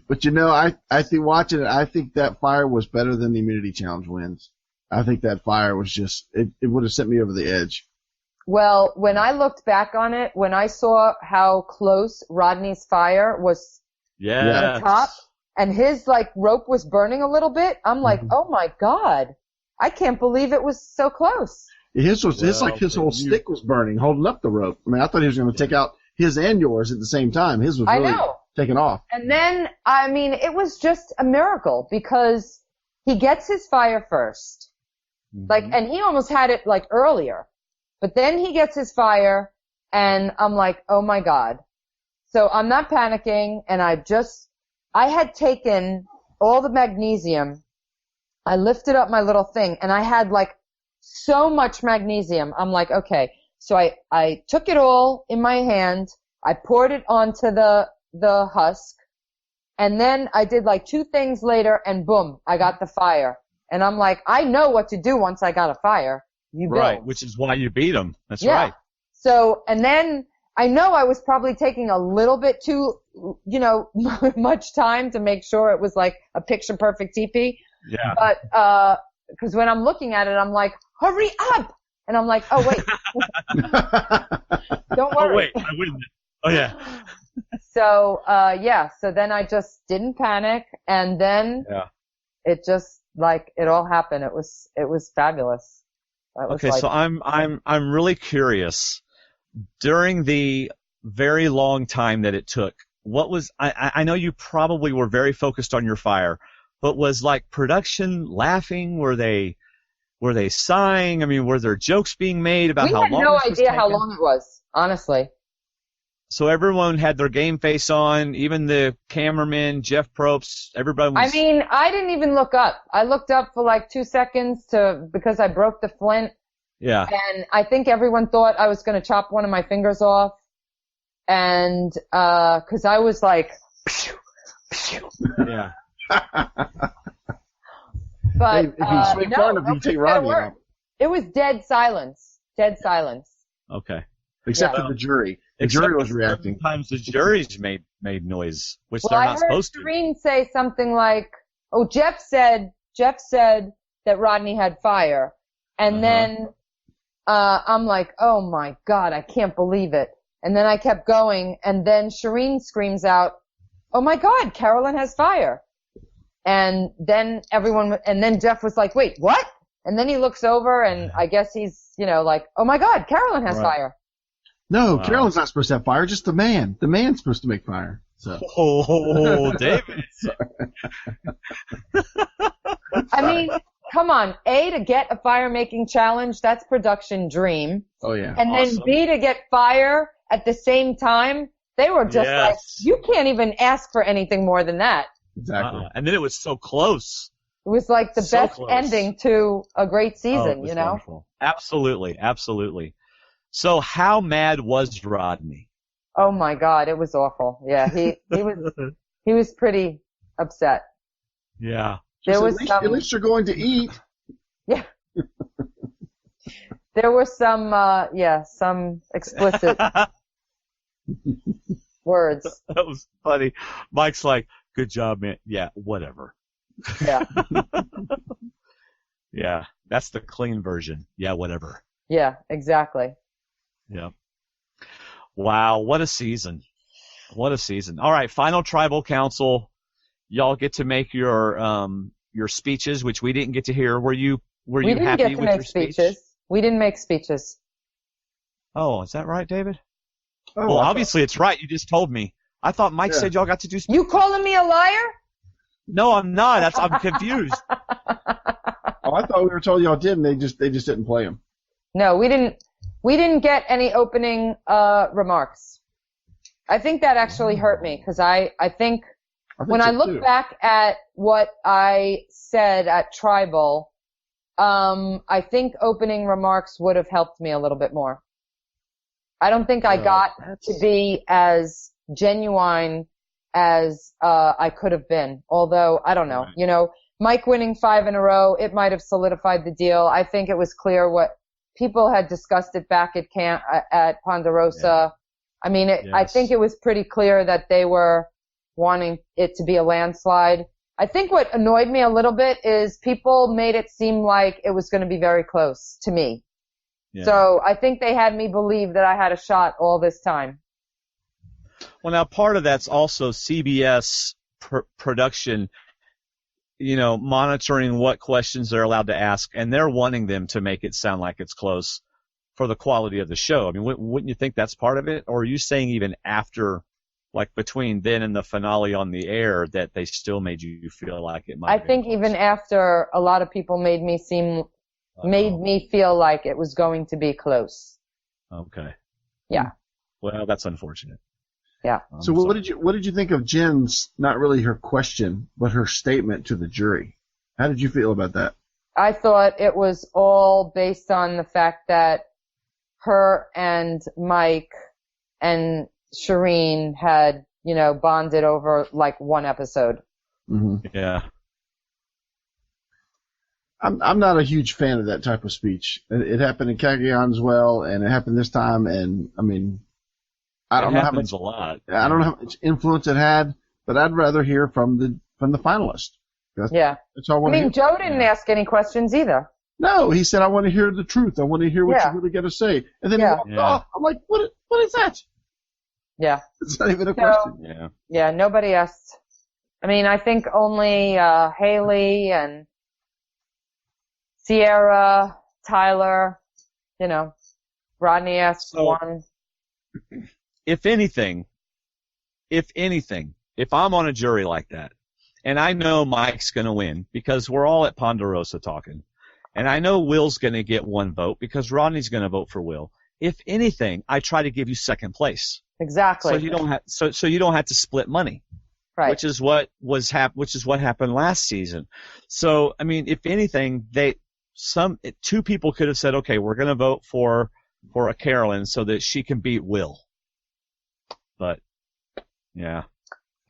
But you know, I think watching it, I think that fire was better than the immunity challenge wins. I think that fire was just, it would have sent me over the edge. Well, when I looked back on it, when I saw how close Rodney's fire was to the top, and his like rope was burning a little bit, I'm like, oh my God, I can't believe it was so close. His whole stick was burning, holding up the rope. I mean, I thought he was going to take out his and yours at the same time. His was really taking off. And then, I mean, it was just a miracle because he gets his fire first. Like, and he almost had it like earlier, but then he gets his fire and I'm like, oh my God. So I'm not panicking and I had taken all the magnesium. I lifted up my little thing and I had like so much magnesium. I'm like, okay. So I took it all in my hand. I poured it onto the husk and then I did like 2 things later and boom, I got the fire. And I'm like, I know what to do once I got a fire. Right, which is why you beat him. That's right. So, and then I know I was probably taking a little bit too, much time to make sure it was like a picture perfect teepee. Yeah. But, cause when I'm looking at it, I'm like, hurry up. And I'm like, oh wait. Don't worry. Oh wait, I win. Oh yeah. So, so then I just didn't panic and then it just, like it all happened. It was fabulous. Okay, so I'm really curious. During the very long time that it took, what was I know you probably were very focused on your fire, but was like production laughing? Were they sighing? I mean, were there jokes being made about how long? We had no idea how long it was, honestly. So everyone had their game face on, even the cameraman, Jeff Probst, everybody was... I mean, I didn't even look up. I looked up for like 2 seconds because I broke the flint. Yeah. And I think everyone thought I was going to chop one of my fingers off. And, 'cause I was like, pew, pew. Yeah. But, if you swing far enough, you take Rodney out. It was dead silence. Dead silence. Okay. Except for the jury. The jury was reacting. Sometimes the juries made noise, which Well, they're not supposed to. I heard Shireen say something like, "Oh, Jeff said that Rodney had fire," and then I'm like, "Oh my God, I can't believe it!" And then I kept going, and then Shireen screams out, "Oh my God, Carolyn has fire!" And then then Jeff was like, "Wait, what?" And then he looks over, and I guess he's, like, "Oh my God, Carolyn has fire." No, Carolyn's not supposed to have fire, just the man. The man's supposed to make fire. So. Oh, David. I mean, come on. A, to get a fire-making challenge, that's production dream. Oh, yeah. And then B, to get fire at the same time, they were just like, you can't even ask for anything more than that. Exactly. And then it was so close. It was like the best close. ending to a great season, Wonderful. Absolutely, absolutely. So how mad was Rodney? Oh my God, it was awful. Yeah, he was pretty upset. Yeah. There was at least you're going to eat. Yeah. There were some explicit words. That was funny. Mike's like, "Good job, man." Yeah, whatever. Yeah. Yeah, that's the clean version. Yeah, whatever. Yeah, exactly. Yeah. Wow, what a season. What a season. All right, final tribal council. Y'all get to make your speeches, which we didn't get to hear. Were you happy with your speech? We didn't make speeches. Oh, is that right, David? Oh, well, obviously it's right. You just told me. I thought Mike said y'all got to do speeches. You calling me a liar? No, I'm not. I'm confused. Oh, I thought we were told y'all did, and they just didn't play them. No, we didn't. We didn't get any opening remarks. I think that actually hurt me because I think when I look back at what I said at Tribal, I think opening remarks would have helped me a little bit more. I don't think I got to be as genuine as I could have been. Although, I don't know. Right. Mike winning 5 in a row, it might have solidified the deal. I think it was clear what people had discussed it back at camp at Ponderosa. Yeah. I mean, I think it was pretty clear that they were wanting it to be a landslide. I think what annoyed me a little bit is people made it seem like it was going to be very close to me. Yeah. So I think they had me believe that I had a shot all this time. Well, now part of that's also CBS production, monitoring what questions they're allowed to ask, and they're wanting them to make it sound like it's close for the quality of the show. I mean, wouldn't you think that's part of it? Or are you saying even after, like between then and the finale on the air, that they still made you feel like it might have been think close? Even after, a lot of people made me feel like it was going to be close. Okay. Yeah. Well, that's unfortunate. Yeah. So what did you think of Jen's, not really her question, but her statement to the jury? How did you feel about that? I thought it was all based on the fact that her and Mike and Shireen had, bonded over like one episode. Mm-hmm. Yeah. I'm not a huge fan of that type of speech. It happened in Cagayan as well, and it happened this time, and I mean, I don't know how much influence it had, but I'd rather hear from the finalist. That's all I want to hear. Joe didn't ask any questions either. No, he said, "I want to hear the truth. I want to hear what you really got to say." And then he walked off. I'm like, "What is that?" Yeah. It's not even a question. Yeah, nobody asked. I mean, I think only Haley and Sierra, Tyler, Rodney asked one. If anything, if I'm on a jury like that, and I know Mike's going to win because we're all at Ponderosa talking, and I know Will's going to get one vote because Rodney's going to vote for Will. If anything, I try to give you second place. Exactly. So you don't have so you don't have to split money. Right. Which is what happened last season. So I mean, if anything, two people could have said, okay, we're going to vote for a Carolyn so that she can beat Will. but yeah.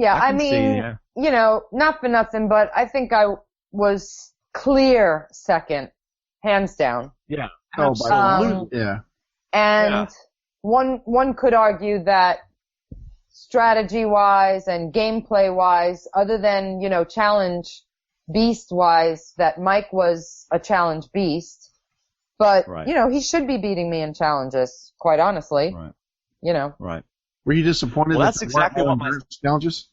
Yeah, I can mean, see, yeah. you know, not for nothing, but I think I was clear second, hands down. Yeah, Oh, absolutely. yeah. And one could argue that strategy-wise and gameplay-wise, other than, you know, challenge beast-wise, that Mike was a challenge beast. But, you know, he should be beating me in challenges, quite honestly. Right. You know. Right. Were you disappointed Well, that that's there exactly weren't what more endurance challenges?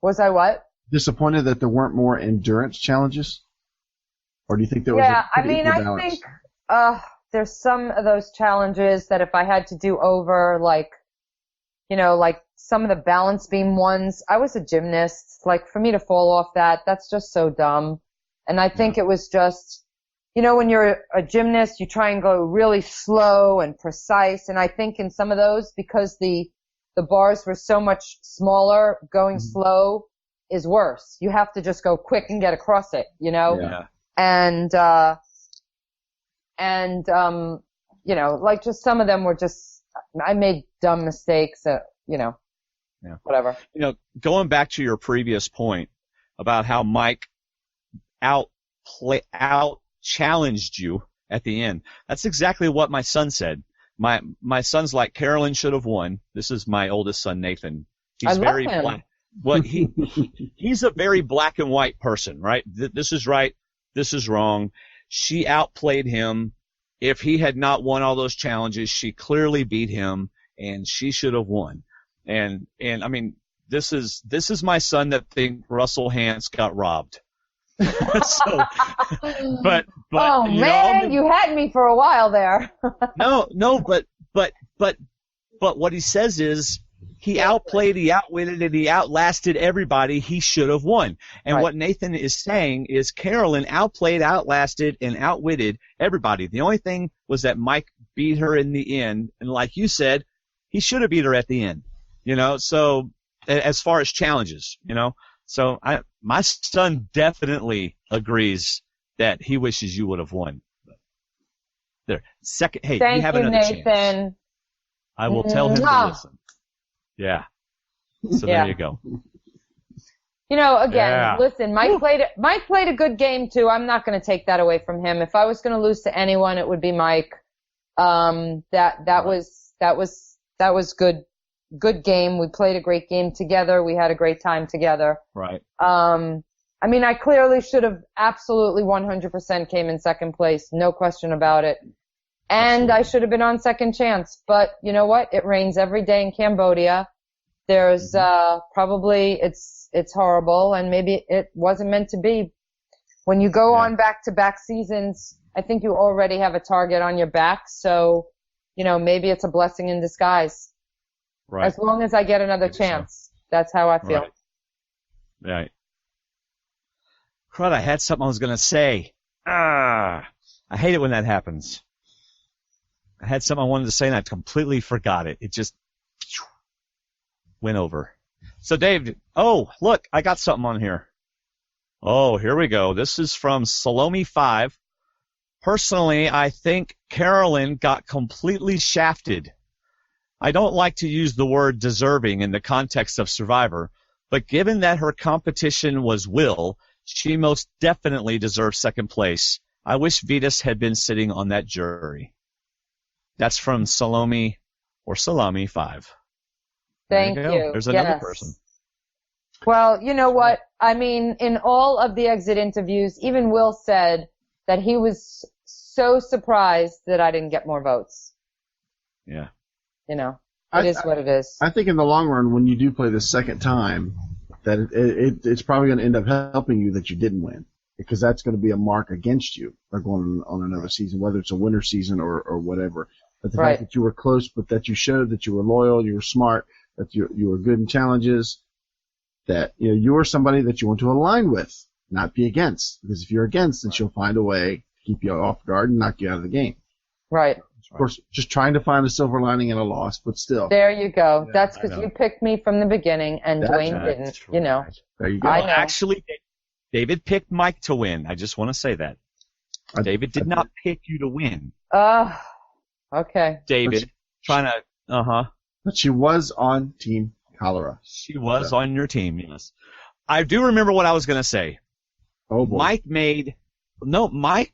Was I what? Disappointed that there weren't more endurance challenges? Or do you think there was a pretty equal balance? I think there's some of those challenges that if I had to do over, like, you know, like some of the balance beam ones, I was a gymnast. Like, for me to fall off that's just so dumb. And I think it was just, you know, when you're a gymnast, you try and go really slow and precise. And I think in some of those, because the bars were so much smaller, going slow is worse. You have to just go quick and get across it, you know? Yeah. And you know, like just some of them were just, I made dumb mistakes, you know, whatever. You know, going back to your previous point about how Mike out challenged you at the end. That's exactly what my son said. My son's like, Carolyn should have won. This is my oldest son, Nathan. He's very black. Well, he's a very black and white person, right? This is right. This is wrong. She outplayed him. If he had not won all those challenges, she clearly beat him, and she should have won. And I mean, this is my son that thinks Russell Hantz got robbed. So, but oh man, you had me for a while there. No, but what he says is he outplayed, he outwitted, and he outlasted everybody. He should have won. And what Nathan is saying is Carolyn outplayed, outlasted, and outwitted everybody. The only thing was that Mike beat her in the end, and like you said, he should have beat her at the end. You know, so as far as challenges, you know. So my son definitely agrees that he wishes you would have won. There, second. Hey, you have another Nathan. chance. I will tell him to listen. Yeah. So there you go. You know, again, listen, Mike played a good game too. I'm not going to take that away from him. If I was going to lose to anyone, it would be Mike. That was good game. We played a great game together. We had a great time together. Right. I mean, I clearly should have absolutely 100% came in second place. No question about it. And I should have been on second chance. But you know what? It rains every day in Cambodia. There's, probably it's horrible and maybe it wasn't meant to be. When you go on back-to-back seasons, I think you already have a target on your back. So, you know, maybe it's a blessing in disguise. Right. As long as I get another chance. That's how I feel. Right. Crud, I had something I was going to say. I hate it when that happens. I had something I wanted to say and I completely forgot it. It just went over. So Dave, look, I got something on here. Oh, here we go. This is from Salome5. Personally, I think Carolyn got completely shafted. I don't like to use the word deserving in the context of Survivor, but given that her competition was Will, she most definitely deserves second place. I wish Vitas had been sitting on that jury. That's from Salome or Salami5. Thank you. There's another person. Well, you know what? I mean, in all of the exit interviews, even Will said that he was so surprised that I didn't get more votes. Yeah. You know, it is what it is. I think in the long run, when you do play the second time, that it's probably going to end up helping you that you didn't win, because that's going to be a mark against you by going on another season, whether it's a winter season or whatever. But the fact that you were close, but that you showed that you were loyal, you were smart, that you were good in challenges, that you were somebody that you want to align with, not be against. Because if you're against, then she'll find a way to keep you off guard and knock you out of the game. Right. Of course, just trying to find a silver lining in a loss, but still. There you go. Yeah, that's because you picked me from the beginning, and Dwayne didn't. You know. There you go. Well, actually, David picked Mike to win. I just want to say that. David did not pick you to win. Okay. David, trying to, But she was on Team Cholera. She was on your team, yes. I do remember what I was going to say. Oh, boy. Mike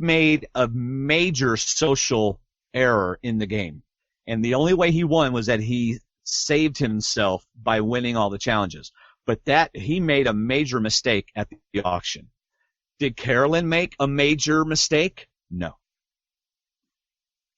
made a major social error in the game. And the only way he won was that he saved himself by winning all the challenges. But he made a major mistake at the auction. Did Carolyn make a major mistake? No.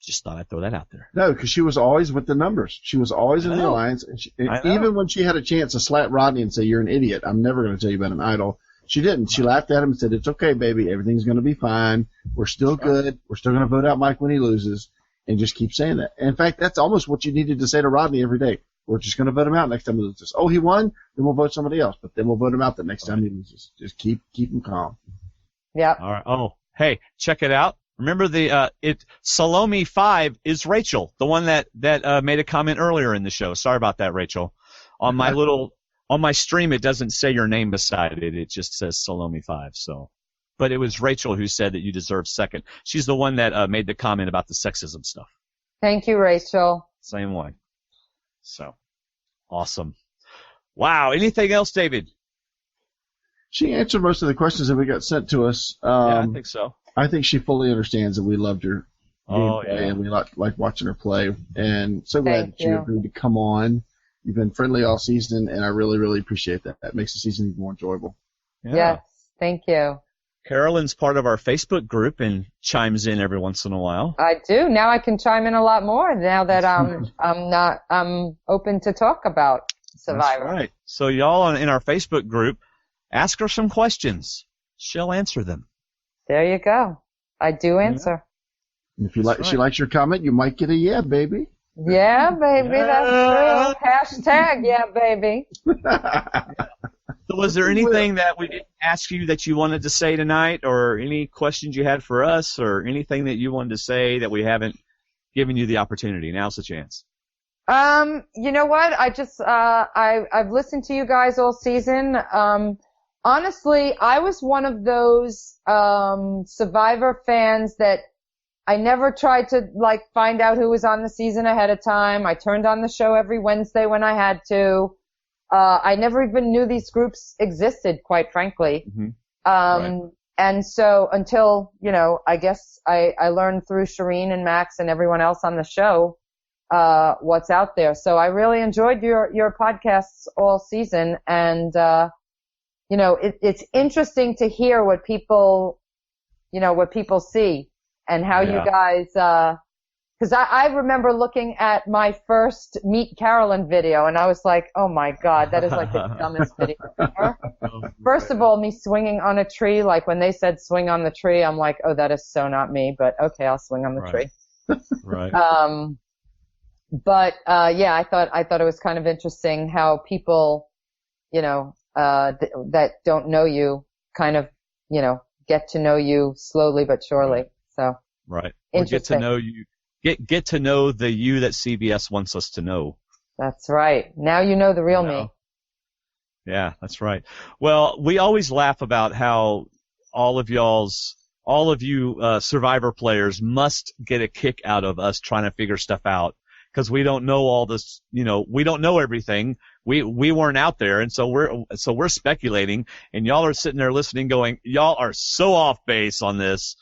Just thought I'd throw that out there. No, because she was always with the numbers. She was always in the alliance. And even when she had a chance to slap Rodney and say, "You're an idiot. I'm never going to tell you about an idol," she didn't. She laughed at him and said, "It's okay, baby. Everything's going to be fine. We're still good. We're still going to vote out Mike when he loses." And just keep saying that. And in fact, that's almost what you needed to say to Rodney every day. We're just going to vote him out next time he loses. Oh, he won? Then we'll vote somebody else. But then we'll vote him out the next time he loses. Just keep him calm. Yeah. All right. Oh, hey, check it out. Remember Salome 5 is Rachel, the one that made a comment earlier in the show. Sorry about that, Rachel. On my stream, it doesn't say your name beside it. It just says Salome 5. So, but it was Rachel who said that you deserve second. She's the one that made the comment about the sexism stuff. Thank you, Rachel. Same one. So, awesome. Wow. Anything else, David? She answered most of the questions that we got sent to us. Yeah, I think so. I think she fully understands that we loved her gameplay and we like watching her play. And so glad that you agreed to come on. You've been friendly all season, and I really, really appreciate that. That makes the season even more enjoyable. Yeah. Yes, thank you. Carolyn's part of our Facebook group and chimes in every once in a while. I do. Now I can chime in a lot more now that I'm open to talk about Survivor. That's right. So y'all in our Facebook group, ask her some questions. She'll answer them. There you go. I do answer. Yeah. If she likes your comment, you might get a yeah, baby. Yeah, baby, that's true. Hashtag yeah, baby. So was there anything that we didn't ask you that you wanted to say tonight, or any questions you had for us, or anything that you wanted to say that we haven't given you the opportunity? Now's the chance. You know what? I just I've listened to you guys all season. Honestly, I was one of those Survivor fans that I never tried to find out who was on the season ahead of time. I turned on the show every Wednesday when I had to. I never even knew these groups existed, quite frankly. Mm-hmm. Right. And so until, I guess I learned through Shireen and Max and everyone else on the show what's out there. So I really enjoyed your podcasts all season, and it's interesting to hear what people see and how you guys, because I remember looking at my first Meet Carolyn video, and I was like, oh my God, that is like the dumbest video ever. First of all, me swinging on a tree, like when they said swing on the tree, I'm like, oh, that is so not me, but okay, I'll swing on the tree. Right. But I thought it was kind of interesting how people, that don't know you kind of, get to know you slowly but surely. Right. So. Right. Or get to know you. Get to know the you that CBS wants us to know. That's right. Now you know the real me. Yeah, that's right. Well, we always laugh about how all of you Survivor players must get a kick out of us trying to figure stuff out, because we don't know all this, we don't know everything. We weren't out there, and so we're speculating, and y'all are sitting there listening going, y'all are so off base on this,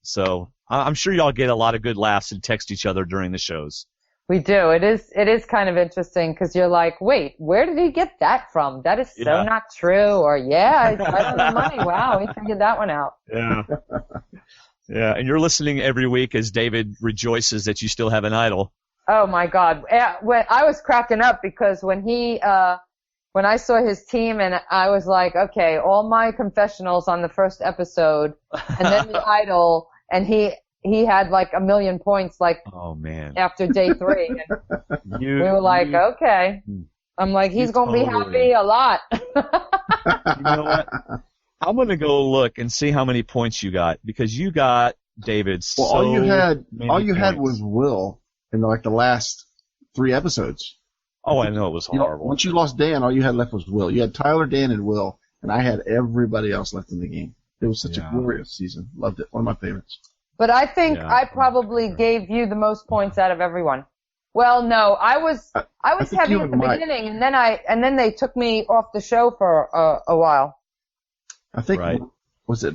so I'm sure y'all get a lot of good laughs and text each other during the shows. We do. It is kind of interesting, because you're like, wait, where did he get that from? That is so not true. Or I don't know money. Wow, he figured that one out. Yeah. Yeah, and you're listening every week as David rejoices that you still have an idol. Oh my God. When I was cracking up, because when I saw his team, and I was like, okay, all my confessionals on the first episode, and then the idol, and he had like 1 million points, oh man, after day 3. And we were like, okay. I'm like, he's going to be happy a lot. You know what? I'm going to go look and see how many points you got, because you got, David, all you had was Will in the last 3 episodes. Oh, I know, it was horrible. Once you lost Dan, all you had left was Will. You had Tyler, Dan, and Will, and I had everybody else left in the game. It was such a glorious season. Loved it. One of my favorites. But I think I probably gave you the most points out of everyone. Well, no, I was think heavy you at and the Mike. beginning, and then they took me off the show for a while. I think, Right. was it,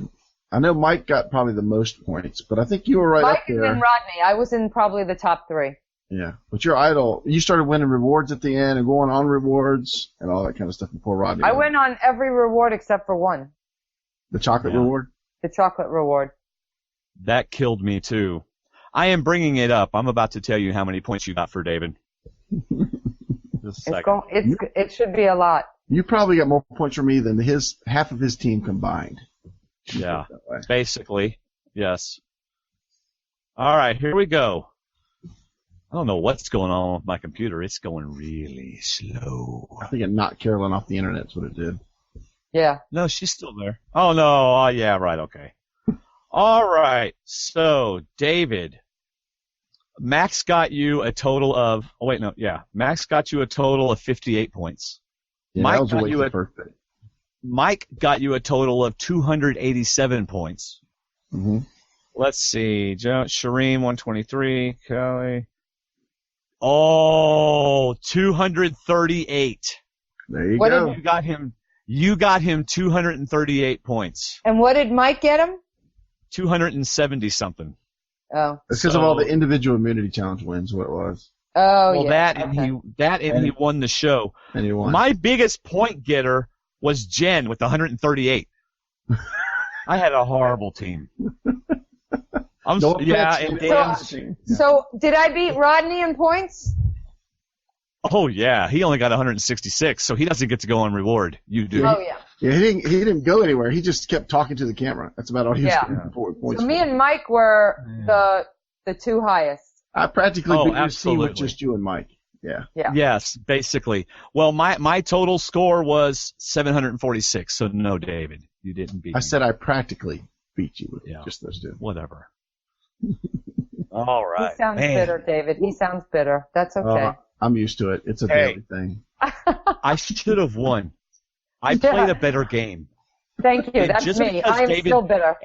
I know Mike got probably the most points, but I think you were right Mike up there. and then Rodney. I was in probably the top 3. Yeah. But your idol, you started winning rewards at the end and going on rewards and all that kind of stuff before Rodney. I went on every reward except for one, The chocolate Yeah. reward? the chocolate reward. That killed me too. I am bringing it up. I'm about to tell you how many points you got for David. Just a second. It should be a lot. You probably got more points from me than half of his team combined. Yeah, That way. basically, yes. All right, here we go. I don't know what's going on with my computer. It's going really slow. I think it knocked Carolyn off the internet is what it did. Yeah. No, she's still there. Oh, no. Oh, yeah, right. Okay. All right. So, David, Max got you a total of, Max got you a total of 58 points. Yeah, Mike that was a got waste you of birthday. Mike got you a total of 287 points. Mm-hmm. Let's see. Shireen, 123. Kelly. Oh, 238. There you What go. You got him 238 points. And what did Mike get him? 270 something. Oh. It's because of all the individual immunity challenge wins, what it was. Oh, Well, yeah. he won the show. And he won. My biggest point getter was Jen with 138. I had a horrible team. And Dan. So did I beat Rodney in points? Oh yeah, he only got 166, so he doesn't get to go on reward. You do. Oh, yeah. Yeah, he didn't go anywhere. He just kept talking to the camera. That's about all he was Yeah. getting for points. So me for. and Mike were the 2 highest. I practically beat your team absolutely. with just you and Mike. Yeah. Yeah. Yes, basically. Well, my total score was 746. So no, David, you didn't beat I me. said I practically beat you with Yeah. just those two. Whatever. All right. He sounds Man. bitter, David. He sounds bitter. That's okay. I'm used to it. It's a Hey. daily thing. I should have won. I Yeah. played a better game. Thank you. And That's just me. because I am David- still bitter.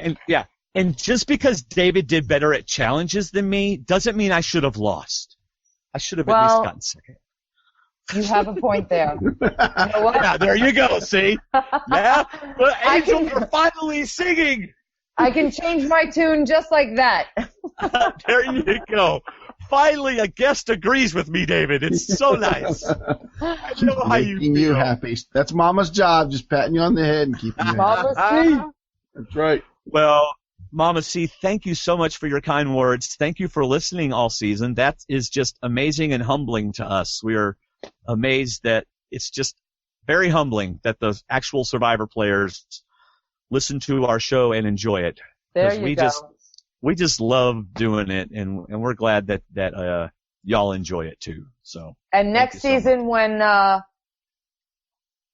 And just because David did better at challenges than me doesn't mean I should have lost. I should have at least Well- gotten second. You have a point there. You know what? Yeah, there you go. See? Yeah, the I angels can- are finally singing. I can change my tune just like that. There you go. Finally, a guest agrees with me, David. It's so nice. I know how you Making feel. you happy. That's Mama's job, just patting you on the head and keeping you happy. Mama C. That's right. Well, Mama C, thank you so much for your kind words. Thank you for listening all season. That is just amazing and humbling to us. We are amazed that it's just very humbling that the actual Survivor players listen to our show and enjoy it. There 'Cause you go. We just love doing it, and we're glad that y'all enjoy it too. So. And next Thank you so season,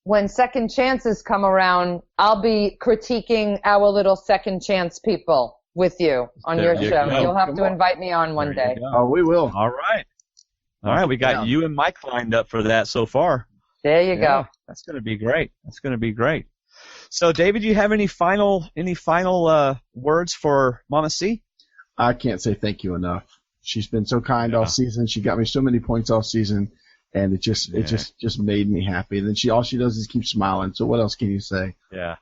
when second chances come around, I'll be critiquing our little second chance people with you on There your you show. go. You'll have Come to on. invite me on one There you day. go. Oh, we will. All right. All right, we got Yeah. you and Mike lined up for that so far. There you Yeah, go. that's going to be great. That's going to be great. So, David, you have any final words for Mama C? I can't say thank you enough. She's been so kind all season. She got me so many points all season, and it just made me happy. And then all she does is keep smiling. So what else can you say? Yeah.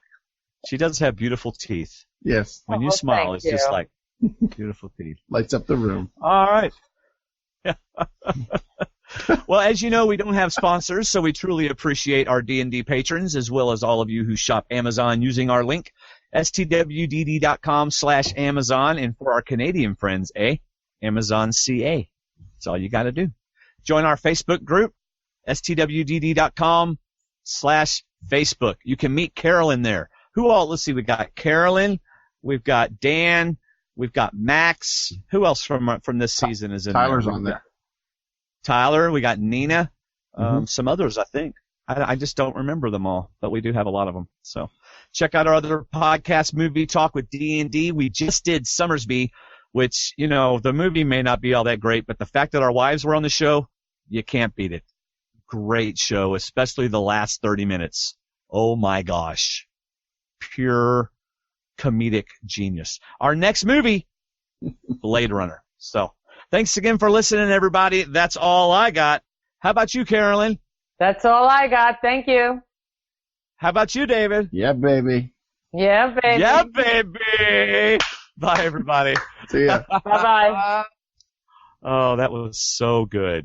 She does have beautiful teeth. Yes, When you Oh, smile, thank it's just you. like beautiful teeth. lights up the room. All right. Well, as you know, we don't have sponsors, so we truly appreciate our D&D patrons as well as all of you who shop Amazon using our link, stwdd.com/Amazon, and for our Canadian friends, Amazon CA. That's all you got to do. Join our Facebook group, stwdd.com/Facebook. You can meet Carolyn there. Who all? Let's see. We got Carolyn. We've got Dan. We've got Max. Who else from this season is in Tyler's there? on there. Tyler. We got Nina. Mm-hmm. Some others, I think. I just don't remember them all, but we do have a lot of them. So check out our other podcast, Movie Talk with D&D. We just did Summersby, which, the movie may not be all that great, but the fact that our wives were on the show, you can't beat it. Great show, especially the last 30 minutes. Oh my gosh. Pure comedic genius. Our next movie, Blade Runner. So Thanks again for listening, everybody. That's all I got. How about you, Carolyn? That's all I got. Thank you. How about you, David? Yeah, baby. Yeah, baby. Yeah, baby. Bye, everybody. See ya. Bye-bye. Oh, that was so good.